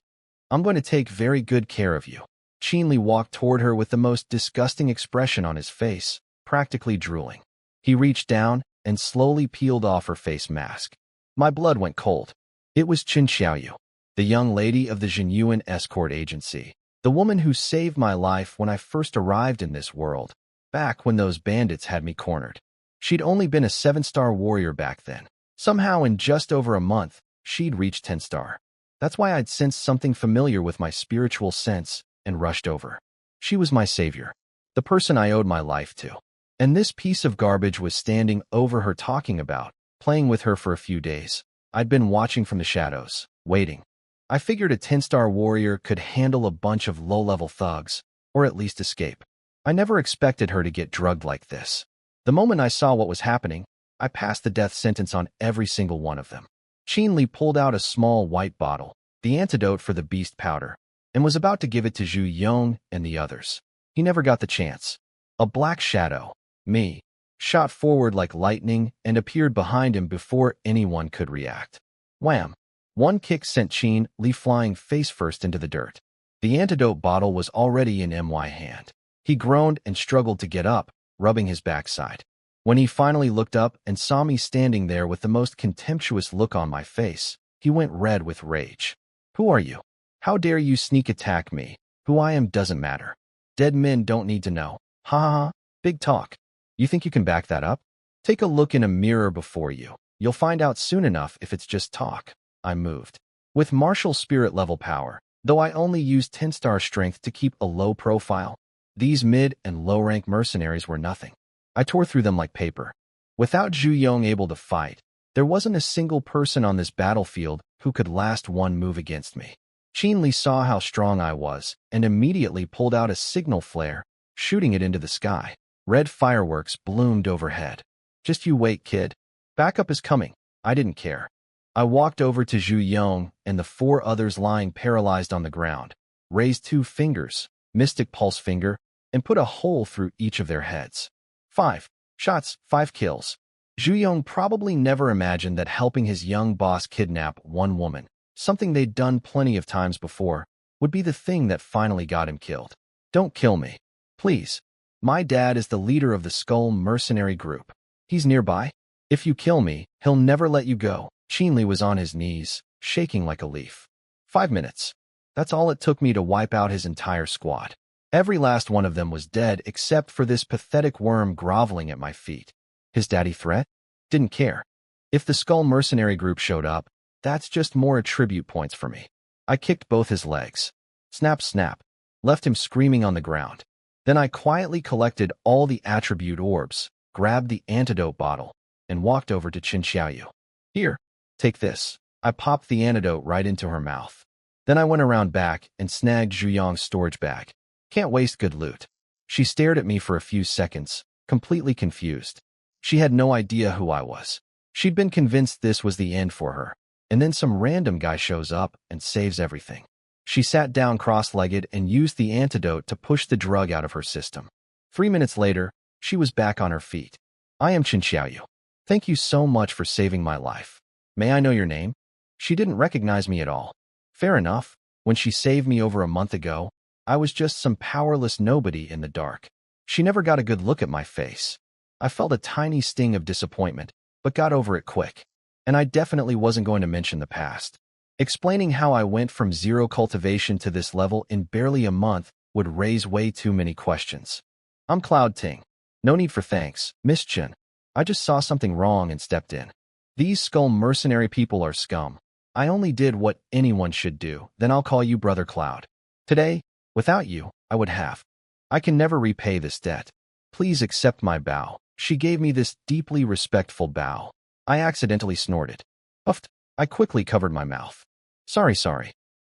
I'm going to take very good care of you. Qin Li walked toward her with the most disgusting expression on his face, practically drooling. He reached down and slowly peeled off her face mask. My blood went cold. It was Chen Xiaoyu, the young lady of the Jinyuan escort agency, the woman who saved my life when I first arrived in this world, back when those bandits had me cornered. She'd only been a 7-star warrior back then. Somehow in just over a month, she'd reached 10-star. That's why I'd sensed something familiar with my spiritual sense and rushed over. She was my savior, the person I owed my life to. And this piece of garbage was standing over her talking about, playing with her for a few days. I'd been watching from the shadows, waiting. I figured a 10-star warrior could handle a bunch of low-level thugs, or at least escape. I never expected her to get drugged like this. The moment I saw what was happening, I passed the death sentence on every single one of them. Qin Li pulled out a small white bottle, the antidote for the beast powder, and was about to give it to Zhu Yong and the others. He never got the chance. A black shadow, me, shot forward like lightning and appeared behind him before anyone could react. Wham! One kick sent Qin Li flying face first into the dirt. The antidote bottle was already in my hand. He groaned and struggled to get up, rubbing his backside. When he finally looked up and saw me standing there with the most contemptuous look on my face, he went red with rage. Who are you? How dare you sneak attack me? Who I am doesn't matter. Dead men don't need to know. Ha ha ha. Big talk. You think you can back that up? Take a look in a mirror before you. You'll find out soon enough if it's just talk. I moved. With martial spirit level power, though I only used 10-star strength to keep a low profile, these mid and low-rank mercenaries were nothing. I tore through them like paper. Without Zhu Yong able to fight, there wasn't a single person on this battlefield who could last one move against me. Qin Li saw how strong I was and immediately pulled out a signal flare, shooting it into the sky. Red fireworks bloomed overhead. Just you wait, kid. Backup is coming. I didn't care. I walked over to Zhu Yong and the 4 others lying paralyzed on the ground, raised 2 fingers, mystic pulse finger, and put a hole through each of their heads. 5 shots, 5 kills. Zhu Yong probably never imagined that helping his young boss kidnap one woman, something they'd done plenty of times before, would be the thing that finally got him killed. Don't kill me. Please. My dad is the leader of the Skull mercenary group. He's nearby. If you kill me, he'll never let you go. Qin Li was on his knees, shaking like a leaf. 5 minutes. That's all it took me to wipe out his entire squad. Every last one of them was dead except for this pathetic worm groveling at my feet. His daddy threat? Didn't care. If the Skull mercenary group showed up, that's just more attribute points for me. I kicked both his legs. Snap, snap. Left him screaming on the ground. Then I quietly collected all the attribute orbs, grabbed the antidote bottle, and walked over to Qin Xiaoyu. Here, take this. I popped the antidote right into her mouth. Then I went around back and snagged Zhu Yong's storage bag. Can't waste good loot. She stared at me for a few seconds, completely confused. She had no idea who I was. She'd been convinced this was the end for her, and then some random guy shows up and saves everything. She sat down cross-legged and used the antidote to push the drug out of her system. 3 minutes later, she was back on her feet. I am Qin Xiaoyu. Thank you so much for saving my life. May I know your name? She didn't recognize me at all. Fair enough. When she saved me over a month ago, I was just some powerless nobody in the dark. She never got a good look at my face. I felt a tiny sting of disappointment, but got over it quick. And I definitely wasn't going to mention the past. Explaining how I went from 0 cultivation to this level in barely a month would raise way too many questions. I'm Cloud Ting. No need for thanks, Miss Chen. I just saw something wrong and stepped in. These Skull mercenary people are scum. I only did what anyone should do, then I'll call you Brother Cloud. Today, without you, I would have. I can never repay this debt. Please accept my bow. She gave me this deeply respectful bow. I accidentally snorted. Puffed. I quickly covered my mouth. Sorry.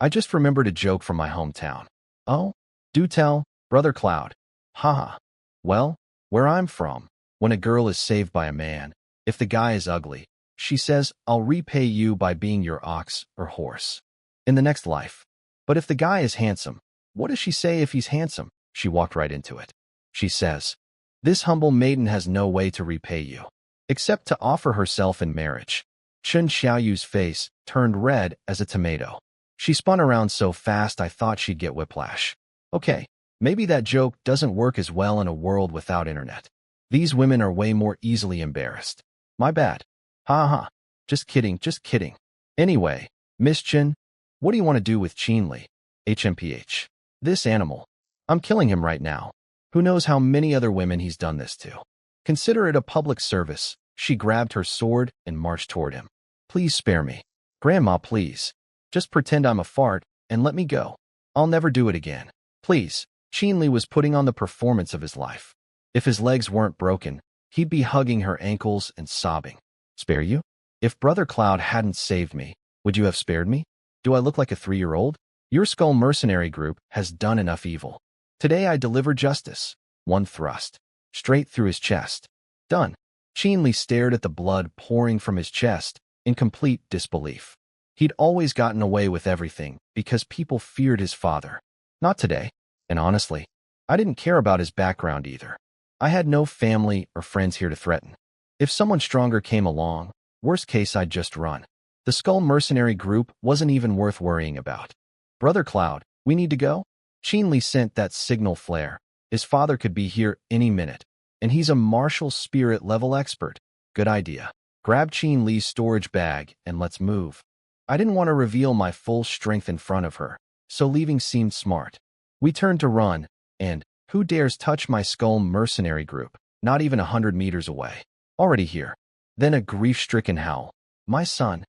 I just remembered a joke from my hometown. Oh? Do tell, Brother Cloud. Haha. Well, where I'm from, when a girl is saved by a man, if the guy is ugly, she says, I'll repay you by being your ox or horse in the next life. But if the guy is handsome, what does she say if he's handsome? She walked right into it. She says, this humble maiden has no way to repay you, except to offer herself in marriage. Qin Xiaoyu's face turned red as a tomato. She spun around so fast I thought she'd get whiplash. Okay, maybe that joke doesn't work as well in a world without internet. These women are way more easily embarrassed. My bad. Ha ha. Just kidding. Anyway, Miss Chen, what do you want to do with Qin Li? HMPH. This animal. I'm killing him right now. Who knows how many other women he's done this to. Consider it a public service. She grabbed her sword and marched toward him. Please spare me. Grandma, please. Just pretend I'm a fart and let me go. I'll never do it again. Please. Qin Li was putting on the performance of his life. If his legs weren't broken, he'd be hugging her ankles and sobbing. Spare you? If Brother Cloud hadn't saved me, would you have spared me? Do I look like a 3-year-old? Your Skull mercenary group has done enough evil. Today I deliver justice. One thrust. Straight through his chest. Done. Qin Li stared at the blood pouring from his chest in complete disbelief. He'd always gotten away with everything because people feared his father. Not today. And honestly, I didn't care about his background either. I had no family or friends here to threaten. If someone stronger came along, worst case I'd just run. The Skull mercenary group wasn't even worth worrying about. Brother Cloud, we need to go? Qin Li sent that signal flare. His father could be here any minute, and he's a martial spirit level expert. Good idea. Grab Qin Li's storage bag and let's move. I didn't want to reveal my full strength in front of her, so leaving seemed smart. We turned to run, and who dares touch my Skull mercenary group? Not even 100 meters away. Already here. Then a grief-stricken howl. My son.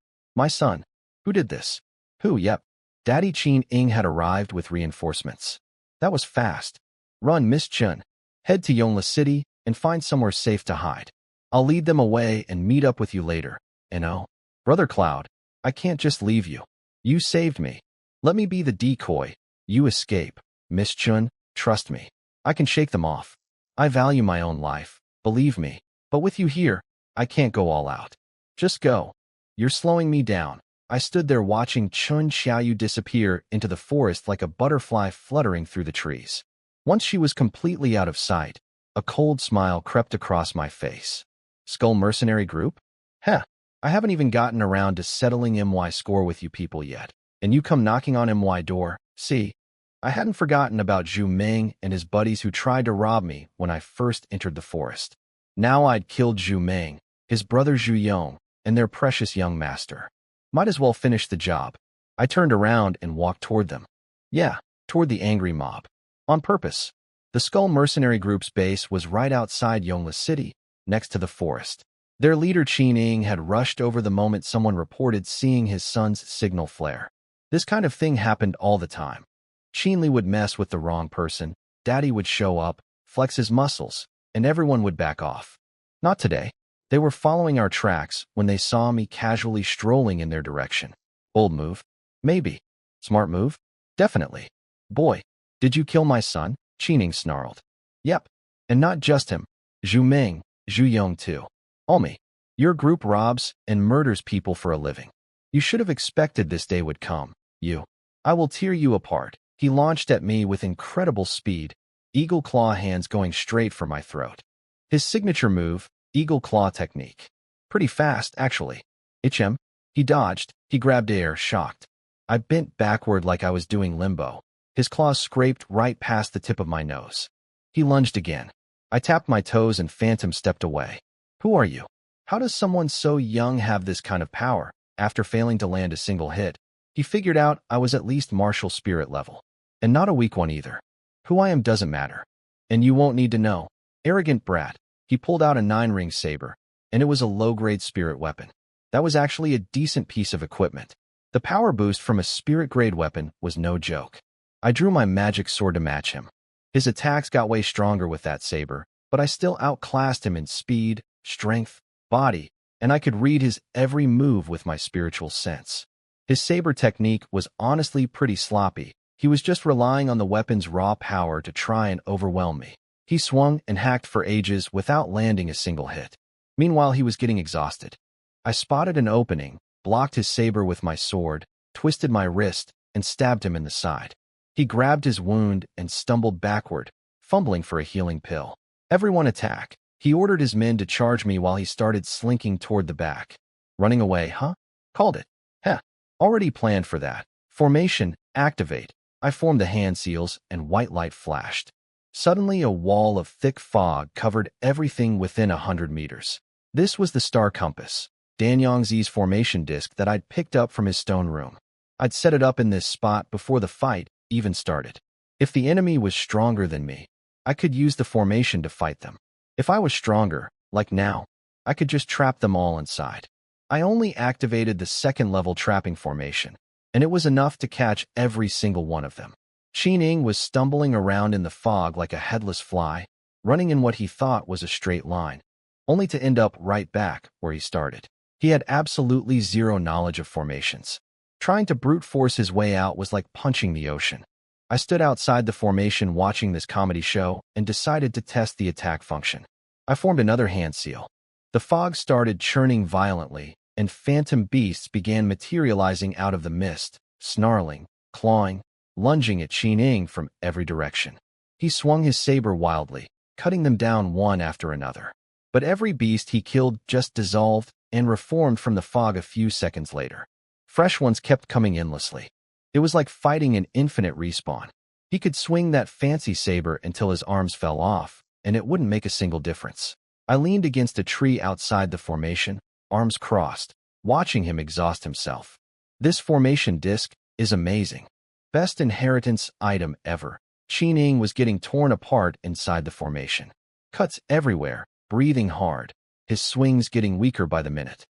Who did this? Who? Yep. Daddy Qin Ing had arrived with reinforcements. That was fast. Run, Miss Chen. Head to Yongle City and find somewhere safe to hide. I'll lead them away and meet up with you later. And oh, Brother Cloud, I can't just leave you. You saved me. Let me be the decoy. You escape. Miss Chun, trust me. I can shake them off. I value my own life, believe me. But with you here, I can't go all out. Just go. You're slowing me down. I stood there watching Chun Xiaoyu disappear into the forest like a butterfly fluttering through the trees. Once she was completely out of sight, a cold smile crept across my face. Skull Mercenary Group? Heh, I haven't even gotten around to settling MY score with you people yet. And you come knocking on MY door, see? I hadn't forgotten about Zhu Meng and his buddies who tried to rob me when I first entered the forest. Now I'd killed Zhu Meng, his brother Zhu Yong, and their precious young master. Might as well finish the job. I turned around and walked toward them. Yeah, toward the angry mob. On purpose. The Skull Mercenary Group's base was right outside Yongla City, next to the forest. Their leader Qin had rushed over the moment someone reported seeing his son's signal flare. This kind of thing happened all the time. Qin would mess with the wrong person, Daddy would show up, flex his muscles, and everyone would back off. Not today. They were following our tracks when they saw me casually strolling in their direction. Bold move? Maybe. Smart move? Definitely. Boy, did you kill my son? Qin snarled. Yep. And not just him. Zhu Meng, Zhu Yong too. All me. Your group robs and murders people for a living. You should have expected this day would come. You. I will tear you apart. He launched at me with incredible speed, eagle claw hands going straight for my throat. His signature move, eagle claw technique. Pretty fast, actually. Him. He dodged, he grabbed air, shocked. I bent backward like I was doing limbo. His claws scraped right past the tip of my nose. He lunged again. I tapped my toes and phantom stepped away. Who are you? How does someone so young have this kind of power? After failing to land a single hit, he figured out I was at least martial spirit level. And not a weak one either. Who I am doesn't matter. And you won't need to know. Arrogant brat. He pulled out a 9-ring saber, and it was a low-grade spirit weapon. That was actually a decent piece of equipment. The power boost from a spirit-grade weapon was no joke. I drew my magic sword to match him. His attacks got way stronger with that saber, but I still outclassed him in speed, strength, body, and I could read his every move with my spiritual sense. His saber technique was honestly pretty sloppy. He was just relying on the weapon's raw power to try and overwhelm me. He swung and hacked for ages without landing a single hit. Meanwhile, he was getting exhausted. I spotted an opening, blocked his saber with my sword, twisted my wrist, and stabbed him in the side. He grabbed his wound and stumbled backward, fumbling for a healing pill. Everyone attack. He ordered his men to charge me while he started slinking toward the back. Running away, huh? Called it. Heh. Already planned for that. Formation, activate. I formed the hand seals and white light flashed. Suddenly a wall of thick fog covered everything within 100 meters. This was the star compass, Dan Yongzi's formation disc that I'd picked up from his stone room. I'd set it up in this spot before the fight even started. If the enemy was stronger than me, I could use the formation to fight them. If I was stronger, like now, I could just trap them all inside. I only activated the second-level trapping formation, and it was enough to catch every single one of them. Qin was stumbling around in the fog like a headless fly, running in what he thought was a straight line, only to end up right back where he started. He had absolutely zero knowledge of formations. Trying to brute force his way out was like punching the ocean. I stood outside the formation watching this comedy show and decided to test the attack function. I formed another hand seal. The fog started churning violently, and phantom beasts began materializing out of the mist, snarling, clawing, lunging at Qin from every direction. He swung his saber wildly, cutting them down one after another. But every beast he killed just dissolved and reformed from the fog a few seconds later. Fresh ones kept coming endlessly. It was like fighting an infinite respawn. He could swing that fancy saber until his arms fell off, and it wouldn't make a single difference. I leaned against a tree outside the formation, arms crossed, watching him exhaust himself. This formation disc is amazing. Best inheritance item ever. Qin was getting torn apart inside the formation. Cuts everywhere, breathing hard, his swings getting weaker by the minute.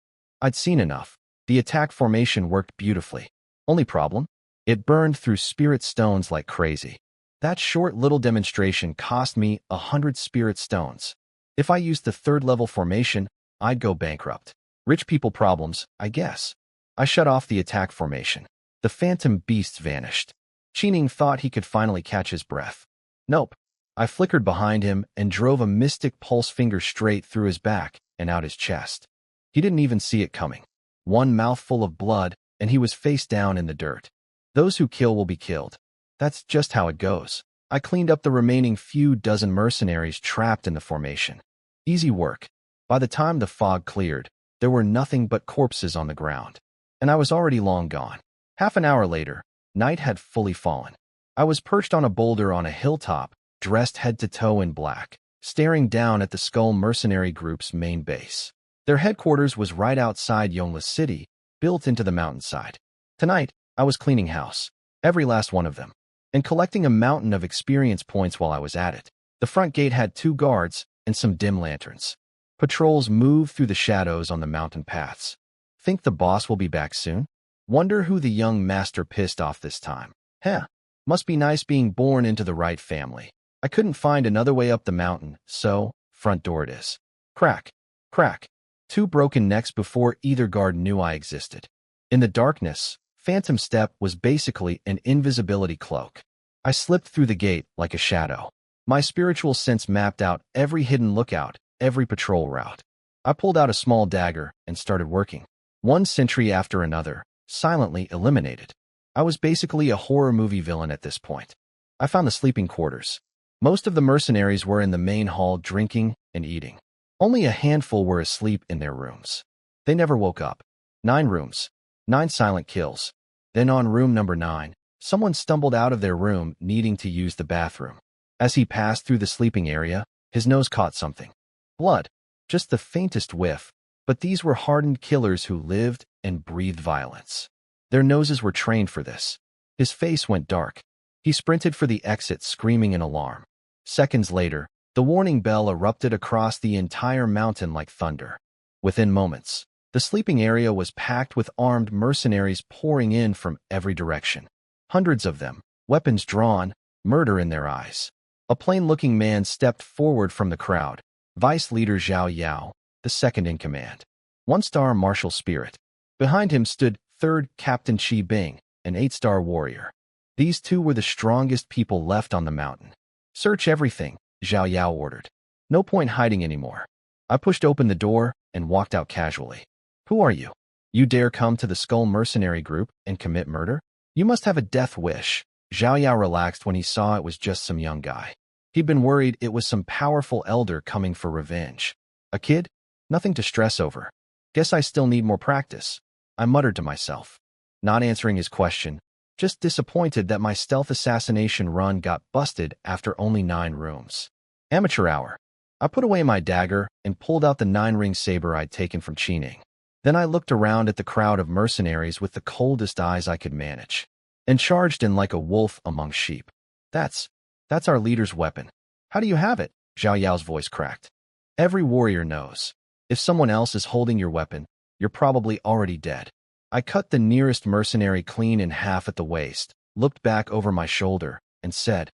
I'd seen enough. The attack formation worked beautifully. Only problem? It burned through spirit stones like crazy. That short little demonstration cost me 100 spirit stones. If I used the third-level formation, I'd go bankrupt. Rich people problems, I guess. I shut off the attack formation. The phantom beasts vanished. Qining thought he could finally catch his breath. Nope. I flickered behind him and drove a mystic pulse finger straight through his back and out his chest. He didn't even see it coming. One mouthful of blood, and he was face down in the dirt. Those who kill will be killed. That's just how it goes. I cleaned up the remaining few dozen mercenaries trapped in the formation. Easy work. By the time the fog cleared, there were nothing but corpses on the ground. And I was already long gone. Half an hour later, night had fully fallen. I was perched on a boulder on a hilltop, dressed head to toe in black, staring down at the Skull Mercenary Group's main base. Their headquarters was right outside Yongle City, built into the mountainside. Tonight, I was cleaning house, every last one of them, and collecting a mountain of experience points while I was at it. The front gate had 2 guards and some dim lanterns. Patrols moved through the shadows on the mountain paths. Think the boss will be back soon? Wonder who the young master pissed off this time. Heh, must be nice being born into the right family. I couldn't find another way up the mountain, so front door it is. Crack, crack. 2 broken necks before either guard knew I existed. In the darkness, Phantom Step was basically an invisibility cloak. I slipped through the gate like a shadow. My spiritual sense mapped out every hidden lookout, every patrol route. I pulled out a small dagger and started working. One sentry after another, silently eliminated. I was basically a horror movie villain at this point. I found the sleeping quarters. Most of the mercenaries were in the main hall drinking and eating. Only a handful were asleep in their rooms. They never woke up. 9 rooms. 9 silent kills. Then on room number 9, someone stumbled out of their room needing to use the bathroom. As he passed through the sleeping area, his nose caught something. Blood. Just the faintest whiff, but these were hardened killers who lived and breathed violence. Their noses were trained for this. His face went dark. He sprinted for the exit, screaming in alarm. Seconds later, the warning bell erupted across the entire mountain like thunder. Within moments, the sleeping area was packed with armed mercenaries pouring in from every direction. Hundreds of them, weapons drawn, murder in their eyes. A plain-looking man stepped forward from the crowd, Vice Leader Zhao Yao, the second in command. 1-star martial spirit. Behind him stood 3rd Captain Qi Bing, an 8-star warrior. These 2 were the strongest people left on the mountain. Search everything, Zhao Yao ordered. No point hiding anymore. I pushed open the door and walked out casually. Who are you? You dare come to the Skull Mercenary Group and commit murder? You must have a death wish. Zhao Yao relaxed when he saw it was just some young guy. He'd been worried it was some powerful elder coming for revenge. A kid? Nothing to stress over. Guess I still need more practice. I muttered to myself, not answering his question, just disappointed that my stealth assassination run got busted after only 9 rooms. Amateur hour. I put away my dagger and pulled out the 9-ring saber I'd taken from Qining. Then I looked around at the crowd of mercenaries with the coldest eyes I could manage, and charged in like a wolf among sheep. That's our leader's weapon. How do you have it? Zhao Yao's voice cracked. Every warrior knows. If someone else is holding your weapon, you're probably already dead. I cut the nearest mercenary clean in half at the waist, looked back over my shoulder, and said,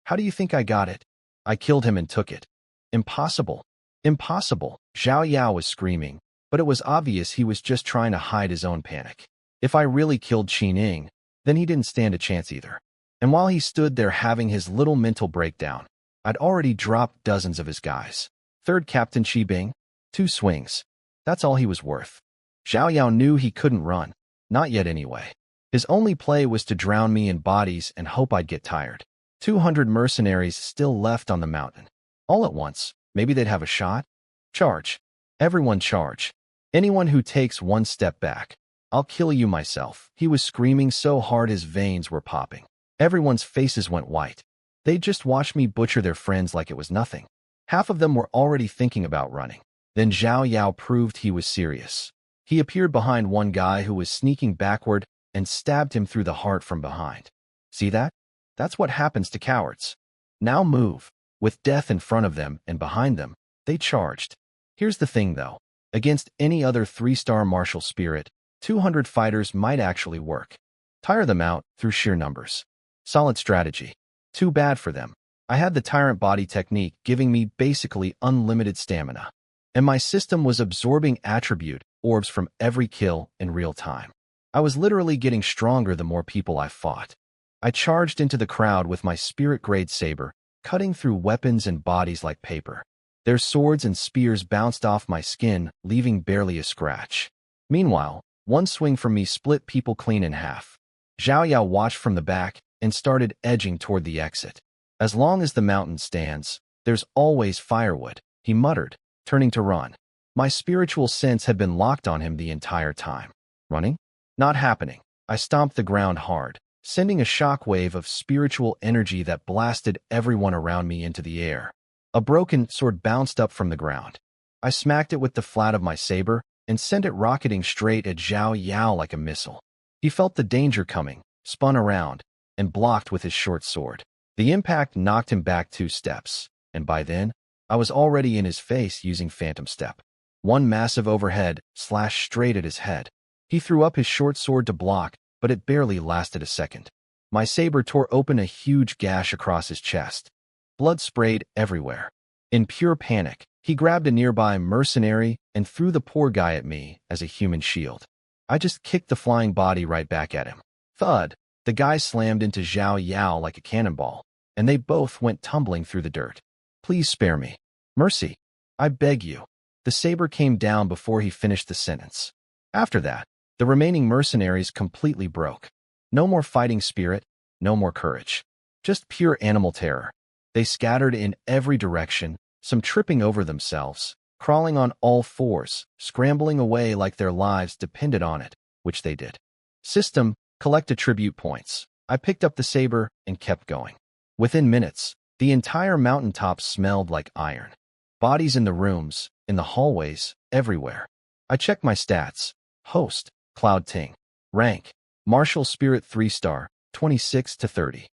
"How do you think I got it? I killed him and took it." Impossible. Impossible. Zhao Yao was screaming, but it was obvious he was just trying to hide his own panic. If I really killed Qining, then he didn't stand a chance either. And while he stood there having his little mental breakdown, I'd already dropped dozens of his guys. 3rd Captain Qi Bing, 2 swings. That's all he was worth. Zhao Yao knew he couldn't run. Not yet anyway. His only play was to drown me in bodies and hope I'd get tired. 200 mercenaries still left on the mountain. All at once, maybe they'd have a shot? Charge. Everyone charge. Anyone who takes 1 step back, I'll kill you myself. He was screaming so hard his veins were popping. Everyone's faces went white. They'd just watched me butcher their friends like it was nothing. Half of them were already thinking about running. Then Zhao Yao proved he was serious. He appeared behind one guy who was sneaking backward and stabbed him through the heart from behind. See that? That's what happens to cowards. Now move. With death in front of them and behind them, they charged. Here's the thing though. Against any other 3-star martial spirit, 200 fighters might actually work. Tire them out through sheer numbers. Solid strategy. Too bad for them. I had the tyrant body technique giving me basically unlimited stamina. And my system was absorbing attribute orbs from every kill in real time. I was literally getting stronger the more people I fought. I charged into the crowd with my spirit-grade saber, cutting through weapons and bodies like paper. Their swords and spears bounced off my skin, leaving barely a scratch. Meanwhile, one swing from me split people clean in half. Zhao Yao watched from the back and started edging toward the exit. As long as the mountain stands, there's always firewood, he muttered, turning to run. My spiritual sense had been locked on him the entire time. Running? Not happening. I stomped the ground hard, sending a shockwave of spiritual energy that blasted everyone around me into the air. A broken sword bounced up from the ground. I smacked it with the flat of my saber and sent it rocketing straight at Zhao Yao like a missile. He felt the danger coming, spun around, and blocked with his short sword. The impact knocked him back 2 steps, and by then, I was already in his face using Phantom Step. One massive overhead slashed straight at his head. He threw up his short sword to block, but it barely lasted a second. My saber tore open a huge gash across his chest. Blood sprayed everywhere. In pure panic, he grabbed a nearby mercenary and threw the poor guy at me as a human shield. I just kicked the flying body right back at him. Thud! The guy slammed into Zhao Yao like a cannonball, and they both went tumbling through the dirt. Please spare me. Mercy. I beg you. The saber came down before he finished the sentence. After that, the remaining mercenaries completely broke. No more fighting spirit, no more courage. Just pure animal terror. They scattered in every direction, some tripping over themselves, crawling on all fours, scrambling away like their lives depended on it, which they did. System, collect attribute points. I picked up the saber and kept going. Within minutes, the entire mountaintop smelled like iron. Bodies in the rooms, in the hallways, everywhere. I checked my stats. Host, Cloud Ting. Rank, Martial Spirit 3-star, 26 to 30.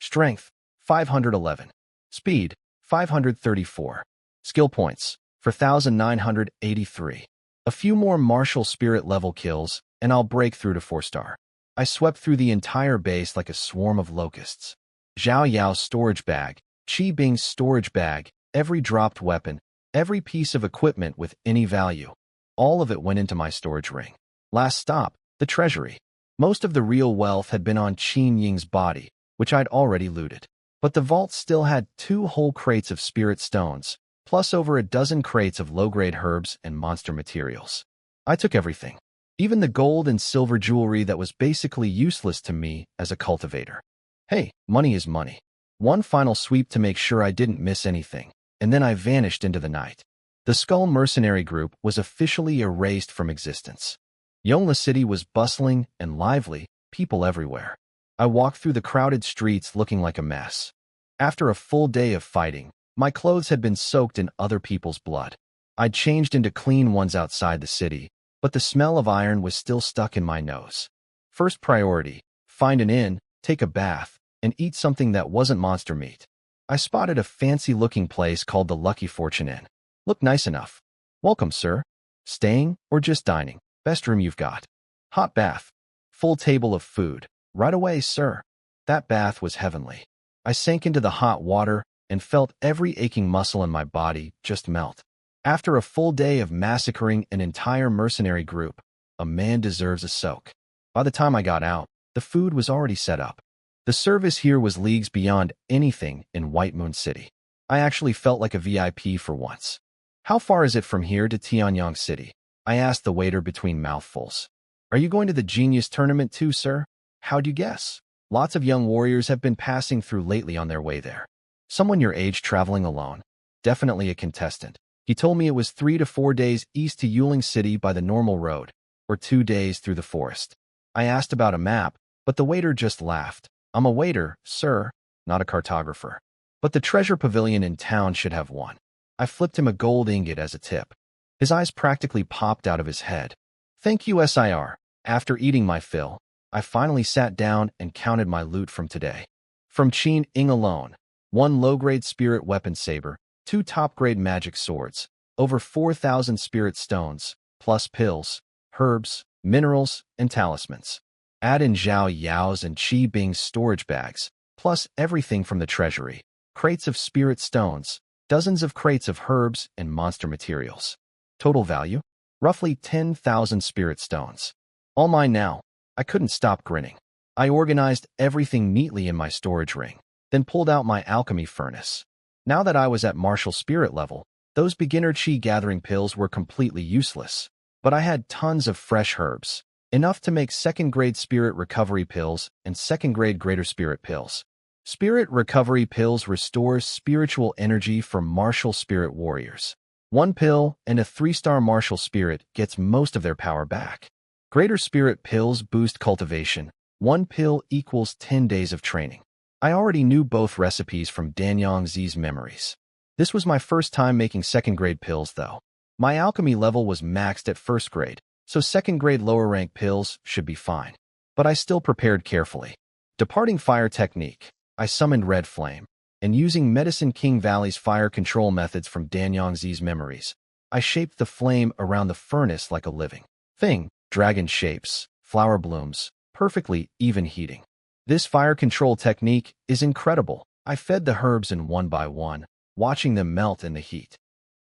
Strength, 511. Speed, 534. Skill points, 4,983. A few more Martial Spirit level kills, and I'll break through to 4-star. I swept through the entire base like a swarm of locusts. Zhao Yao's storage bag, Qi Bing's storage bag, every dropped weapon, every piece of equipment with any value. All of it went into my storage ring. Last stop, the treasury. Most of the real wealth had been on Qin Ying's body, which I'd already looted. But the vault still had 2 whole crates of spirit stones, plus over a dozen crates of low-grade herbs and monster materials. I took everything, even the gold and silver jewelry that was basically useless to me as a cultivator. Hey, money is money. One final sweep to make sure I didn't miss anything, and then I vanished into the night. The Skull Mercenary Group was officially erased from existence. Yongle City was bustling and lively, people everywhere. I walked through the crowded streets looking like a mess. After a full day of fighting, my clothes had been soaked in other people's blood. I'd changed into clean ones outside the city, but the smell of iron was still stuck in my nose. First priority, find an inn, take a bath, and eat something that wasn't monster meat. I spotted a fancy-looking place called the Lucky Fortune Inn. Looked nice enough. Welcome, sir. Staying or just dining? Best room you've got. Hot bath. Full table of food. Right away, sir. That bath was heavenly. I sank into the hot water and felt every aching muscle in my body just melt. After a full day of massacring an entire mercenary group, a man deserves a soak. By the time I got out, the food was already set up. The service here was leagues beyond anything in White Moon City. I actually felt like a VIP for once. How far is it from here to Tianyang City? I asked the waiter between mouthfuls. Are you going to the Genius Tournament too, sir? How'd you guess? Lots of young warriors have been passing through lately on their way there. Someone your age traveling alone. Definitely a contestant. He told me it was 3 to 4 days east to Yuling City by the normal road, or 2 days through the forest. I asked about a map, but the waiter just laughed. I'm a waiter, sir, not a cartographer. But the treasure pavilion in town should have one. I flipped him a gold ingot as a tip. His eyes practically popped out of his head. Thank you, Sir. After eating my fill, I finally sat down and counted my loot from today. From Qin Ying alone, 1 low-grade spirit weapon saber, 2 top-grade magic swords, over 4,000 spirit stones, plus pills, herbs, minerals, and talismans. Add in Zhao Yao's and Qi Bing's storage bags, plus everything from the treasury, crates of spirit stones, dozens of crates of herbs and monster materials. Total value? Roughly 10,000 spirit stones. All mine now. I couldn't stop grinning. I organized everything neatly in my storage ring, then pulled out my alchemy furnace. Now that I was at martial spirit level, those beginner chi gathering pills were completely useless. But I had tons of fresh herbs, enough to make second-grade spirit recovery pills and second-grade greater spirit pills. Spirit recovery pills restores spiritual energy for martial spirit warriors. One pill and a 3-star martial spirit gets most of their power back. Greater spirit pills boost cultivation. One pill equals 10 days of training. I already knew both recipes from Danyang Zi's memories. This was my first time making second-grade pills, though. My alchemy level was maxed at first grade, so second-grade lower-rank pills should be fine. But I still prepared carefully. Departing fire technique, I summoned Red Flame, and using Medicine King Valley's fire control methods from Danyang Zi's memories, I shaped the flame around the furnace like a living thing, dragon shapes, flower blooms, perfectly even heating. This fire control technique is incredible. I fed the herbs in one by one, watching them melt in the heat.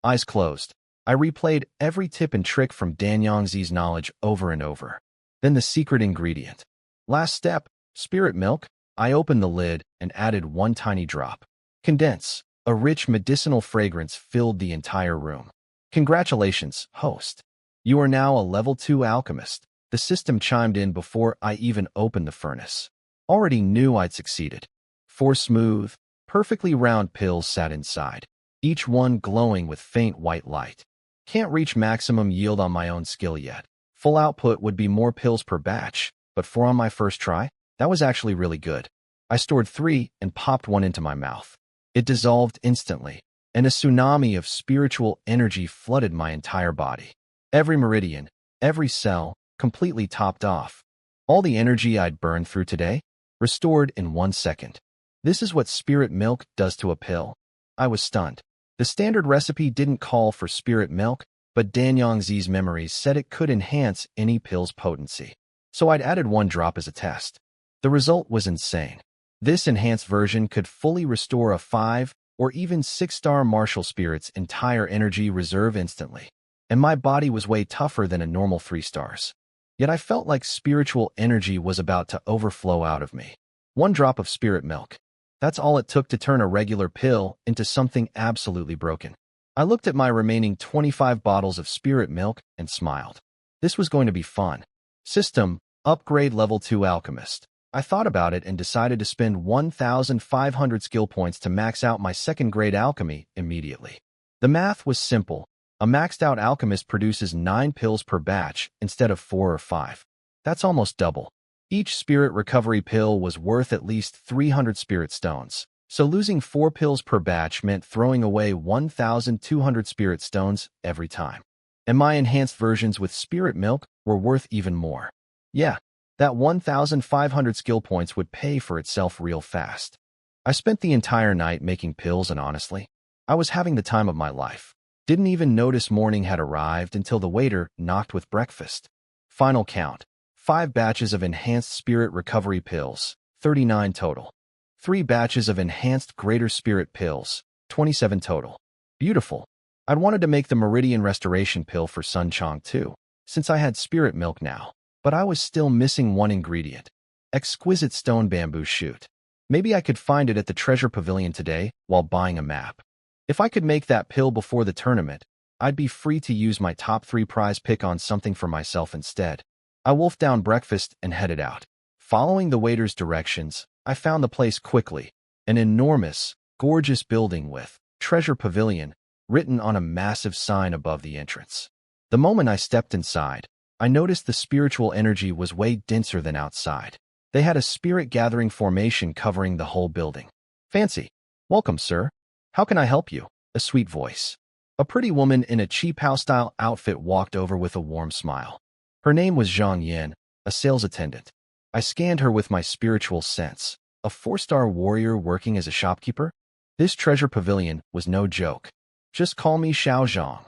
Eyes closed, I replayed every tip and trick from Danyang Zi's knowledge over and over. Then the secret ingredient. Last step, spirit milk. I opened the lid and added one tiny drop. Condense. A rich medicinal fragrance filled the entire room. Congratulations, host. You are now a level 2 alchemist. The system chimed in before I even opened the furnace. Already knew I'd succeeded. 4 smooth, perfectly round pills sat inside, each one glowing with faint white light. Can't reach maximum yield on my own skill yet. Full output would be more pills per batch, but 4 on my first try? That was actually really good. I stored 3 and popped one into my mouth. It dissolved instantly, and a tsunami of spiritual energy flooded my entire body. Every meridian, every cell, completely topped off. All the energy I'd burned through today, restored in 1 second. This is what spirit milk does to a pill. I was stunned. The standard recipe didn't call for spirit milk, but Danyang Zi's memories said it could enhance any pill's potency. So I'd added 1 drop as a test. The result was insane. This enhanced version could fully restore a 5 or even 6-star martial spirit's entire energy reserve instantly. And my body was way tougher than a normal 3 stars. Yet I felt like spiritual energy was about to overflow out of me. 1 drop of spirit milk. That's all it took to turn a regular pill into something absolutely broken. I looked at my remaining 25 bottles of spirit milk and smiled. This was going to be fun. System, upgrade level 2 alchemist. I thought about it and decided to spend 1,500 skill points to max out my second-grade alchemy immediately. The math was simple. A maxed-out alchemist produces 9 pills per batch instead of 4 or 5. That's almost double. Each spirit recovery pill was worth at least 300 spirit stones, so losing 4 pills per batch meant throwing away 1,200 spirit stones every time. And my enhanced versions with spirit milk were worth even more. Yeah, that 1,500 skill points would pay for itself real fast. I spent the entire night making pills and honestly, I was having the time of my life. Didn't even notice morning had arrived until the waiter knocked with breakfast. Final count. 5 batches of enhanced spirit recovery pills, 39 total. 3 batches of enhanced greater spirit pills, 27 total. Beautiful. I'd wanted to make the meridian restoration pill for Sun Chong too, since I had spirit milk now. But I was still missing 1 ingredient. Exquisite stone bamboo shoot. Maybe I could find it at the treasure pavilion today while buying a map. If I could make that pill before the tournament, I'd be free to use my top 3 prize pick on something for myself instead. I wolfed down breakfast and headed out. Following the waiter's directions, I found the place quickly. An enormous, gorgeous building with Treasure Pavilion written on a massive sign above the entrance. The moment I stepped inside, I noticed the spiritual energy was way denser than outside. They had a spirit gathering formation covering the whole building. Fancy. Welcome, sir. How can I help you? A sweet voice. A pretty woman in a cheap house-style outfit walked over with a warm smile. Her name was Zhang Yin, a sales attendant. I scanned her with my spiritual sense. A 4-star warrior working as a shopkeeper? This treasure pavilion was no joke. Just call me Xiao Zhang.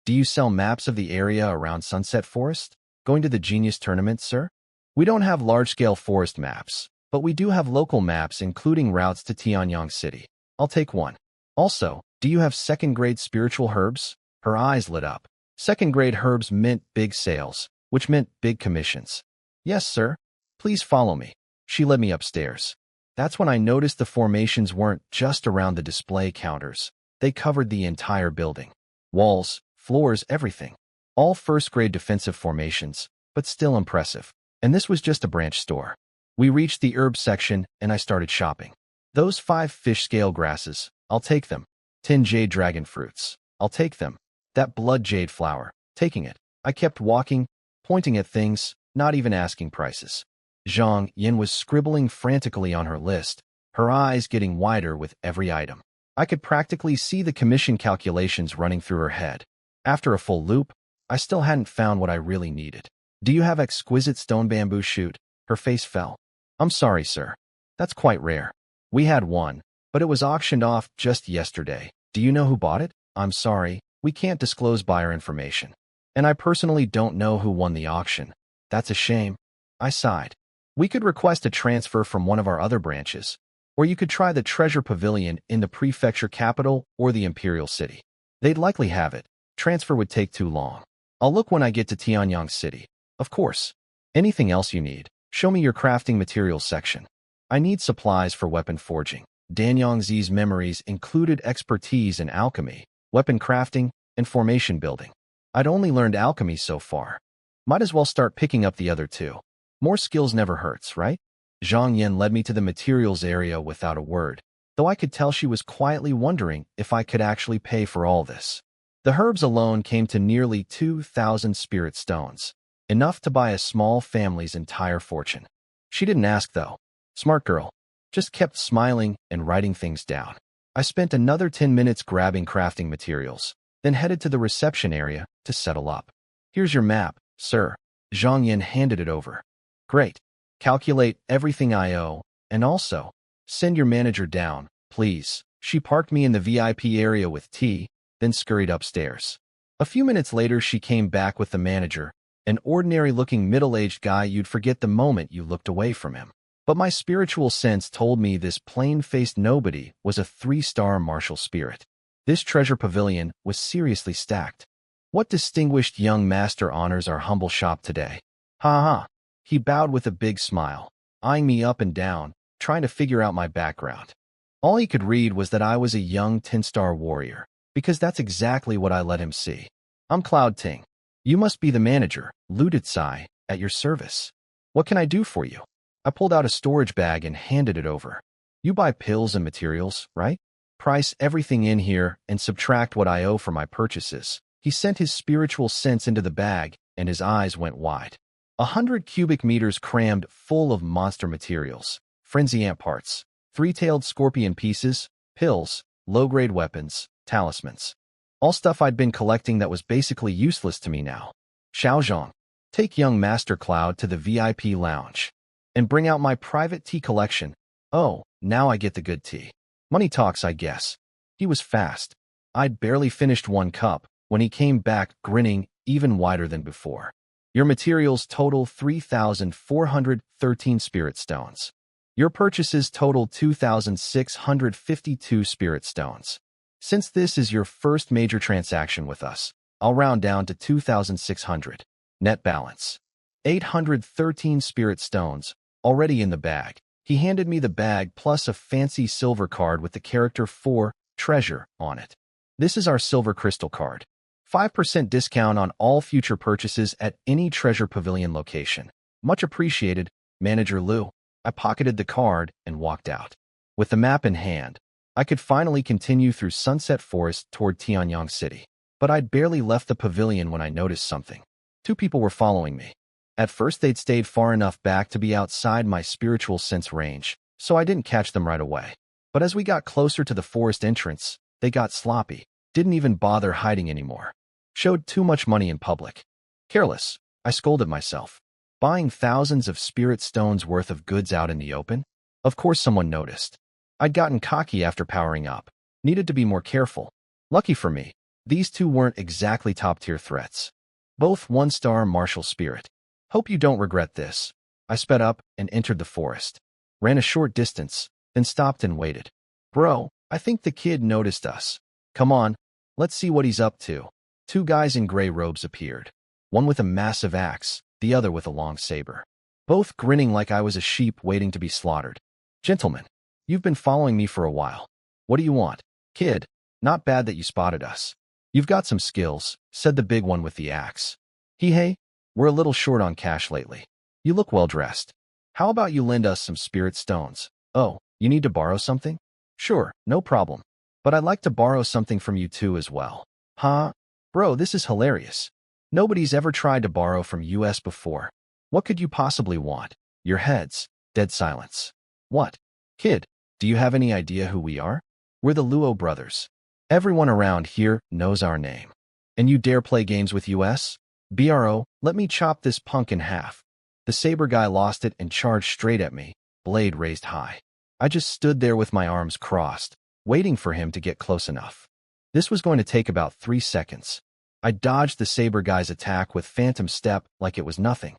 Do you sell maps of the area around Sunset Forest? Going to the Genius Tournament, sir? We don't have large-scale forest maps, but we do have local maps including routes to Tianyang City. I'll take one. Also, do you have second-grade spiritual herbs? Her eyes lit up. Second-grade herbs meant big sales, which meant big commissions. Yes, sir. Please follow me. She led me upstairs. That's when I noticed the formations weren't just around the display counters. They covered the entire building. Walls, floors, everything. All first-grade defensive formations, but still impressive. And this was just a branch store. We reached the herb section, and I started shopping. Those 5 fish scale grasses, I'll take them. 10 jade dragon fruits, I'll take them. That blood jade flower, taking it. I kept walking, pointing at things, not even asking prices. Zhang Yin was scribbling frantically on her list, her eyes getting wider with every item. I could practically see the commission calculations running through her head. After a full loop, I still hadn't found what I really needed. Do you have exquisite stone bamboo shoot? Her face fell. I'm sorry, sir. That's quite rare. We had one, but it was auctioned off just yesterday. Do you know who bought it? I'm sorry, we can't disclose buyer information. And I personally don't know who won the auction. That's a shame. I sighed. We could request a transfer from one of our other branches, or you could try the Treasure Pavilion in the prefecture capital or the Imperial City. They'd likely have it. Transfer would take too long. I'll look when I get to Tianyang City. Of course. Anything else you need? Show me your crafting materials section. I need supplies for weapon forging. Danyang Zi's memories included expertise in alchemy, weapon crafting, and formation building. I'd only learned alchemy so far. Might as well start picking up the other two. More skills never hurts, right? Zhang Yin led me to the materials area without a word, though I could tell she was quietly wondering if I could actually pay for all this. The herbs alone came to nearly 2,000 spirit stones, enough to buy a small family's entire fortune. She didn't ask, though. Smart girl. Just kept smiling and writing things down. I spent another 10 minutes grabbing crafting materials, then headed to the reception area to settle up. Here's your map, sir. Zhang Yin handed it over. Great. Calculate everything I owe, and also, send your manager down, please. She parked me in the VIP area with tea, then scurried upstairs. A few minutes later, she came back with the manager, an ordinary-looking middle-aged guy you'd forget the moment you looked away from him. But my spiritual sense told me this plain-faced nobody was a 3-star martial spirit. This treasure pavilion was seriously stacked. What distinguished young master honors our humble shop today? Ha ha. He bowed with a big smile, eyeing me up and down, trying to figure out my background. All he could read was that I was a young 10-star warrior, because that's exactly what I let him see. I'm Cloud Ting. You must be the manager, Looted Sai, at your service. What can I do for you? I pulled out a storage bag and handed it over. You buy pills and materials, right? Price everything in here and subtract what I owe for my purchases. He sent his spiritual sense into the bag, and his eyes went wide. 100 cubic meters crammed full of monster materials, frenzy ant parts, 3-tailed scorpion pieces, pills, low-grade weapons, talismans. All stuff I'd been collecting that was basically useless to me now. Xiaozhong, take young Master Cloud to the VIP lounge and bring out my private tea collection. Oh, now I get the good tea. Money talks, I guess. He was fast. I'd barely finished one cup when he came back grinning even wider than before. Your materials total 3,413 spirit stones. Your purchases total 2,652 spirit stones. Since this is your first major transaction with us, I'll round down to 2,600. Net balance. 813 spirit stones, already in the bag. He handed me the bag plus a fancy silver card with the character 4, treasure, on it. This is our silver crystal card. 5% discount on all future purchases at any Treasure Pavilion location. Much appreciated, Manager Liu. I pocketed the card and walked out. With the map in hand, I could finally continue through Sunset Forest toward Tianyang City. But I'd barely left the pavilion when I noticed something. 2 people were following me. At first, they'd stayed far enough back to be outside my spiritual sense range, so I didn't catch them right away. But as we got closer to the forest entrance, they got sloppy, didn't even bother hiding anymore. Showed too much money in public. Careless, I scolded myself. Buying thousands of spirit stones worth of goods out in the open? Of course someone noticed. I'd gotten cocky after powering up. Needed to be more careful. Lucky for me, these 2 weren't exactly top-tier threats. Both 1-star martial spirit. Hope you don't regret this. I sped up and entered the forest. Ran a short distance, then stopped and waited. Bro, I think the kid noticed us. Come on, let's see what he's up to. 2 guys in gray robes appeared. One with a massive axe, the other with a long saber. both grinning like I was a sheep waiting to be slaughtered. Gentlemen, you've been following me for a while. What do you want? Kid, not bad that you spotted us. You've got some skills, said the big one with the axe. Hey, we're a little short on cash lately. You look well dressed. How about you lend us some spirit stones? Oh, you need to borrow something? Sure, no problem. But I'd like to borrow something from you too as well. Huh? Bro, this is hilarious. Nobody's ever tried to borrow from US before. What could you possibly want? Your heads. Dead silence. What? Kid, do you have any idea who we are? We're the Luo brothers. Everyone around here knows our name. And you dare play games with US? Bro, let me chop this punk in half. The saber guy lost it and charged straight at me, blade raised high. I just stood there with my arms crossed, waiting for him to get close enough. This was going to take about 3 seconds. I dodged the saber guy's attack with phantom step like it was nothing.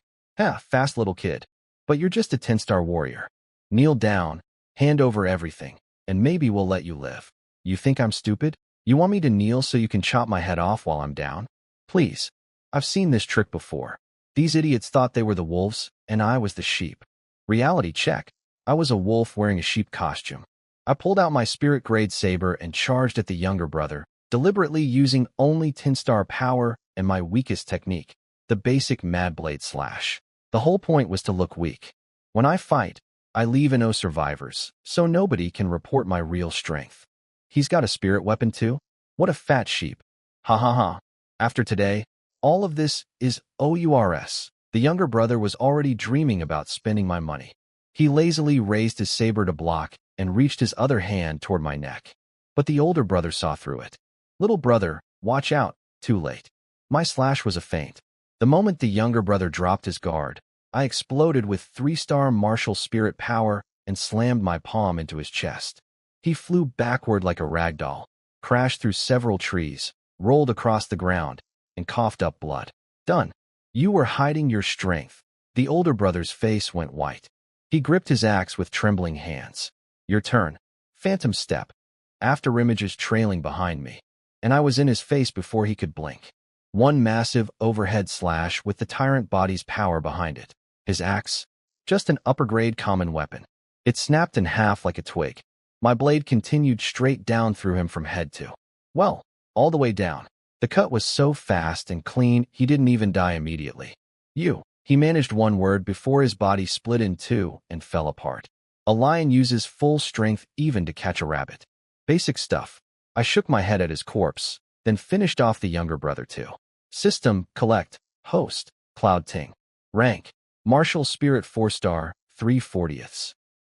Fast little kid. But you're just a 10-star warrior. Kneel down, hand over everything, and maybe we'll let you live. You think I'm stupid? You want me to kneel so you can chop my head off while I'm down? Please. I've seen this trick before. These idiots thought they were the wolves, and I was the sheep. Reality check. I was a wolf wearing a sheep costume. I pulled out my spirit-grade saber and charged at the younger brother, deliberately using only 10-star power and my weakest technique, the basic mad blade slash. The whole point was to look weak. When I fight, I leave no survivors, so nobody can report my real strength. He's got a spirit weapon too? What a fat sheep. Ha ha ha. After today, all of this is OURS. The younger brother was already dreaming about spending my money. He lazily raised his saber to block and reached his other hand toward my neck. But the older brother saw through it. Little brother, watch out. Too late. My slash was a feint. The moment the younger brother dropped his guard, I exploded with 3-star martial spirit power and slammed my palm into his chest. He flew backward like a ragdoll, crashed through several trees, rolled across the ground, and coughed up blood. Done. You were hiding your strength. The older brother's face went white. He gripped his axe with trembling hands. Your turn. Phantom step. After images trailing behind me, and I was in his face before he could blink. One massive overhead slash with the tyrant body's power behind it. His axe? Just an upper-grade common weapon. It snapped in half like a twig. My blade continued straight down through him from head to, well, all the way down. The cut was so fast and clean he didn't even die immediately. He managed one word before his body split in two and fell apart. A lion uses full strength even to catch a rabbit. Basic stuff. I shook my head at his corpse, then finished off the younger brother too. System, collect, host, Cloud Ting. Rank, Martial Spirit 4-star, 3/40.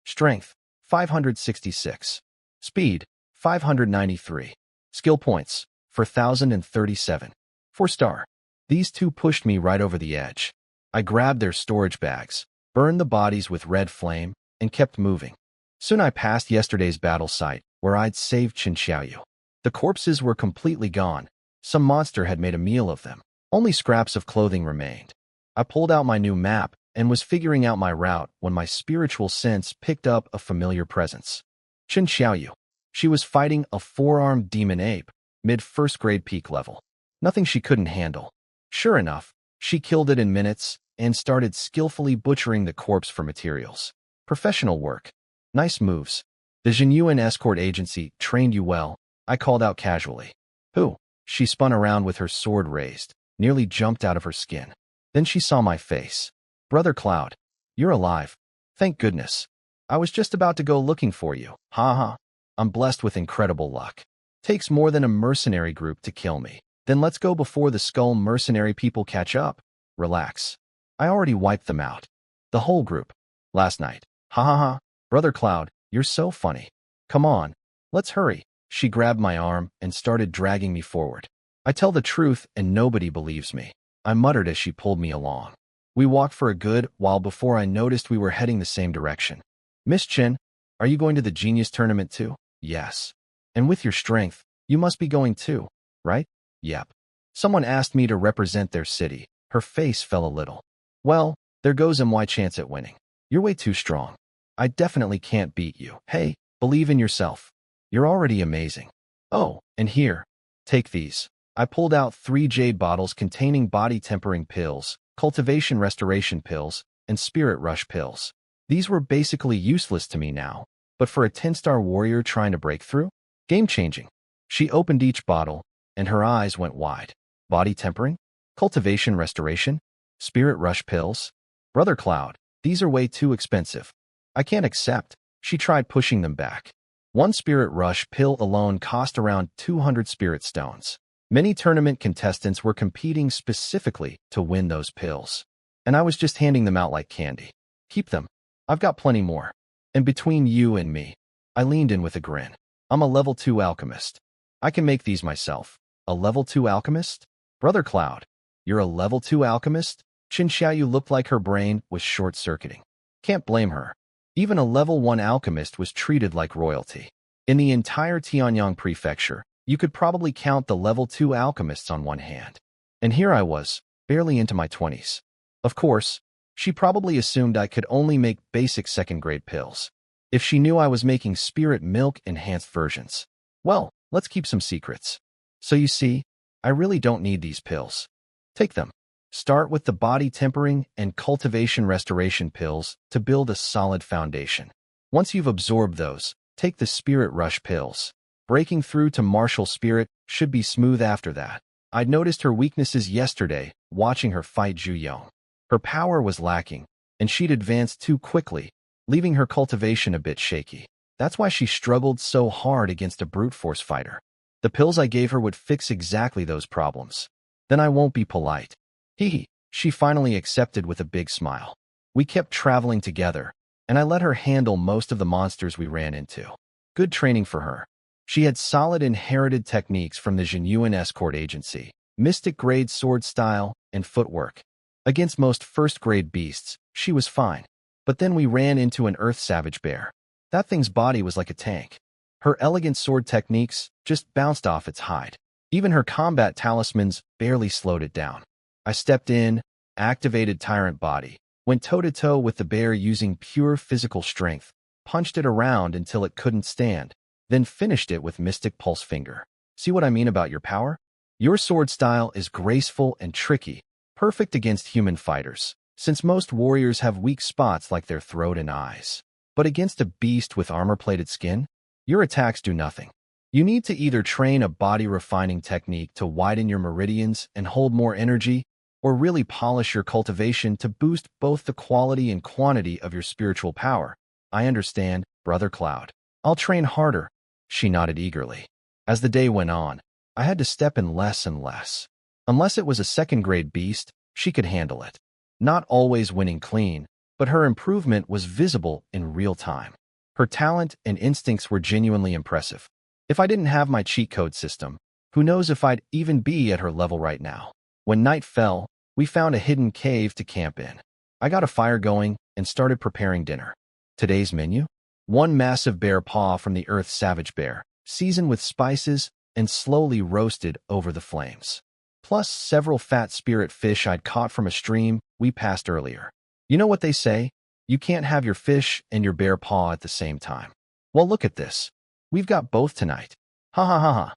Strength, 566. Speed, 593. Skill points, 4,037. 4-star. These two pushed me right over the edge. I grabbed their storage bags, burned the bodies with red flame, and kept moving. Soon I passed yesterday's battle site, where I'd saved Chen Xiaoyu. The corpses were completely gone. Some monster had made a meal of them. Only scraps of clothing remained. I pulled out my new map and was figuring out my route when my spiritual sense picked up a familiar presence. Chen Xiaoyu. She was fighting a 4-armed demon ape, mid-first grade peak level. Nothing she couldn't handle. Sure enough, she killed it in minutes and started skillfully butchering the corpse for materials. Professional work. Nice moves. The Jinyuan escort agency trained you well, I called out casually. Who? She spun around with her sword raised, nearly jumped out of her skin. Then she saw my face. Brother Cloud, you're alive. Thank goodness. I was just about to go looking for you. Ha ha. I'm blessed with incredible luck. Takes more than a mercenary group to kill me. Then let's go before the skull mercenary people catch up. Relax. I already wiped them out. The whole group. Last night. Ha ha ha. Brother Cloud, you're so funny. Come on. Let's hurry. She grabbed my arm and started dragging me forward. I tell the truth and nobody believes me. I muttered as she pulled me along. We walked for a good while before I noticed we were heading the same direction. Miss Chen, are you going to the Genius Tournament too? Yes. And with your strength, you must be going too, right? Yep. Someone asked me to represent their city. Her face fell a little. Well, there goes my chance at winning. You're way too strong. I definitely can't beat you. Hey, believe in yourself. You're already amazing. Oh, and here. Take these. I pulled out 3 jade bottles containing body tempering pills, cultivation restoration pills, and spirit rush pills. These were basically useless to me now, but for a 10-star warrior trying to break through? Game-changing. She opened each bottle, and her eyes went wide. Body tempering? Cultivation restoration? Spirit rush pills? Brother Cloud, these are way too expensive. I can't accept. She tried pushing them back. One spirit rush pill alone cost around 200 spirit stones. Many tournament contestants were competing specifically to win those pills. And I was just handing them out like candy. Keep them. I've got plenty more. And between you and me, I leaned in with a grin. I'm a level 2 alchemist. I can make these myself. A level 2 alchemist? Brother Cloud, you're a level 2 alchemist? Qin Xiaoyu looked like her brain was short-circuiting. Can't blame her. Even a level 1 alchemist was treated like royalty. In the entire Tianyang prefecture, you could probably count the level 2 alchemists on one hand. And here I was, barely into my 20s. Of course, she probably assumed I could only make basic second-grade pills. If she knew I was making spirit milk-enhanced versions. Well, let's keep some secrets. So you see, I really don't need these pills. Take them. Start with the body tempering and cultivation restoration pills to build a solid foundation. Once you've absorbed those, take the spirit rush pills. Breaking through to martial spirit should be smooth after that. I'd noticed her weaknesses yesterday watching her fight Zhu Yong. Her power was lacking, and she'd advanced too quickly, leaving her cultivation a bit shaky. That's why she struggled so hard against a brute force fighter. The pills I gave her would fix exactly those problems. Then I won't be polite. Hee. She finally accepted with a big smile. We kept traveling together, and I let her handle most of the monsters we ran into. Good training for her. She had solid inherited techniques from the Jinyuan escort agency, mystic-grade sword style, and footwork. Against most first-grade beasts, she was fine. But then we ran into an earth savage bear. That thing's body was like a tank. Her elegant sword techniques just bounced off its hide. Even her combat talismans barely slowed it down. I stepped in, activated Tyrant Body, went toe-to-toe with the bear using pure physical strength, punched it around until it couldn't stand, then finished it with Mystic Pulse Finger. See what I mean about your power? Your sword style is graceful and tricky, perfect against human fighters, since most warriors have weak spots like their throat and eyes. But against a beast with armor-plated skin, your attacks do nothing. You need to either train a body-refining technique to widen your meridians and hold more energy, or really polish your cultivation to boost both the quality and quantity of your spiritual power. I understand, Brother Cloud. I'll train harder. She nodded eagerly. As the day went on, I had to step in less and less. Unless it was a second-grade beast, she could handle it. Not always winning clean, but her improvement was visible in real time. Her talent and instincts were genuinely impressive. If I didn't have my cheat code system, who knows if I'd even be at her level right now. When night fell, we found a hidden cave to camp in. I got a fire going and started preparing dinner. Today's menu? One massive bear paw from the Earth Savage Bear, seasoned with spices and slowly roasted over the flames. Plus several fat spirit fish I'd caught from a stream we passed earlier. You know what they say? You can't have your fish and your bear paw at the same time. Well, look at this. We've got both tonight. Ha ha ha ha.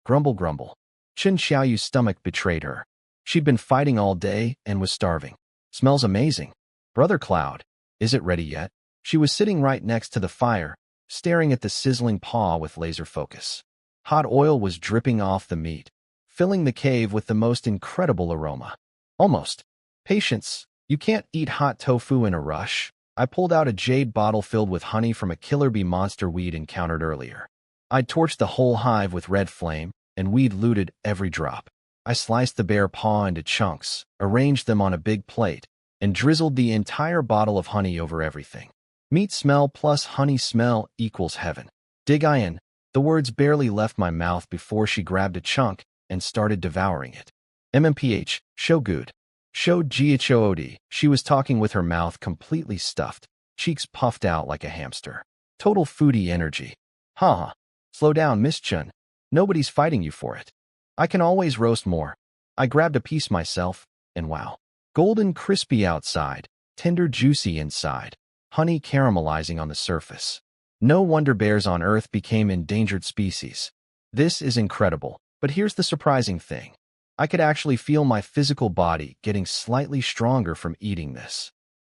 Grumble grumble. Qin Xiaoyu's stomach betrayed her. She'd been fighting all day and was starving. Smells amazing. Brother Cloud, is it ready yet? She was sitting right next to the fire, staring at the sizzling paw with laser focus. Hot oil was dripping off the meat, filling the cave with the most incredible aroma. Almost. Patience, you can't eat hot tofu in a rush. I pulled out a jade bottle filled with honey from a killer bee monster weed encountered earlier. I'd torched the whole hive with red flame, and weed looted every drop. I sliced the bear paw into chunks, arranged them on a big plate, and drizzled the entire bottle of honey over everything. Meat smell plus honey smell equals heaven. Dig I in. The words barely left my mouth before she grabbed a chunk and started devouring it. MMPH, show good. Showed GHOOD. She was talking with her mouth completely stuffed, cheeks puffed out like a hamster. Total foodie energy. Ha. Slow down, Miss Chun. Nobody's fighting you for it. I can always roast more. I grabbed a piece myself, and wow. Golden crispy outside, tender juicy inside, honey caramelizing on the surface. No wonder bears on Earth became endangered species. This is incredible, but here's the surprising thing. I could actually feel my physical body getting slightly stronger from eating this.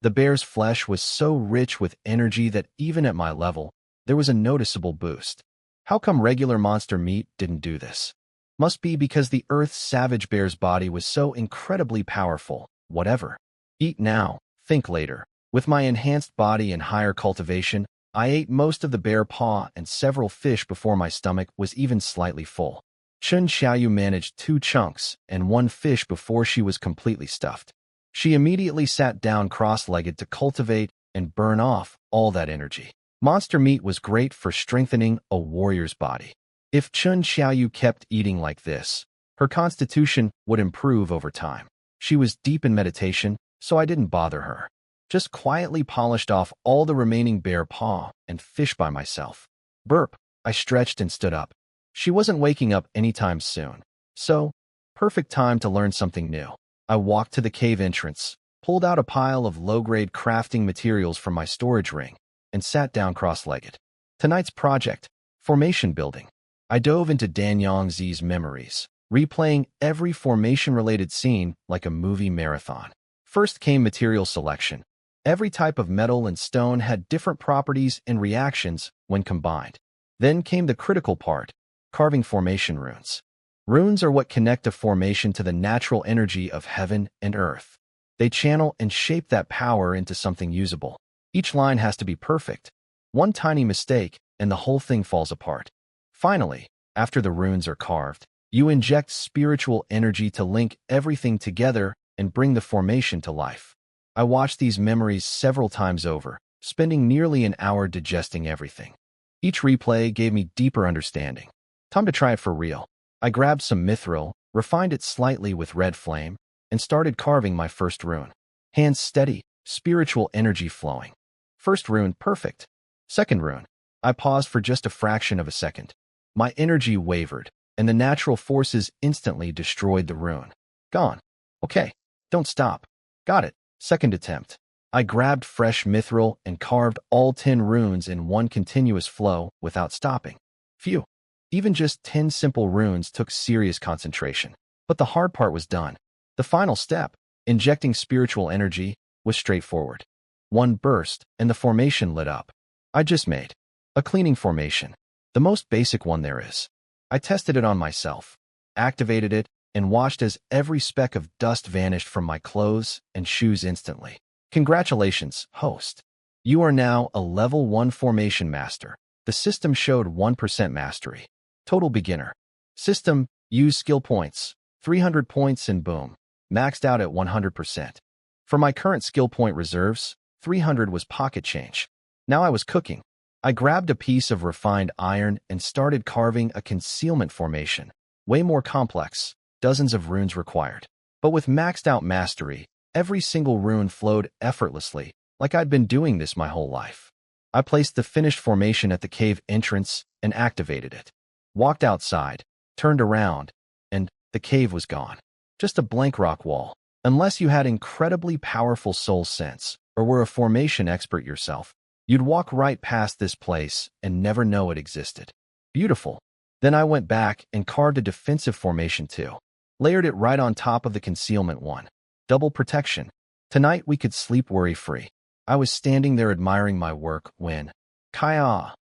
The bear's flesh was so rich with energy that even at my level, there was a noticeable boost. How come regular monster meat didn't do this? Must be because the Earth's savage bear's body was so incredibly powerful. Whatever. Eat now, think later. With my enhanced body and higher cultivation, I ate most of the bear paw and several fish before my stomach was even slightly full. Chun Xiaoyu managed 2 chunks and 1 fish before she was completely stuffed. She immediately sat down cross-legged to cultivate and burn off all that energy. Monster meat was great for strengthening a warrior's body. If Chun Xiaoyu kept eating like this, her constitution would improve over time. She was deep in meditation, so I didn't bother her. Just quietly polished off all the remaining bear paw and fish by myself. Burp, I stretched and stood up. She wasn't waking up anytime soon, so perfect time to learn something new. I walked to the cave entrance, pulled out a pile of low-grade crafting materials from my storage ring, and sat down cross-legged. Tonight's project, formation building. I dove into Dan Yongzi's memories, replaying every formation-related scene like a movie marathon. First came material selection. Every type of metal and stone had different properties and reactions when combined. Then came the critical part, carving formation runes. Runes are what connect a formation to the natural energy of heaven and earth. They channel and shape that power into something usable. Each line has to be perfect. One tiny mistake, and the whole thing falls apart. Finally, after the runes are carved, you inject spiritual energy to link everything together and bring the formation to life. I watched these memories several times over, spending nearly an hour digesting everything. Each replay gave me deeper understanding. Time to try it for real. I grabbed some mithril, refined it slightly with red flame, and started carving my first rune. Hands steady, spiritual energy flowing. First rune, perfect. Second rune. I paused for just a fraction of a second. My energy wavered, and the natural forces instantly destroyed the rune. Gone. Okay, don't stop. Got it. Second attempt. I grabbed fresh mithril and carved all 10 runes in one continuous flow without stopping. Phew. Even just 10 simple runes took serious concentration. But the hard part was done. The final step, injecting spiritual energy, was straightforward. One burst, and the formation lit up. I just made a cleaning formation, the most basic one there is. I tested it on myself, activated it, and watched as every speck of dust vanished from my clothes and shoes instantly. Congratulations, host. You are now a level 1 formation master. The system showed 1% mastery. Total beginner. System, use skill points. 300 points and boom. Maxed out at 100%. For my current skill point reserves, 300 was pocket change. Now I was cooking. I grabbed a piece of refined iron and started carving a concealment formation. Way more complex, dozens of runes required. But with maxed out mastery, every single rune flowed effortlessly, like I'd been doing this my whole life. I placed the finished formation at the cave entrance and activated it. Walked outside, turned around, and the cave was gone. Just a blank rock wall. Unless you had incredibly powerful soul sense or were a formation expert yourself, you'd walk right past this place and never know it existed. Beautiful. Then I went back and carved a defensive formation too. Layered it right on top of the concealment one. Double protection. Tonight we could sleep worry-free. I was standing there admiring my work when, Kaya!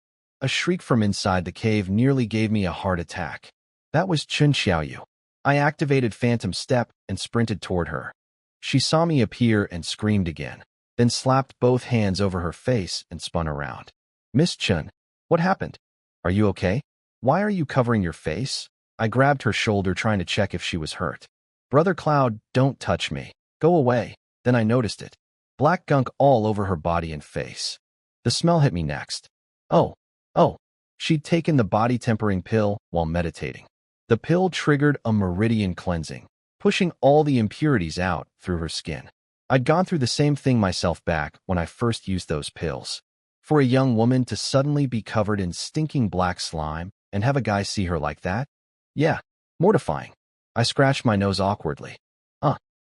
A shriek from inside the cave nearly gave me a heart attack. That was Chun Xiaoyu. I activated Phantom Step and sprinted toward her. She saw me appear and screamed again, then slapped both hands over her face and spun around. Miss Chun, what happened? Are you okay? Why are you covering your face? I grabbed her shoulder trying to check if she was hurt. Brother Cloud, don't touch me. Go away. Then I noticed it. Black gunk all over her body and face. The smell hit me next. Oh. She'd taken the body-tempering pill while meditating. The pill triggered a meridian cleansing, pushing all the impurities out through her skin. I'd gone through the same thing myself back when I first used those pills. For a young woman to suddenly be covered in stinking black slime and have a guy see her like that? Yeah, mortifying. I scratched my nose awkwardly.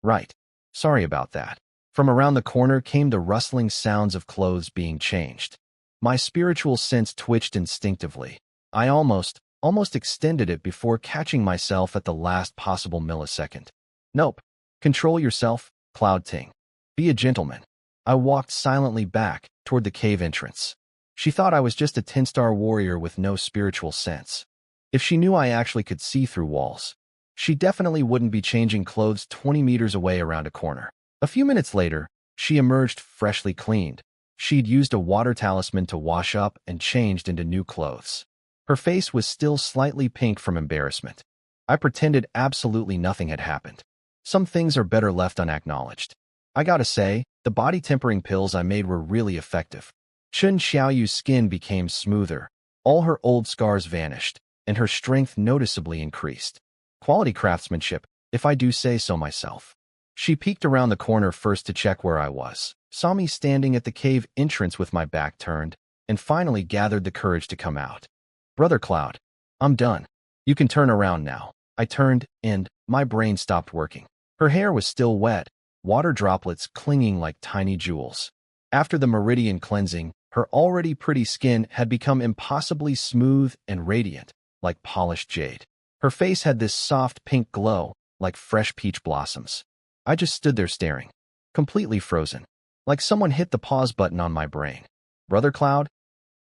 Right. Sorry about that. From around the corner came the rustling sounds of clothes being changed. My spiritual sense twitched instinctively. I almost extended it before catching myself at the last possible millisecond. Nope. Control yourself, Cloud Ting. Be a gentleman. I walked silently back toward the cave entrance. She thought I was just a 10-star warrior with no spiritual sense. If she knew I actually could see through walls, she definitely wouldn't be changing clothes 20 meters away around a corner. A few minutes later, she emerged freshly cleaned. She'd used a water talisman to wash up and changed into new clothes. Her face was still slightly pink from embarrassment. I pretended absolutely nothing had happened. Some things are better left unacknowledged. I gotta say, the body tempering pills I made were really effective. Chen Xiaoyu's skin became smoother, all her old scars vanished, and her strength noticeably increased. Quality craftsmanship, if I do say so myself. She peeked around the corner first to check where I was, saw me standing at the cave entrance with my back turned, and finally gathered the courage to come out. Brother Cloud, I'm done. You can turn around now. I turned, and my brain stopped working. Her hair was still wet, water droplets clinging like tiny jewels. After the meridian cleansing, her already pretty skin had become impossibly smooth and radiant, like polished jade. Her face had this soft pink glow, like fresh peach blossoms. I just stood there staring, completely frozen, like someone hit the pause button on my brain. Brother Cloud?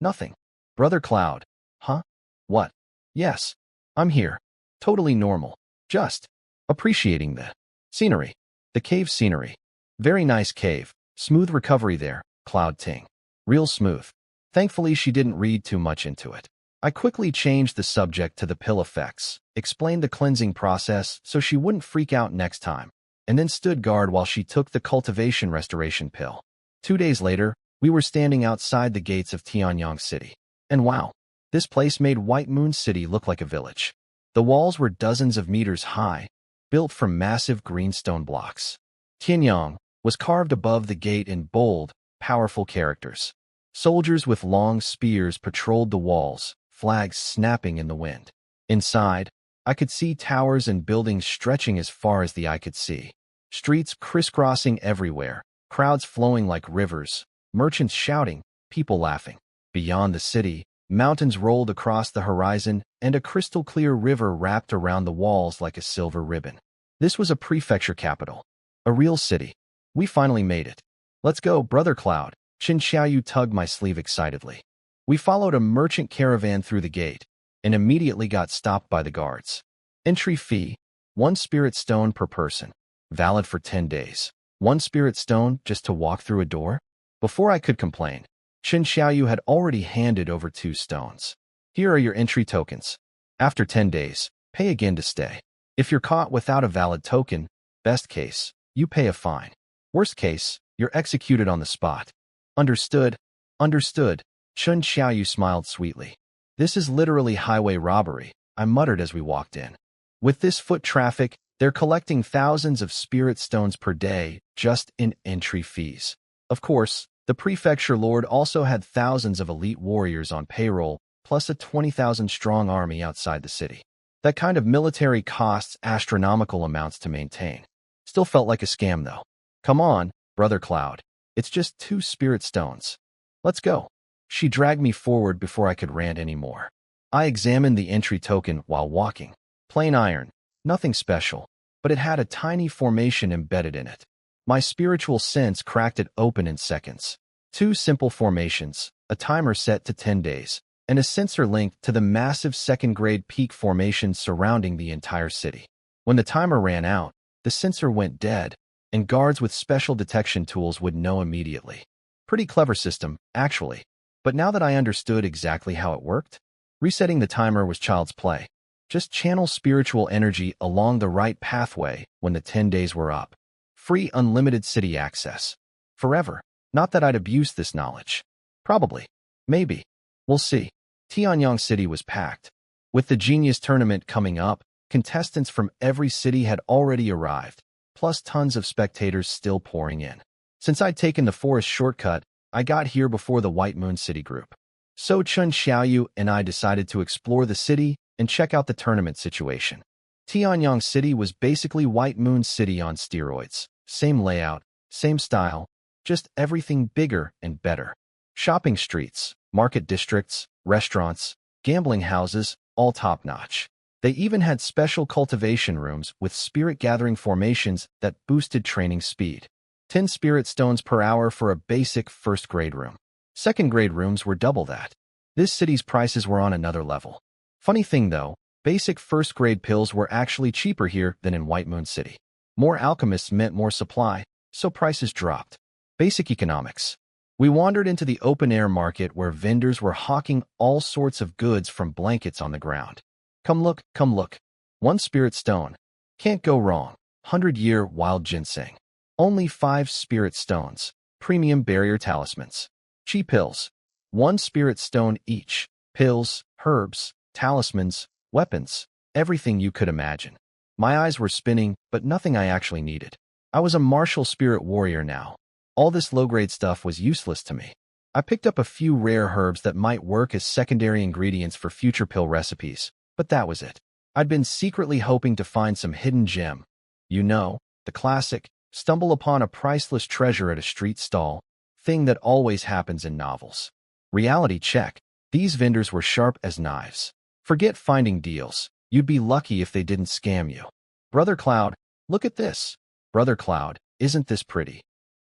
Nothing. Brother Cloud. Huh? What? Yes. I'm here. Totally normal. Just appreciating the scenery. The cave scenery. Very nice cave. Smooth recovery there, Cloud Ting. Real smooth. Thankfully, she didn't read too much into it. I quickly changed the subject to the pill effects, explained the cleansing process so she wouldn't freak out next time, and then stood guard while she took the cultivation restoration pill. 2 days later, we were standing outside the gates of Tianyang City. And wow, this place made White Moon City look like a village. The walls were dozens of meters high, built from massive green stone blocks. Tianyang was carved above the gate in bold, powerful characters. Soldiers with long spears patrolled the walls, flags snapping in the wind. Inside, I could see towers and buildings stretching as far as the eye could see. Streets crisscrossing everywhere, crowds flowing like rivers, merchants shouting, people laughing. Beyond the city, mountains rolled across the horizon, and a crystal-clear river wrapped around the walls like a silver ribbon. This was a prefecture capital, a real city. We finally made it. Let's go, Brother Cloud. Qin Xiaoyu tugged my sleeve excitedly. We followed a merchant caravan through the gate, and immediately got stopped by the guards. Entry fee, 1 spirit stone per person. Valid for 10 days. 1 spirit stone just to walk through a door? Before I could complain, Qin Xiaoyu had already handed over 2 stones. Here are your entry tokens. After 10 days, pay again to stay. If you're caught without a valid token, best case, you pay a fine. Worst case, you're executed on the spot. Understood? Understood. Qin Xiaoyu smiled sweetly. This is literally highway robbery, I muttered as we walked in. With this foot traffic, they're collecting thousands of spirit stones per day just in entry fees. Of course, the prefecture lord also had thousands of elite warriors on payroll, plus a 20,000-strong army outside the city. That kind of military costs astronomical amounts to maintain. Still felt like a scam, though. Come on, Brother Cloud. It's just 2 spirit stones. Let's go. She dragged me forward before I could rant anymore. I examined the entry token while walking. Plain iron. Nothing special, but it had a tiny formation embedded in it. My spiritual sense cracked it open in seconds. 2 simple formations, a timer set to 10 days, and a sensor linked to the massive second-grade peak formations surrounding the entire city. When the timer ran out, the sensor went dead, and guards with special detection tools would know immediately. Pretty clever system, actually. But now that I understood exactly how it worked, resetting the timer was child's play. Just channel spiritual energy along the right pathway when the 10 days were up. Free unlimited city access. Forever. Not that I'd abuse this knowledge. Probably. Maybe. We'll see. Tianyang City was packed. With the Genius Tournament coming up, contestants from every city had already arrived, plus tons of spectators still pouring in. Since I'd taken the forest shortcut, I got here before the White Moon City group. So Qin Xiaoyu and I decided to explore the city and check out the tournament situation. Tianyang City was basically White Moon City on steroids. Same layout, same style, just everything bigger and better. Shopping streets, market districts, restaurants, gambling houses, all top-notch. They even had special cultivation rooms with spirit-gathering formations that boosted training speed. 10 spirit stones per hour for a basic first-grade room. Second-grade rooms were double that. This city's prices were on another level. Funny thing though, basic first-grade pills were actually cheaper here than in White Moon City. More alchemists meant more supply, so prices dropped. Basic economics. We wandered into the open-air market where vendors were hawking all sorts of goods from blankets on the ground. Come look, come look. 1 spirit stone. Can't go wrong. 100-year wild ginseng. Only 5 spirit stones. Premium barrier talismans. Cheap pills. 1 spirit stone each. Pills, herbs, talismans, weapons, everything you could imagine. My eyes were spinning, but nothing I actually needed. I was a martial spirit warrior now. All this low-grade stuff was useless to me. I picked up a few rare herbs that might work as secondary ingredients for future pill recipes, but that was it. I'd been secretly hoping to find some hidden gem. You know, the classic, stumble upon a priceless treasure at a street stall, thing that always happens in novels. Reality check. These vendors were sharp as knives. Forget finding deals. You'd be lucky if they didn't scam you. Brother Cloud, look at this. Brother Cloud, isn't this pretty?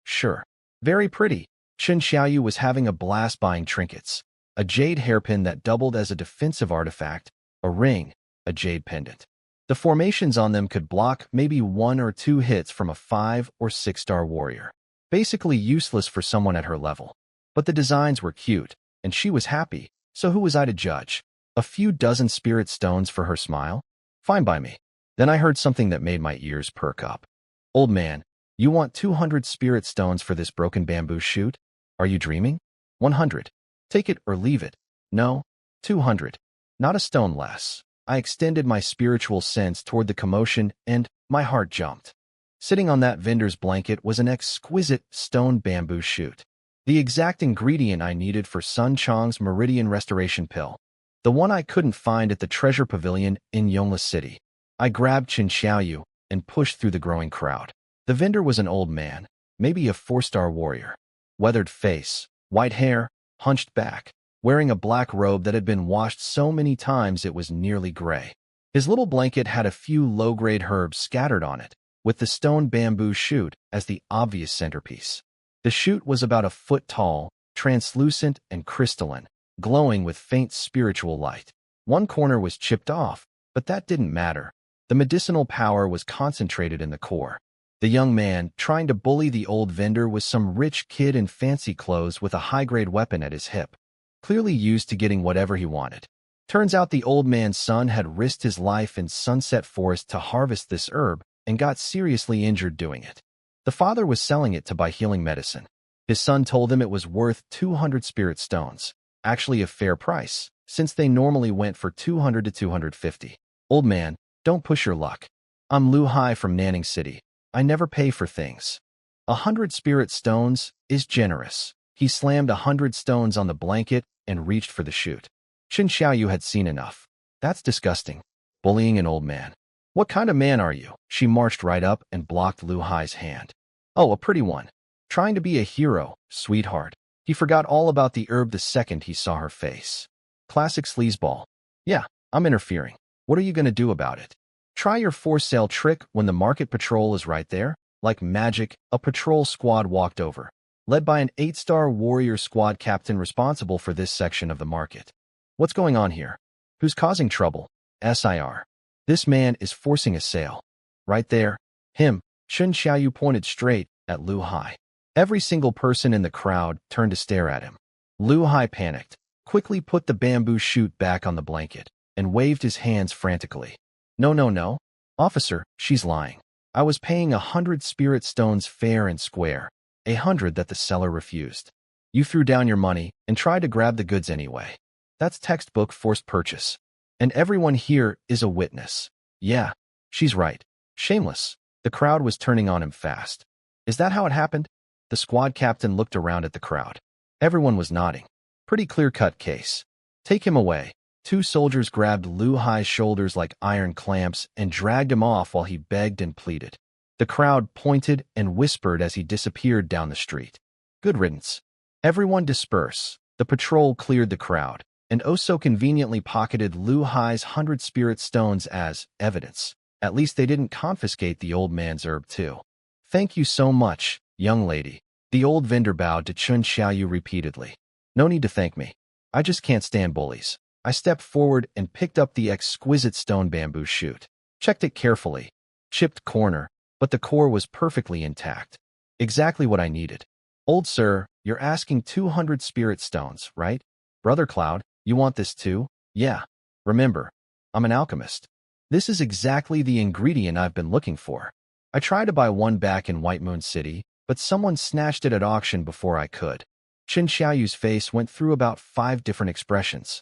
Sure. Very pretty. Chen Xiaoyu was having a blast buying trinkets. A jade hairpin that doubled as a defensive artifact, a ring, a jade pendant. The formations on them could block maybe 1 or 2 hits from a 5 or 6-star warrior. Basically useless for someone at her level. But the designs were cute, and she was happy, so who was I to judge? A few dozen spirit stones for her smile? Fine by me. Then I heard something that made my ears perk up. Old man, you want 200 spirit stones for this broken bamboo shoot? Are you dreaming? 100. Take it or leave it. No, 200. Not a stone less. I extended my spiritual sense toward the commotion, and my heart jumped. Sitting on that vendor's blanket was an exquisite stone bamboo shoot. The exact ingredient I needed for Sun Chong's Meridian Restoration Pill. The one I couldn't find at the Treasure Pavilion in Yongle City. I grabbed Chen Xiaoyu and pushed through the growing crowd. The vendor was an old man, maybe a 4-star warrior. Weathered face, white hair, hunched back, wearing a black robe that had been washed so many times it was nearly gray. His little blanket had a few low-grade herbs scattered on it, with the stone bamboo shoot as the obvious centerpiece. The shoot was about a foot tall, translucent and crystalline, glowing with faint spiritual light. One corner was chipped off, but that didn't matter. The medicinal power was concentrated in the core. The young man, trying to bully the old vendor, was some rich kid in fancy clothes with a high-grade weapon at his hip, clearly used to getting whatever he wanted. Turns out the old man's son had risked his life in Sunset Forest to harvest this herb and got seriously injured doing it. The father was selling it to buy healing medicine. His son told him it was worth 200 spirit stones, actually a fair price, since they normally went for 200 to 250. Old man, don't push your luck. I'm Lu Hai from Nanning City. I never pay for things. 100 spirit stones is generous. He slammed 100 stones on the blanket and reached for the shoot. Chen Xiaoyu had seen enough. That's disgusting. Bullying an old man. What kind of man are you? She marched right up and blocked Lu Hai's hand. Oh, a pretty one. Trying to be a hero, sweetheart. He forgot all about the herb the second he saw her face. Classic sleazeball. Yeah, I'm interfering. What are you going to do about it? Try your for-sale trick when the market patrol is right there. Like magic, a patrol squad walked over, led by an 8-star warrior squad captain responsible for this section of the market. What's going on here? Who's causing trouble? SIR. This man is forcing a sale. Right there. Him. Chen Xiaoyu pointed straight at Lu Hai. Every single person in the crowd turned to stare at him. Lu Hai panicked, quickly put the bamboo shoot back on the blanket, and waved his hands frantically. No, no, no. Officer, she's lying. I was paying 100 spirit stones fair and square, 100 that the seller refused. You threw down your money and tried to grab the goods anyway. That's textbook forced purchase. And everyone here is a witness. Yeah, she's right. Shameless. The crowd was turning on him fast. Is that how it happened? The squad captain looked around at the crowd. Everyone was nodding. Pretty clear-cut case. Take him away. 2 soldiers grabbed Lu Hai's shoulders like iron clamps and dragged him off while he begged and pleaded. The crowd pointed and whispered as he disappeared down the street. Good riddance. Everyone disperse. The patrol cleared the crowd, and oh so conveniently pocketed Lu Hai's 100 spirit stones as evidence. At least they didn't confiscate the old man's herb too. Thank you so much. Young lady. The old vendor bowed to Chun Xiaoyu repeatedly. No need to thank me. I just can't stand bullies. I stepped forward and picked up the exquisite stone bamboo shoot. Checked it carefully. Chipped corner, but the core was perfectly intact. Exactly what I needed. Old sir, you're asking 200 spirit stones, right? Brother Cloud, you want this too? Yeah. Remember, I'm an alchemist. This is exactly the ingredient I've been looking for. I tried to buy one back in White Moon City, but someone snatched it at auction before I could. Qin Xiaoyu's face went through about 5 different expressions.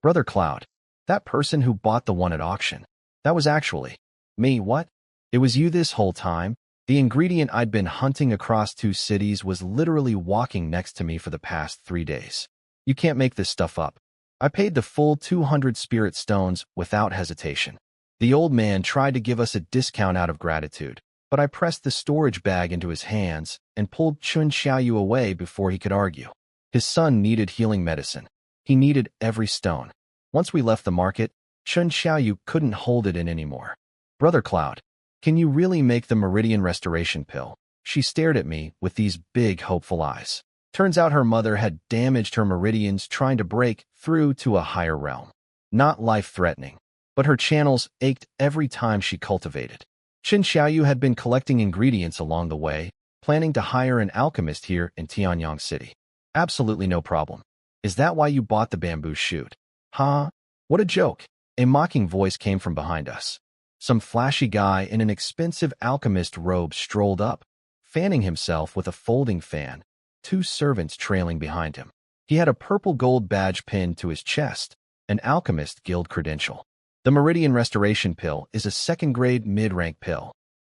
Brother Cloud, that person who bought the one at auction. That was actually me, what? It was you this whole time? The ingredient I'd been hunting across 2 cities was literally walking next to me for the past 3 days. You can't make this stuff up. I paid the full 200 spirit stones without hesitation. The old man tried to give us a discount out of gratitude, but I pressed the storage bag into his hands and pulled Chun Xiaoyu away before he could argue. His son needed healing medicine. He needed every stone. Once we left the market, Chun Xiaoyu couldn't hold it in anymore. Brother Cloud, can you really make the Meridian Restoration pill? She stared at me with these big, hopeful eyes. Turns out her mother had damaged her meridians trying to break through to a higher realm. Not life-threatening, but her channels ached every time she cultivated. Qin Xiaoyu had been collecting ingredients along the way, planning to hire an alchemist here in Tianyang City. Absolutely no problem. Is that why you bought the bamboo shoot? Huh? What a joke. A mocking voice came from behind us. Some flashy guy in an expensive alchemist robe strolled up, fanning himself with a folding fan, 2 servants trailing behind him. He had a purple gold badge pinned to his chest, an alchemist guild credential. The Meridian Restoration pill is a second-grade mid-rank pill.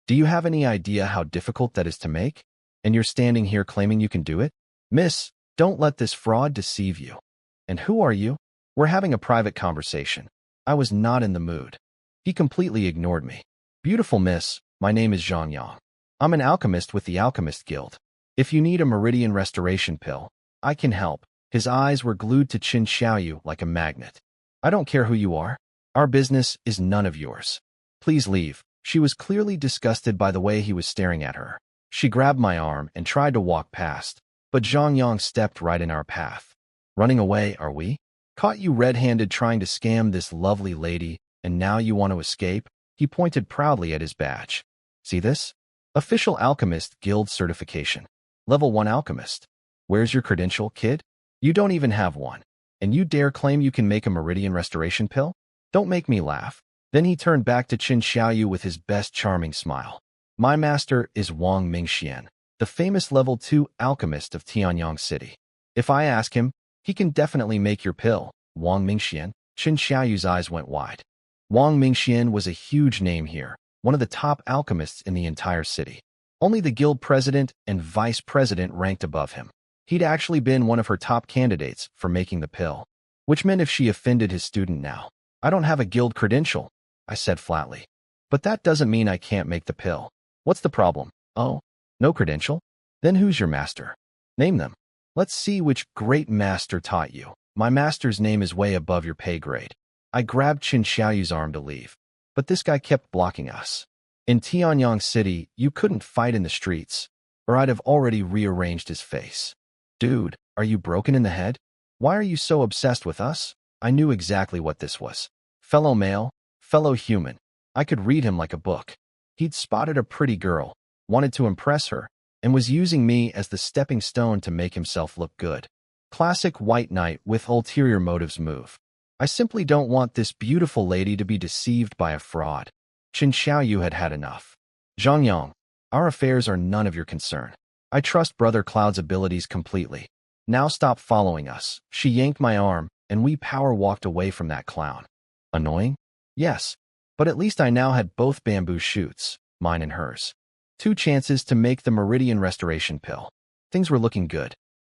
Do you have any idea how difficult that is to make? And you're standing here claiming you can do it? Miss, don't let this fraud deceive you. And who are you? We're having a private conversation. I was not in the mood. He completely ignored me. Beautiful miss, my name is Zhang Yang. I'm an alchemist with the Alchemist Guild. If you need a Meridian Restoration pill, I can help. His eyes were glued to Qin Xiaoyu like a magnet. I don't care who you are. Our business is none of yours. Please leave. She was clearly disgusted by the way he was staring at her. She grabbed my arm and tried to walk past, but Zhang Yang stepped right in our path. Running away, are we? Caught you red-handed trying to scam this lovely lady, and now you want to escape? He pointed proudly at his badge. See this? Official Alchemist Guild Certification. Level 1 Alchemist. Where's your credential, kid? You don't even have one. And you dare claim you can make a Meridian Restoration pill? Don't make me laugh. Then he turned back to Qin Xiaoyu with his best charming smile. My master is Wang Mingxian, the famous level 2 alchemist of Tianyang City. If I ask him, he can definitely make your pill. Wang Mingxian. Qin Xiaoyu's eyes went wide. Wang Mingxian was a huge name here, one of the top alchemists in the entire city. Only the guild president and vice president ranked above him. He'd actually been one of her top candidates for making the pill, which meant if she offended his student now. I don't have a guild credential, I said flatly. But that doesn't mean I can't make the pill. What's the problem? Oh, no credential? Then who's your master? Name them. Let's see which great master taught you. My master's name is way above your pay grade. I grabbed Qin Xiaoyu's arm to leave, but this guy kept blocking us. In Tianyang City, you couldn't fight in the streets, or I'd have already rearranged his face. Dude, are you broken in the head? Why are you so obsessed with us? I knew exactly what this was. Fellow male, fellow human. I could read him like a book. He'd spotted a pretty girl, wanted to impress her, and was using me as the stepping stone to make himself look good. Classic white knight with ulterior motives move. I simply don't want this beautiful lady to be deceived by a fraud. Qin Xiaoyu had had enough. Zhang Yang, our affairs are none of your concern. I trust Brother Cloud's abilities completely. Now stop following us. She yanked my arm, and we power walked away from that clown. Annoying? Yes, but at least I now had both bamboo shoots, mine and hers. 2 chances to make the Meridian Restoration pill. Things were looking good.